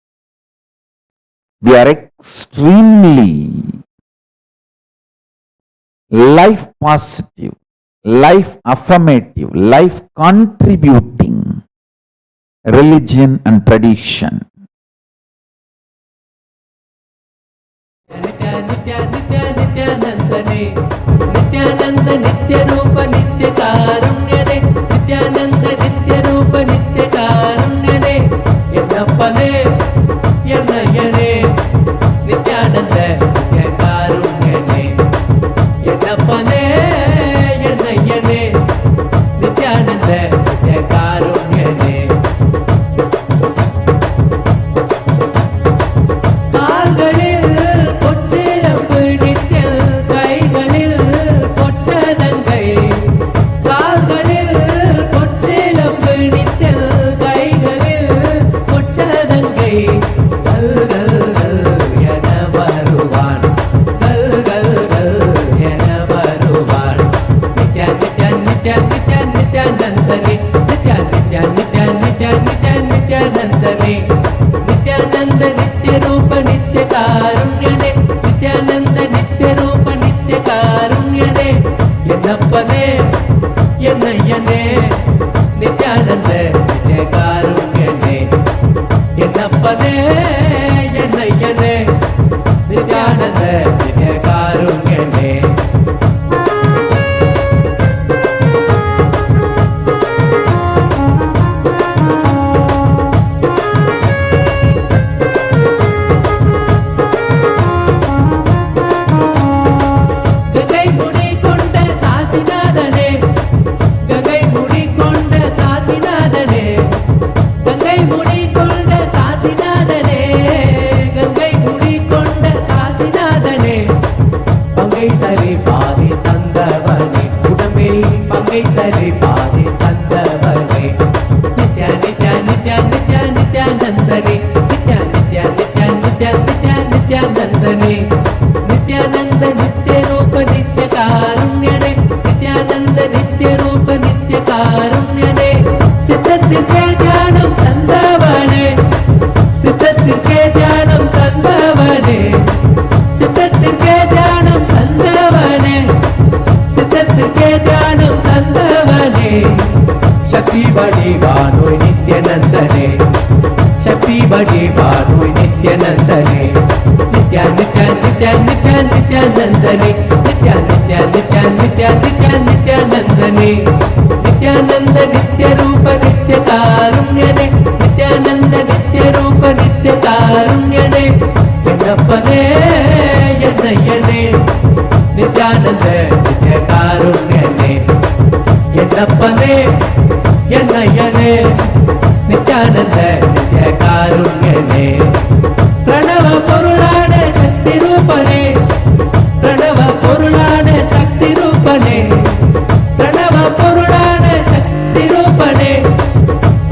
Speaker 4: We are extremely life positive, life affirmative, life contributing religion and tradition.
Speaker 11: Nityanandane, Nityananda Nitya Rupa Nitya Karunyane, Nityananda Nitya Rupa Nitya Karunyane, Yennappane, Yennayane, Nityananda Nitya Karunyane, Yennappane, Yennayane, Nityananda Nitya Karunyane. Nityananda Nitya Rupa Nitya Karunyane, Nityananda Nitya Rupa Nitya Karunyane, Yennappane, Yennayane, Nityananda Nitya Karunyane, Yennappane, Yennayane, Nityananda Nitya Karunyane. சரி பாதி தந்தவனே உடம்பில் பங்கை சரி பாதி தந்தவனே நித்யா நித்யா நித்யா நித்யா நித்யானந்தனே நித்யா நித்யா நித்யா நித்யா நித்யா நித்யானந்தனே நித்யானந்த நித்ய ரூப நித்ய காருண்யனே நித்யானந்த நித்ய ரூப நித்ய காருண்யனே சித்தத்திற்கே தியானம் தந்தவனே சித்தத்திற்கே தியானம் தந்தவனே சித்தத்திற்கே தியானம் தந்தவனே சித்தத்திற்கே தியானம் தந்தவனே சக்தி வடிவானோய் நித்யநந்தனே சக்தி வடிவானோய் நித்யநந்தனே நித்யா நித்யா நித்யா நித்யா நித்யானந்தனே நித்யா நித்யா நித்யா நித்யா நித்யா நித்யானந்தனே நித்யானந்த நித்ய ரூப நித்ய காருண்யனே நித்யானந்த நித்ய ரூப நித்ய காருண்யனே என்னப்பனே என்னையனே நித்யானந்த நித்ய காருண்யனே என்னப்பனே என்னையனே நித்யானந்த நித்ய காருண்யனே பிரணவ பொருளான சக்தி ரூபனே பிரணவ பொருளான சக்தி ரூபனே பிரணவ பொருளான சக்தி ரூபனே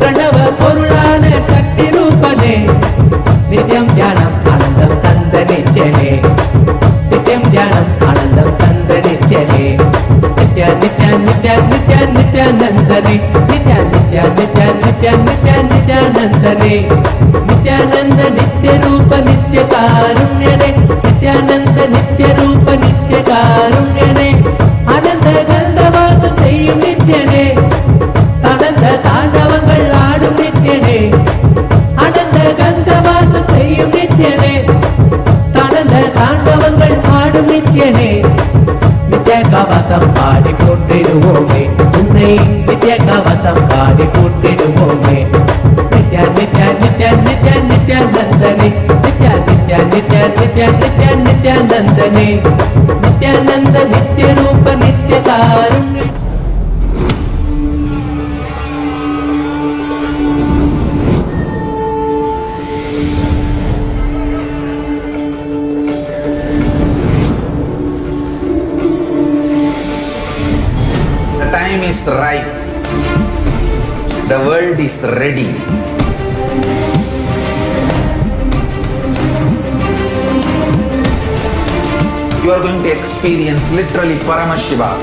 Speaker 11: பிரணவ பொருளான சக்தி ரூபனே நித்யம் தியானம் ஆனந்தம் தந்த நித்யனே நித்யம் தியானம் ஆனந்தம் தந்த நித்யனே நித்யா நித்யா நித்யா நித்யா நித்யானந்தனே நித்யா நித்யா நித்யா நித்யா நித்யா நித்யானந்தனே நித்யானந்த நித்ய ரூப நித்ய காருண்யனே நித்யானந்த நித்ய ரூப நித்ய காருண்யனே அனந்த கந்தவாசம் செய்யும் நித்யனே அனந்த தாண்டவங்கள் ஆடும் நித்யனே அனந்த கந்தவாசம் செய்யும் நித்யனே அனந்த தாண்டவங்கள் ஆடும் நித்யனே நித்ய கவசம் பாடி போற்றிடுவோமே உன்னை நித்ய கவசம் பாடி போற்றிடுவோமே Nithya Nithya
Speaker 12: nitya nitya nityanandane nitya nitya nitya nitya nitya nityanandane nityananda nitya rupa nitya karunya.
Speaker 4: The time is right. The world is ready. You are going to experience literally Paramashiva.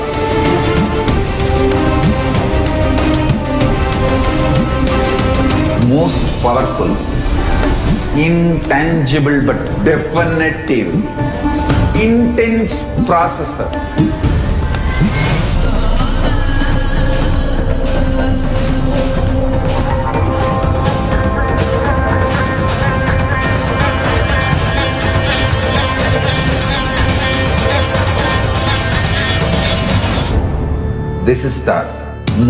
Speaker 4: Most powerful, intangible but definitive, intense processes. This is the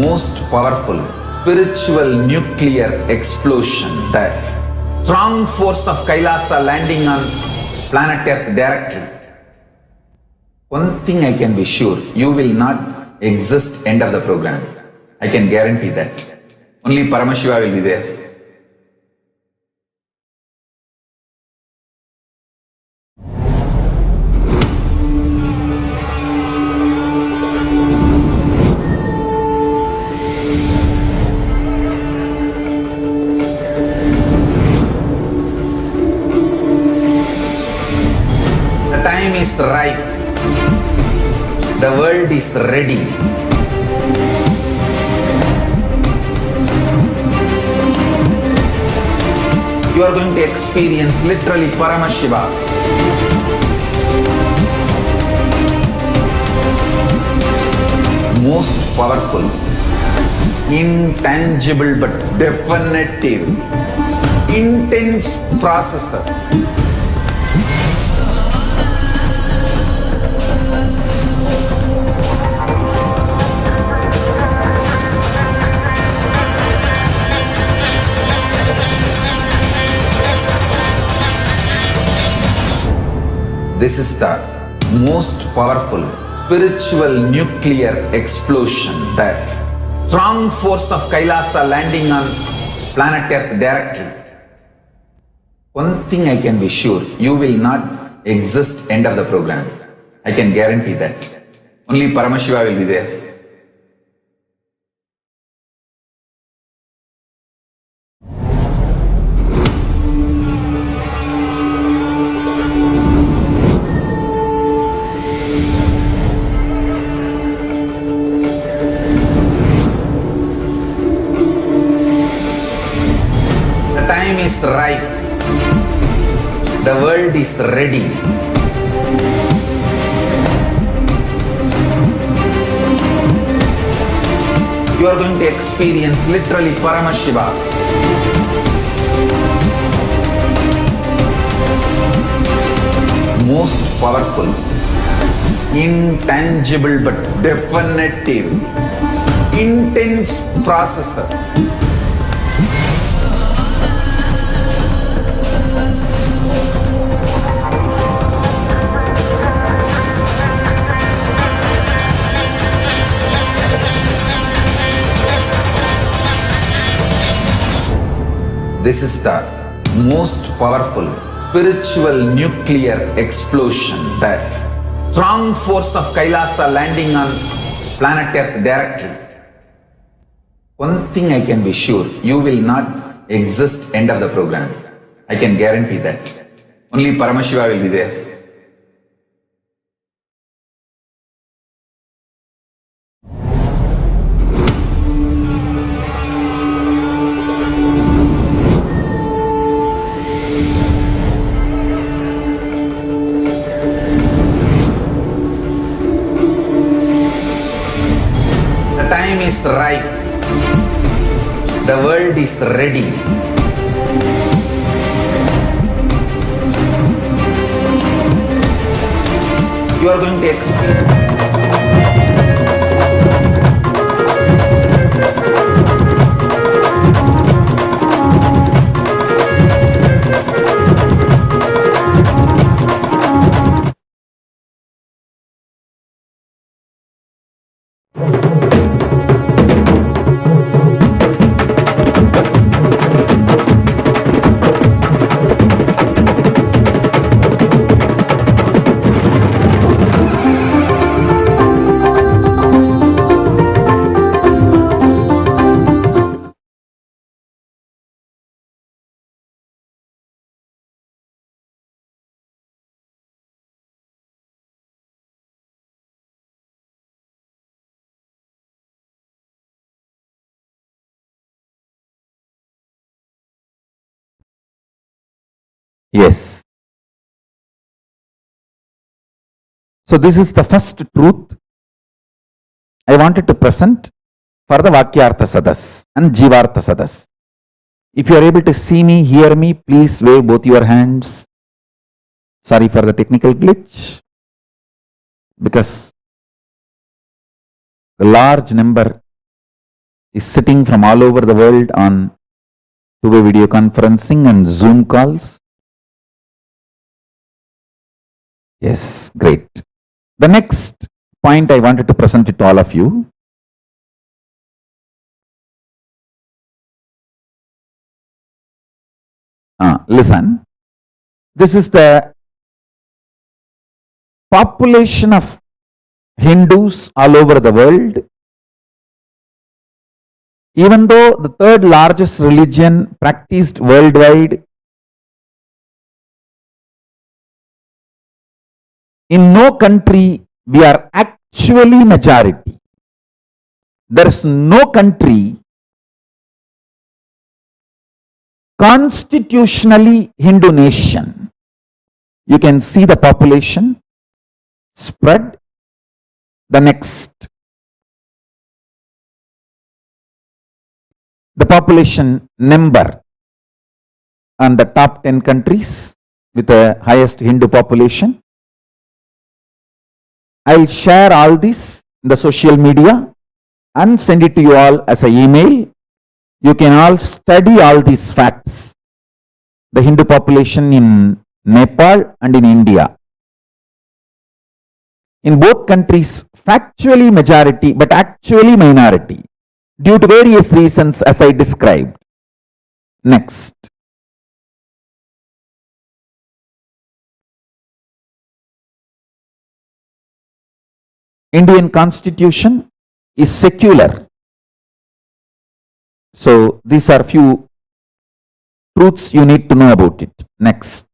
Speaker 4: most powerful spiritual nuclear explosion, the strong force of Kailasa landing on planet Earth directly. One thing I can be sure, you will not exist end of the program. I can guarantee that. Only Paramashiva will be there. The time is right. The world is ready. You are going to experience literally Paramashiva. Most powerful, intangible but definitive, intense processes. This is the most powerful spiritual nuclear explosion, the strong force of Kailasa landing on planet Earth directly. One thing I can be sure, you will not exist end of the program. I can guarantee that. Only Paramashiva will be there. The time is right. The world is ready. You are going to experience literally Paramashiva. Most powerful, intangible but definitive, intense processes. This is the most powerful spiritual nuclear explosion, the strong force of Kailasa landing on planet Earth directly. One thing I can be sure, you will not exist end of the program. I can guarantee that. Only Paramashiva will be there. The time is right. The world is ready. You are going to experience. Yes. So this is the first truth I wanted to present for the Vakyartha Sadas and Jivartha Sadas. If you are able to see me, hear me, please wave both your hands. Sorry for the technical glitch, because the large number is sitting from all over the world on two-way video conferencing and Zoom calls. Yes, great. The next point I wanted to present it to all of you. Listen, this is the population of Hindus all over the world. Even though the third largest religion practiced worldwide, in no country we are actually majority. There is no country constitutionally Hindu nation. You can see the population spread. The next, the population number and the top 10 countries with the highest Hindu population. I'll share all this in the social media and send it to you all as an email. You can all study all these facts. The Hindu population in Nepal and in India. In both countries, factually majority, but actually minority, due to various reasons as I described. Next. Indian Constitution is secular. So these are few truths you need to know about it. Next.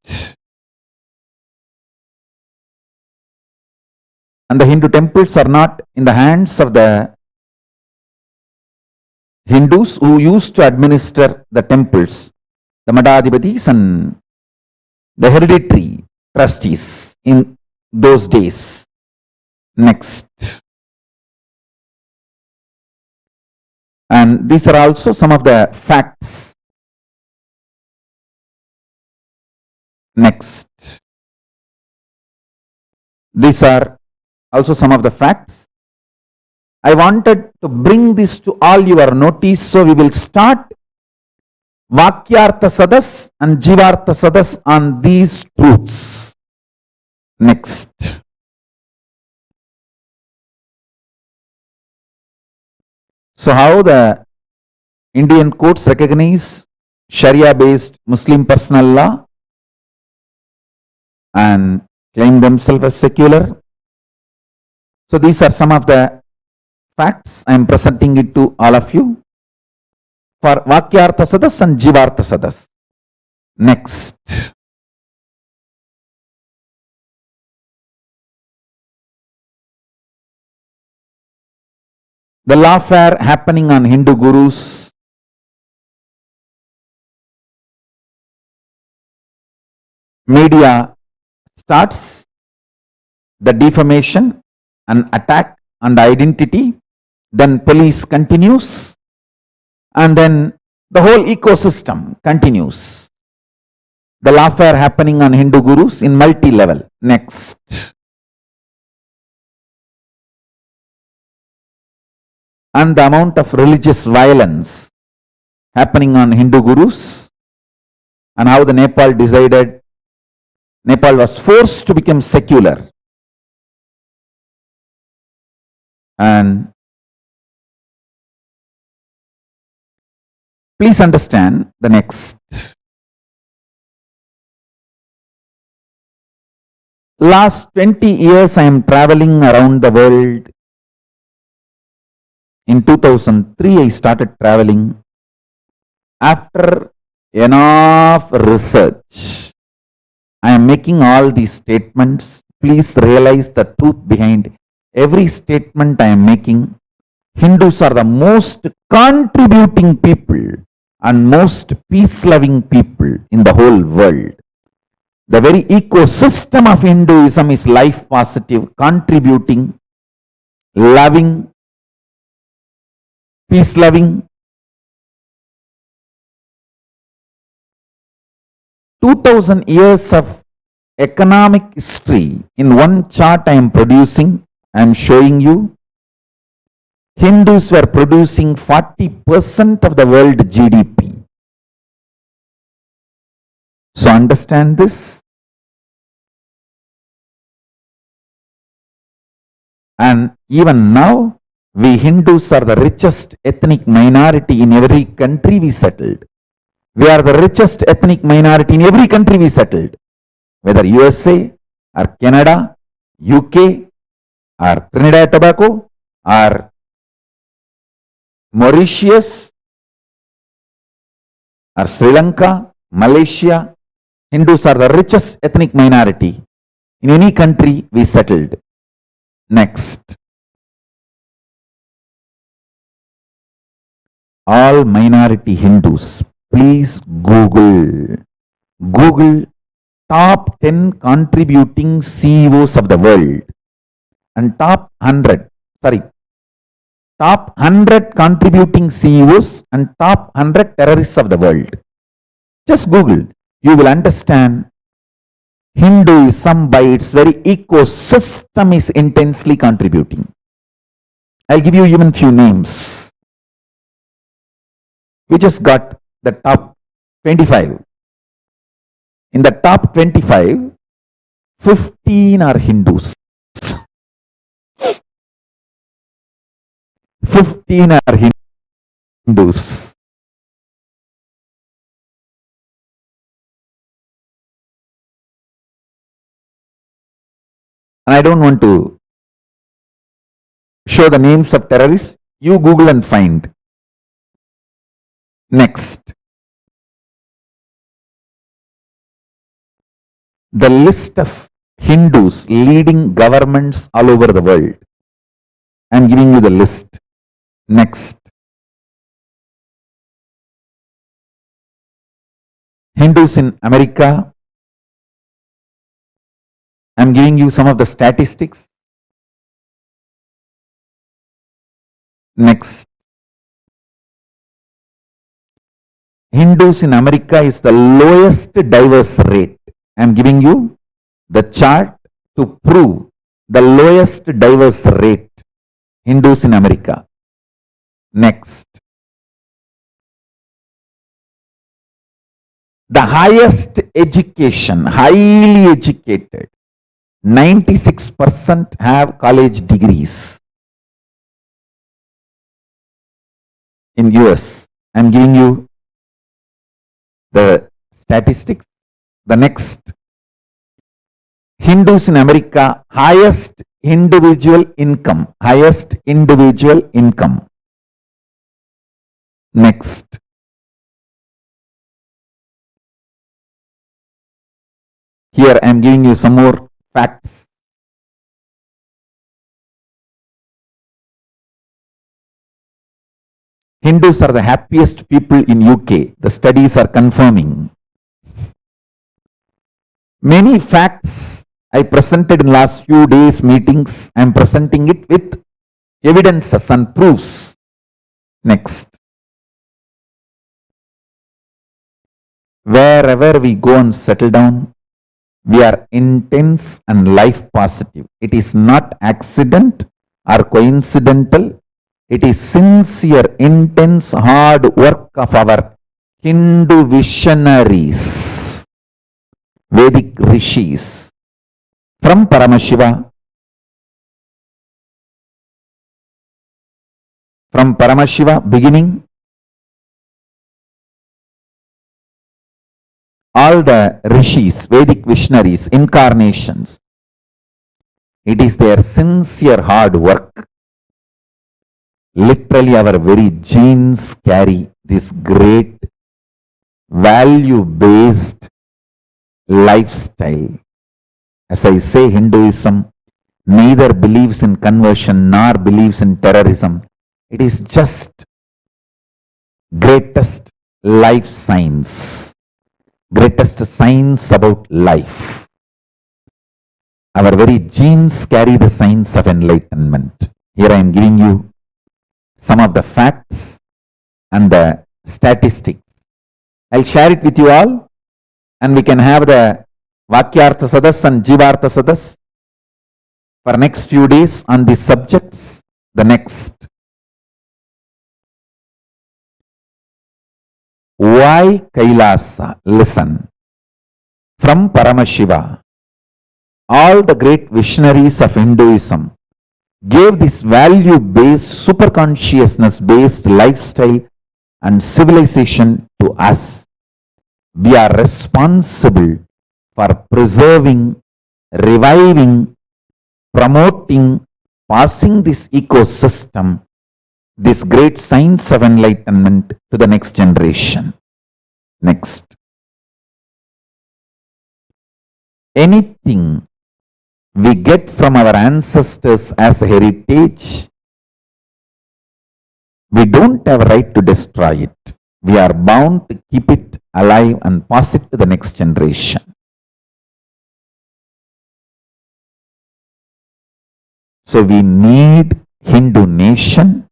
Speaker 4: And the Hindu temples are not in the hands of the Hindus who used to administer the temples, the Madhadhipatis and the hereditary trustees in those days. Next. And these are also some of the facts. Next. These are also some of the facts. I wanted to bring this to all your notice, so we will start Vakyartha Sadas and Jivartha Sadas on these truths. Next. So how the Indian courts recognize Sharia-based Muslim personal law and claim themselves as secular. So these are some of the facts. I am presenting it to all of you for Vakyartha Sadas and Jivartha Sadas. Next. The lawfare happening on Hindu gurus. Media starts the defamation and attack on the identity, then police continues, and then the whole ecosystem continues. The lawfare happening on Hindu gurus in multi-level. Next. And the amount of religious violence happening on Hindu gurus, and how the Nepal decided, Nepal was forced to become secular. And please understand the next. Last 20 years I am traveling around the world. In 2003 I started traveling. After enough research, I am making all these statements. Please realize the truth behind every statement I am making. Hindus are the most contributing people and most peace-loving people in the whole world. The very ecosystem of Hinduism is life positive, contributing, loving, peace loving. 2000 years of economic history in one chart I am producing, I am showing you. Hindus were producing 40% of the world GDP. So understand this. And even now, we Hindus are the richest ethnic minority in every country we settled. We are the richest ethnic minority in every country we settled. Whether USA or Canada, UK or Trinidad Tobago or Mauritius or Sri Lanka, Malaysia, Hindus are the richest ethnic minority in any country we settled. Next. All minority Hindus, please Google top 10 contributing CEOs of the world and top 100 contributing CEOs and top 100 terrorists of the world. Just Google. You will understand Hinduism by its very ecosystem is intensely contributing. I'll give you even few names. We just got the top 25. In the top 25, 15 are Hindus. 15 are Hindus. And I don't want to show the names of terrorists. You Google and find. Next. The list of Hindus leading governments all over the world. I am giving you the list. Next. Hindus in America. I am giving you some of the statistics. Next. Hindus in America is the lowest diverse rate. I am giving you the chart to prove the lowest diverse rate. Hindus in America. Next. The highest education, highly educated. 96% have college degrees. In US, I am giving you the statistics. The next. Hindus in America, highest individual income. Highest individual income. Next. Here I am giving you some more facts. Hindus are the happiest people in UK. The studies are confirming. Many facts I presented in last few days meetings. I am presenting it with evidences and proofs. Next. Wherever we go and settle down, we are intense and life positive. It is not accident or coincidental. It is sincere, intense, hard work of our Hindu visionaries, Vedic rishis, from Paramashiva. From Paramashiva beginning, all the rishis, Vedic visionaries, incarnations, it is their sincere hard work. Literally our very genes carry this great value-based lifestyle. As I say, Hinduism neither believes in conversion nor believes in terrorism. It is just greatest life science. greatest science about life. Our very genes carry the science of enlightenment. Here I am giving you some of the facts and the statistics. I'll share it with you all, and we can have the Vakyartha Sadas and Jivartha Sadas for next few days on these subjects. The next. Why Kailasa? Listen. From Paramashiva, all the great visionaries of Hinduism gave this value-based, superconsciousness-based lifestyle and civilization to us. We are responsible for preserving, reviving, promoting, passing this ecosystem, this great science of enlightenment to the next generation. Next. Anything we get from our ancestors as a heritage, we don't have a right to destroy it. We are bound to keep it alive and pass it to the next generation. So we need Hindu nation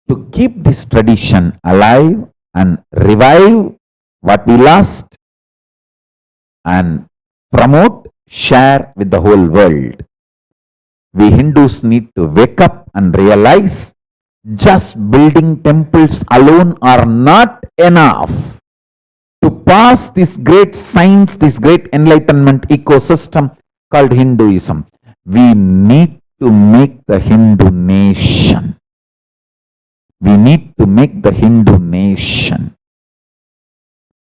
Speaker 4: to keep this tradition alive and revive what we lost and promote, share with the whole world. We Hindus need to wake up and realize just building temples alone are not enough to pass this great science, this great enlightenment ecosystem called Hinduism. We need to make the Hindu nation. We need to make the Hindu nation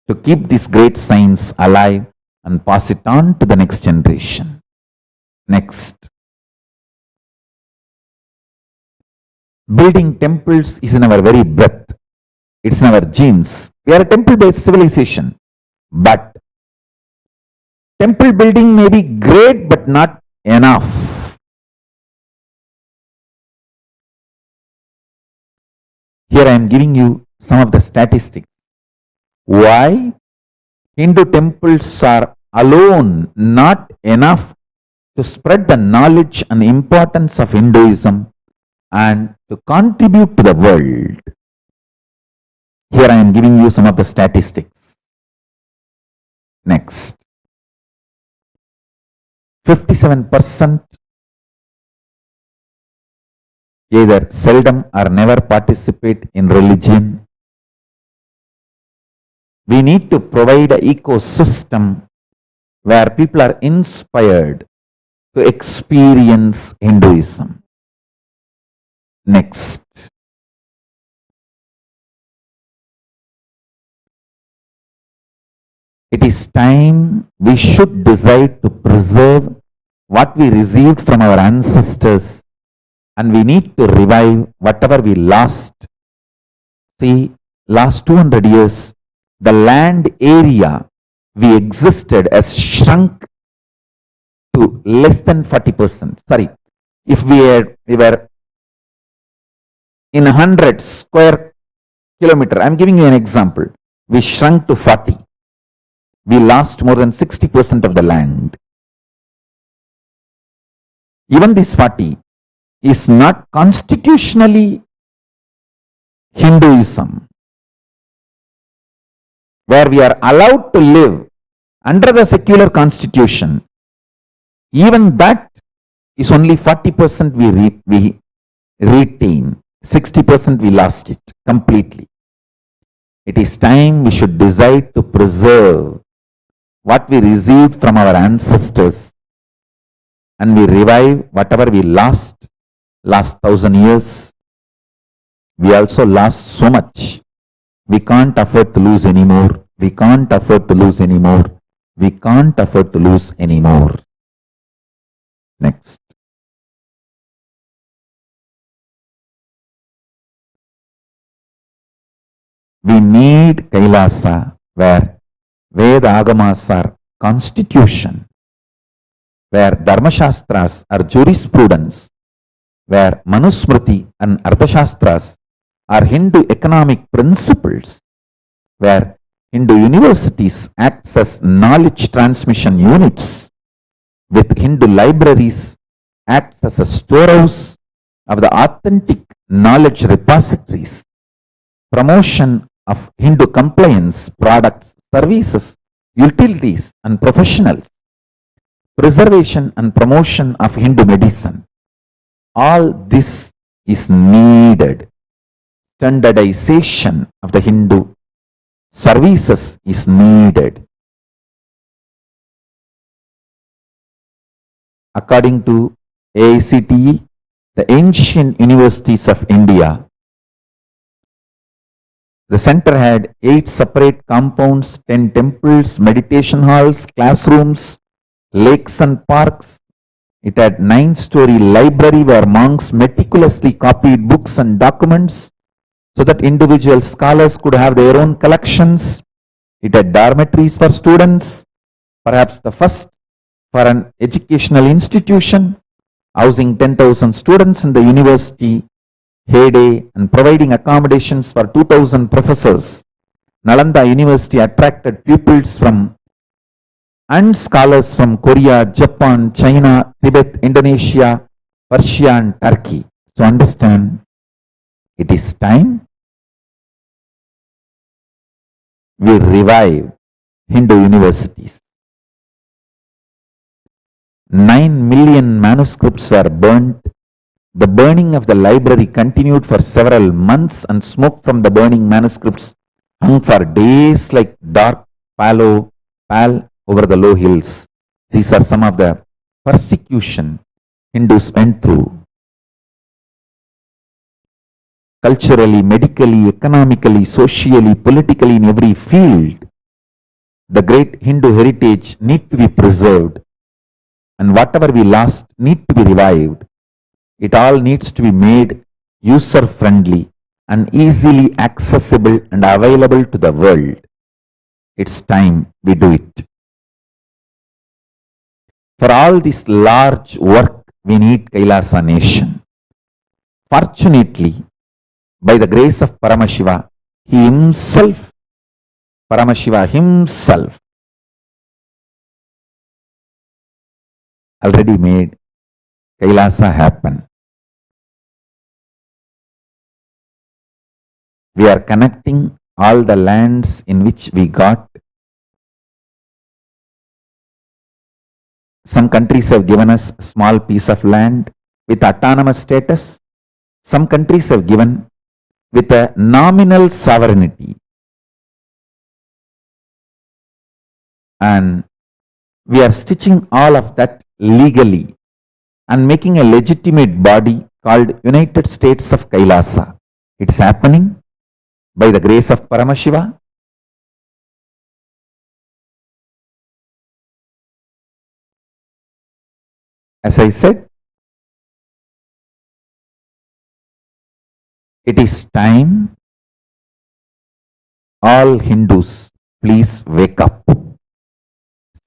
Speaker 4: to keep this great science alive and pass it on to the next generation. Next. Building temples is in our very breath. It's in our genes. We are a temple-based civilization. But temple building may be great but not enough. Here I am giving you some of the statistics. Why Hindu temples are alone not enough to spread the knowledge and importance of Hinduism and to contribute to the world. Here I am giving you some of the statistics. Next. 57% either seldom or never participate in religion. We need to provide an ecosystem where people are inspired to experience Hinduism. Next. It is time we should decide to preserve what we received from our ancestors, and we need to revive whatever we lost. See, last 200 years, the land area we existed has shrunk to less than 40%. Sorry, if we were in 100 square kilometer, I'm giving you an example, we shrunk to 40. We lost more than 60% of the land. Even this 40 is not constitutionally Hinduism, where we are allowed to live under the secular constitution. Even that is only 40% we retain. 60% we lost it completely. It is time we should decide to preserve what we received from our ancestors, and we revive whatever we lost last 1,000 years. We also lost so much. We can't afford to lose anymore. We can't afford to lose anymore. We can't afford to lose anymore. Next. We need Kailasa, where Veda Agamas are constitution, where Dharmashastras are jurisprudence, where Manusmriti and Arthashastras are Hindu economic principles, where Hindu universities act as knowledge transmission units, with Hindu libraries acts as a storehouse of the authentic knowledge repositories. Promotion of Hindu compliance products, services, utilities and professionals. Preservation and promotion of Hindu medicine. All this is needed. Standardization of the Hindu services is needed. According to AICTE, the ancient universities of India, the center had 8 separate compounds, 10 temples, meditation halls, classrooms, lakes and parks. It had 9-story library where monks meticulously copied books and documents so that individual scholars could have their own collections. It had dormitories for students, perhaps the first for an educational institution, housing 10,000 students in the university heyday and providing accommodations for 2,000 professors. Nalanda University attracted pupils from and scholars from Korea, Japan, China, Tibet, Indonesia, Persia and Turkey. So understand, it is time we revive Hindu universities. 9 million manuscripts were burnt. The burning of the library continued for several months and smoke from the burning manuscripts hung for days like dark pall over the low hills. These are some of the persecution Hindus went through. Culturally, medically, economically, socially, politically, in every field, the great Hindu heritage need to be preserved, and whatever we lost need to be revived. It all needs to be made user-friendly and easily accessible and available to the world. It's time we do it. For all this large work, we need Kailasa nation. Fortunately, by the grace of Paramashiva, he himself, Paramashiva himself, already made Kailasa happen. We are connecting all the lands in which we got. Some countries have given us a small piece of land with autonomous status. Some countries have given with a nominal sovereignty. And we are stitching all of that legally and making a legitimate body called United States of Kailasa. It's happening by the grace of Paramashiva. As I said, it is time all Hindus, please wake up.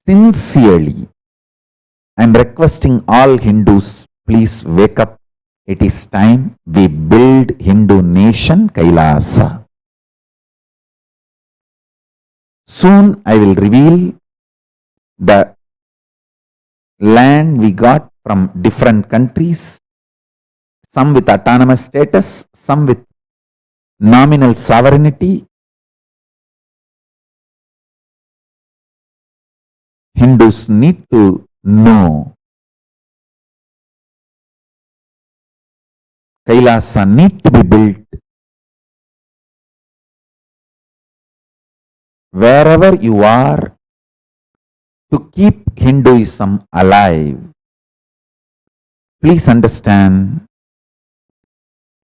Speaker 4: Sincerely, I am requesting all Hindus, please wake up. It is time we build Hindu nation Kailasa. Soon I will reveal the land we got from different countries, some with autonomous status, some with nominal sovereignty. Hindus need to know Kailasa need to be built wherever you are to keep Hinduism alive. Please understand,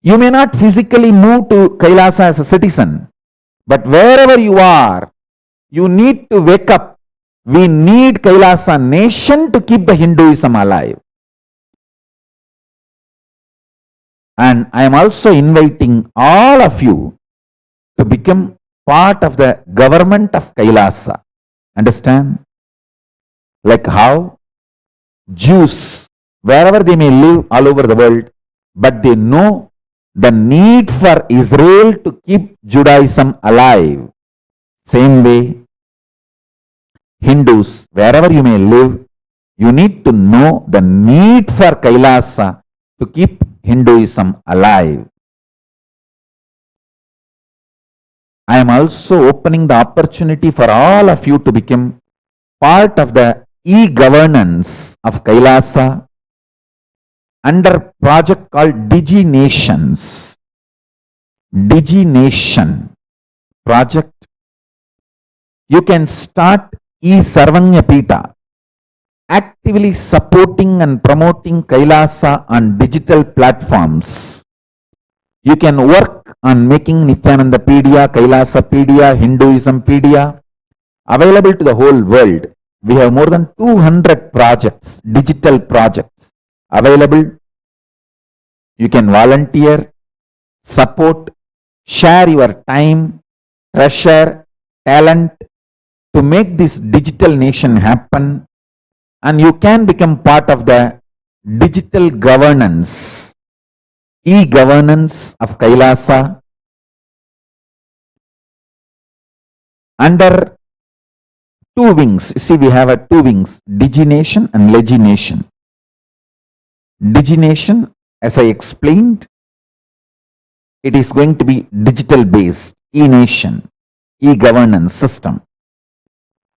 Speaker 4: you may not physically move to Kailasa as a citizen, but wherever you are, you need to wake up. We need Kailasa nation to keep the Hinduism alive. And I am also inviting all of you to become part of the government of Kailasa. Understand? Like how Jews, wherever they may live all over the world, but they know the need for Israel to keep Judaism alive. Same way, Hindus, wherever you may live, you need to know the need for Kailasa to keep Hinduism alive. I am also opening the opportunity for all of you to become part of the e-governance of Kailasa under project called DigiNations. DigiNation project. You can start e-Sarvanyapita, actively supporting and promoting Kailasa on digital platforms. You can work on making Nithyanandapedia, Kailasapedia, Hinduismpedia available to the whole world. We have more than 200 projects, digital projects available. You can volunteer, support, share your time, treasure, talent to make this digital nation happen, and you can become part of the digital governance, e-governance of Kailasa under two wings. See, we have two wings, Digination and Legination. Digination, as I explained, it is going to be digital based, e-nation, e-governance system.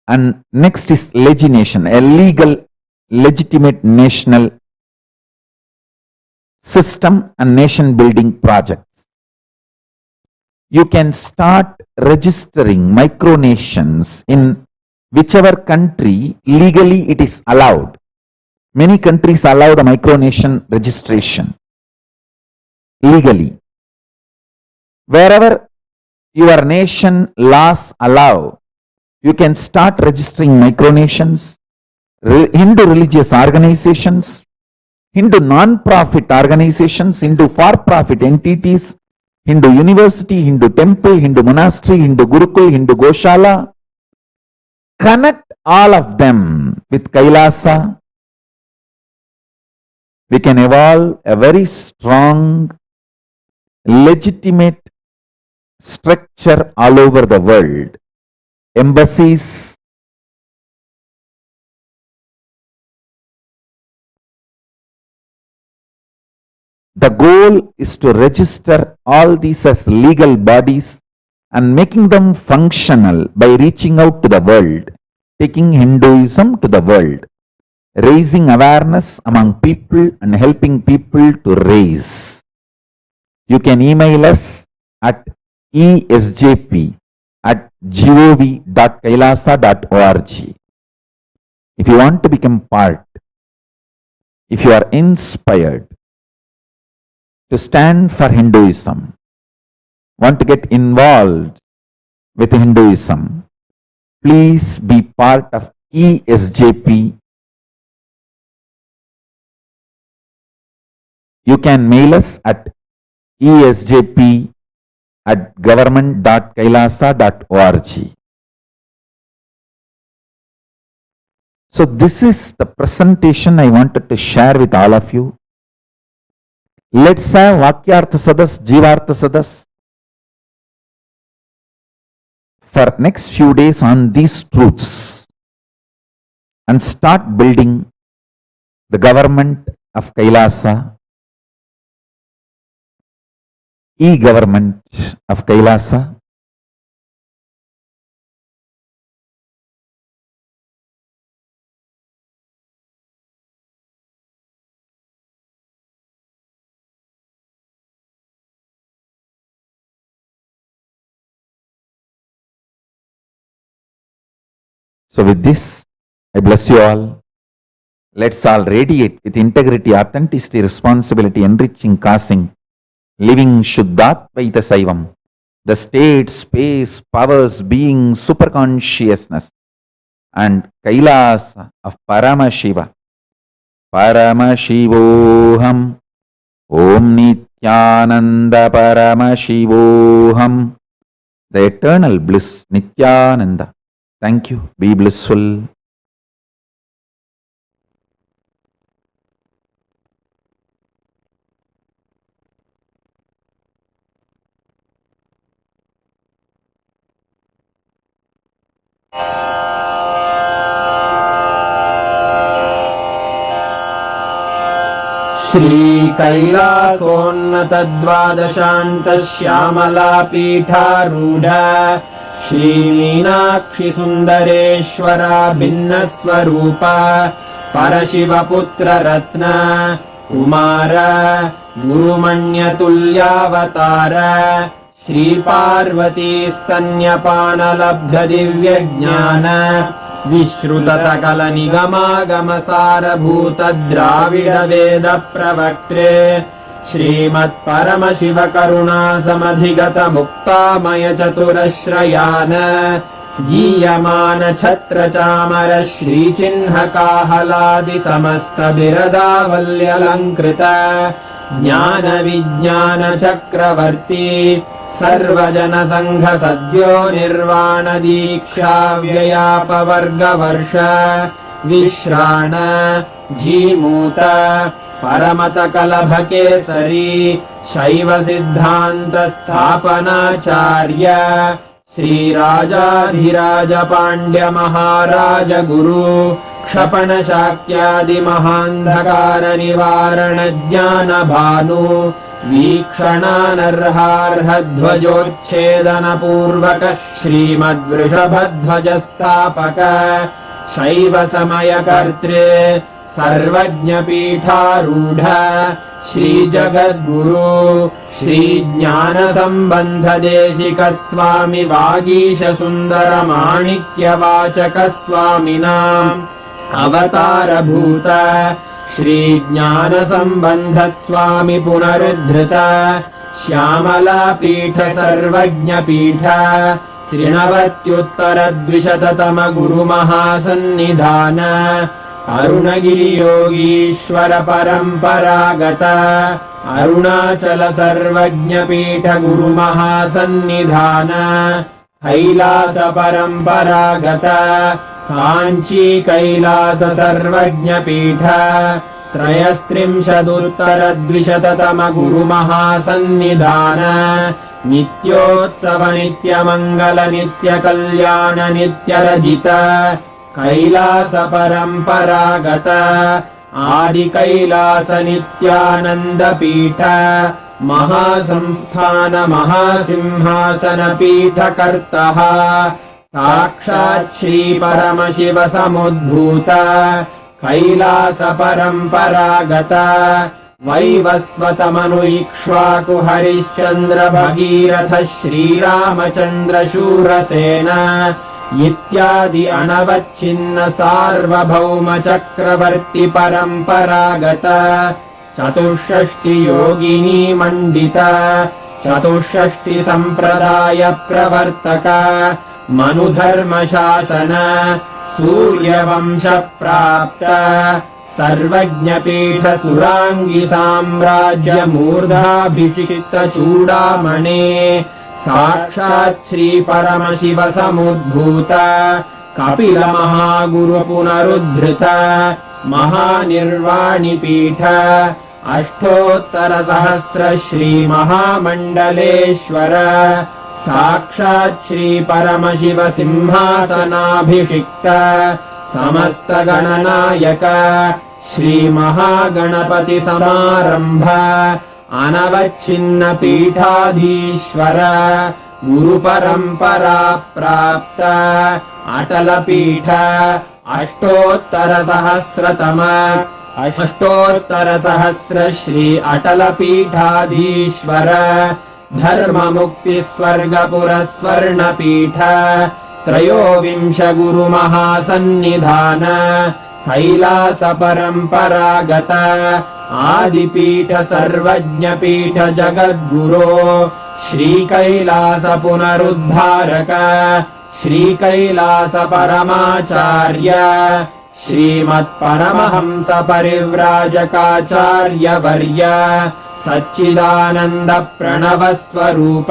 Speaker 4: And next is Legination, a legal, legitimate national system and nation building projects. You can start registering micronations in whichever country legally it is allowed. Many countries allow the micronation registration legally. Wherever your nation laws allow, you can start registering micronations, Hindu religious organizations, Hindu non-profit organizations, Hindu for-profit entities, Hindu university, Hindu temple, Hindu monastery, Hindu Gurukul, Hindu Goshala. Connect all of them with Kailasa. We can evolve a very strong, legitimate structure all over the world. Embassies, the goal is to register all these as legal bodies and making them functional by reaching out to the world, taking Hinduism to the world, raising awareness among people and helping people to raise. You can email us at esjp@gov.kailasa.org. If you want to become part, if you are inspired to stand for Hinduism, want to get involved with Hinduism, please be part of ESJP. You can mail us at esjp@government.kailasa.org. So this is the presentation I wanted to share with all of you. Let's have Vakyartha Sadas, Jivartha Sadas for next few days on these truths and start building the government of Kailasa, e-government of Kailasa. So with this, I bless you all. Let's all radiate with integrity, authenticity, responsibility, enriching, causing, living Shuddhatvaita Saivam. The state, space, powers, being, superconsciousness, and Kailasa of Paramashiva. Paramashivoham. Om Nithyananda Paramashivoham. The eternal bliss, Nithyananda. Thank you. Be blissful.
Speaker 14: श्रीकैलासोन्नतद्वादशान्तश्यामलापीठारूढ श्रीमीनाक्षिसुन्दरेश्वरा भिन्नस्वरूप परशिवपुत्ररत्न Kumar गुरुमण्यतुल्यावतार श्रीपार्वतीस्तन्यपानलब्धदिव्यज्ञान विश्रुतसकलनिगमागमसारभूतद्राविडवेदप्रवक्त्रे श्रीमत्परमशिवकरुणासमधिगतमुक्तामयचतुरश्रयान् गीयमानछत्रचामर श्रीचिह्नकाहलादिसमस्तबिरदावल्यलङ्कृत ज्ञानविज्ञानचक्रवर्ती सर्वजनसङ्घसद्यो निर्वाणदीक्षाव्ययापवर्गवर्ष विश्राण Jimuta परमतकलभकेसरी शैवसिद्धान्तस्थापनाचार्य श्रीराजाधिराजपाण्ड्यमहाराजगुरु क्षपणशाक्यादिमहान्धकारनिवारणज्ञानभानु वीक्षणानर्हार्हध्वजोच्छेदनपूर्वक श्रीमद्वृषभध्वजस्थापक शैवसमयकर्त्रे सर्वज्ञपीठारूढ श्रीजगद्गुरु श्रीज्ञानसम्बन्धदेशिकस्वामि वागीशसुन्दरमाणिक्यवाचकस्वामिनाम् अवतारभूत श्रीज्ञानसम्बन्धस्वामि पुनरुद्धृत श्यामलापीठ सर्वज्ञपीठ 93 गुरुमहासन्निधान अरुणगिरियोगीश्वर परम्परागत अरुणाचल सर्वज्ञपीठ गुरुमहासन्निधान कैलास परम्परागत काञ्ची कैलास सर्वज्ञपीठ 33 गुरुमहासन्निधान नित्योत्सव नित्यमङ्गल नित्यकल्याण नित्यरजित कैलास परम्परागत आदि कैलास नित्यानन्दपीठ महासंस्थान महासिंहासन पीठकर्तः साक्षात् श्री परमशिव समुद्भूत कैलास परम्परागत वैवस्वतमनु इक्ष्वाकु हरिश्चन्द्र भगीरथ श्रीरामचन्द्र शूरसेन इत्यादि अनवच्छिन्न सार्वभौम चक्रवर्ति परम्परागत 64 योगिनी मण्डित 64 सम्प्रदाय प्रवर्तक मनुधर्मशासन सूर्यवंश प्राप्त सर्वज्ञपीठ सुराङ्गी साम्राज्य मूर्धाभिषिक्त चूडामणे साक्षात् श्री परमशिव समुद्भूत कपिल महागुरु पुनरुद्धृत महानिर्वाणिपीठ 800 श्री महामण्डलेश्वर साक्षात् श्री परमशिव सिंहासनाभिषिक्त समस्त गणनायक श्री महागणपति समारंभ अनवच्छिन्न पीठाधीश्वर गुरु परंपरा प्राप्त अटल पीठ 800 श्री अटल पीठाधीश्वर धर्म मुक्ति स्वर्गपुर स्वर्ण पीठ 23 गुरु महासन्निधान कैलास परम्परागत आदिपीठ सर्वज्ञपीठ जगद्गुरो श्री कैलास पुनरुद्धारक श्री कैलास परमाचार्य श्रीमत्परमहंस परिव्राजकाचार्य वर्य सच्चिदानंद प्रणव स्वरूप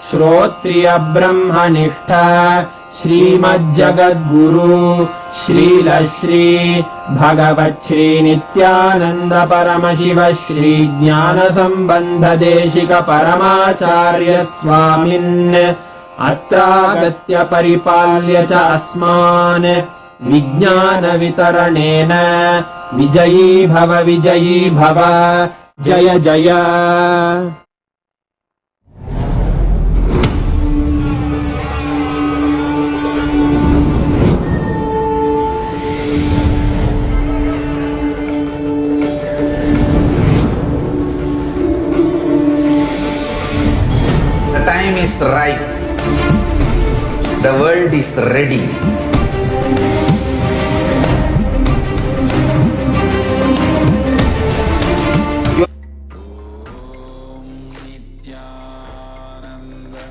Speaker 14: श्रोत्रिय ब्रह्मनिष्ठ श्रीमज्जगद्गुरु श्रील श्री भगवच्छ्री नित्यानंद परमशिव श्री ज्ञान संबंध देशिक परमाचार्य स्वामिन् अत्रागत्य परिपाल्य च अस्मान् विज्ञान वितरणेन विजयी भव जय जय
Speaker 4: The time is right. The world is ready.
Speaker 9: Nithyananda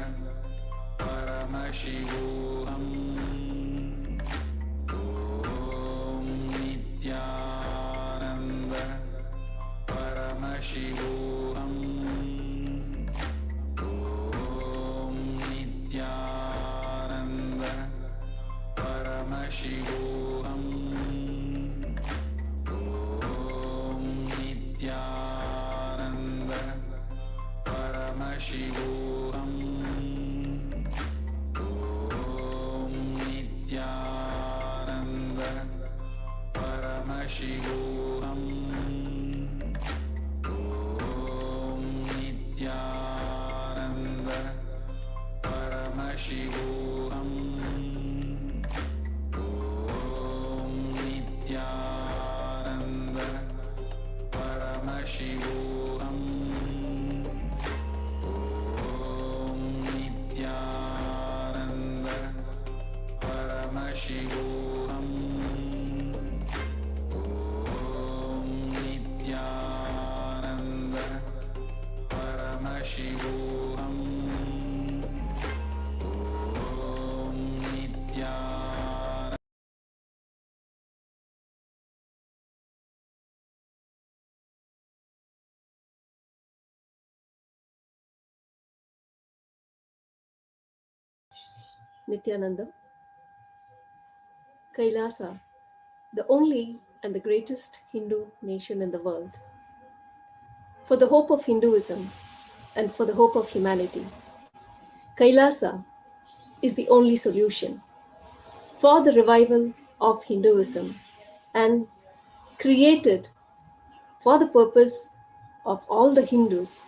Speaker 9: Paramashivoham. Om Nithyananda Paramashivoham. Om Nithyananda Paramashivoham. Om Nithyananda Paramashivoham. Om Nithyananda Paramashivoham. Om Nithyananda Paramashivoham. Om Nithyananda Paramashivoham. Om Nithyananda Paramashivoham. Om Nithyananda Paramashivoham. Om Nithyananda.
Speaker 3: Nithyananda, Kailasa, the only and the greatest Hindu nation in the world. For the hope of Hinduism and for the hope of humanity, Kailasa is the only solution for the revival of Hinduism and created for the purpose of all the Hindus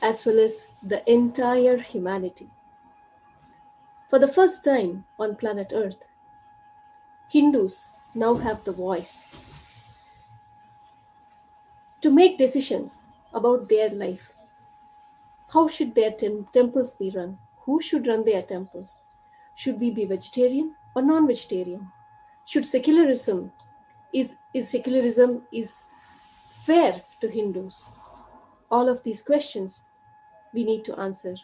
Speaker 3: as well as the entire humanity. For the first time on planet Earth, Hindus now have the voice to make decisions about their life. How should their temples be run? Who should run their temples? Should we be vegetarian or non-vegetarian? Should secularism is fair to Hindus? All of these questions we need to answer.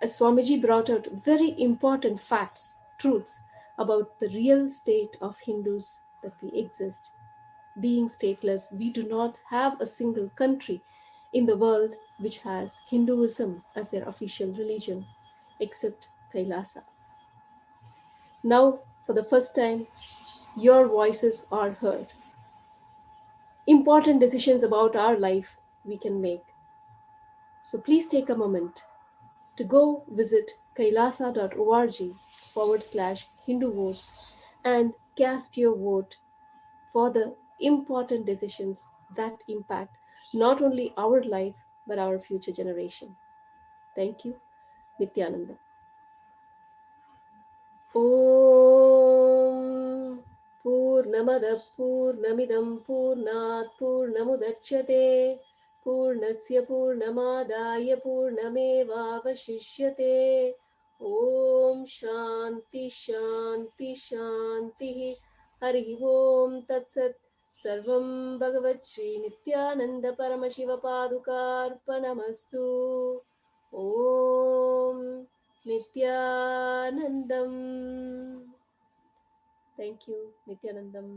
Speaker 3: As Swamiji brought out very important facts, truths about the real state of Hindus that we exist. Being stateless, we do not have a single country in the world which has Hinduism as their official religion, except Kailasa. Now, for the first time, your voices are heard. Important decisions about our life we can make. So please take a moment to go visit kailasa.org/Hindu votes and cast your vote for the important decisions that impact not only our life but our future generation. Thank you. Nithyananda. Om Purnamada Purnamidam Purnat Purnamudachyate Purnasya Purnamadaya Purnameva Vashishyate. Om Shanti Shanti Shanti Hari Om Tatsat Sarvam Bhagavat Shri Nithyananda Paramashiva Padukarpanamastu. Om Nithyanandam. Thank you, Nithyanandam.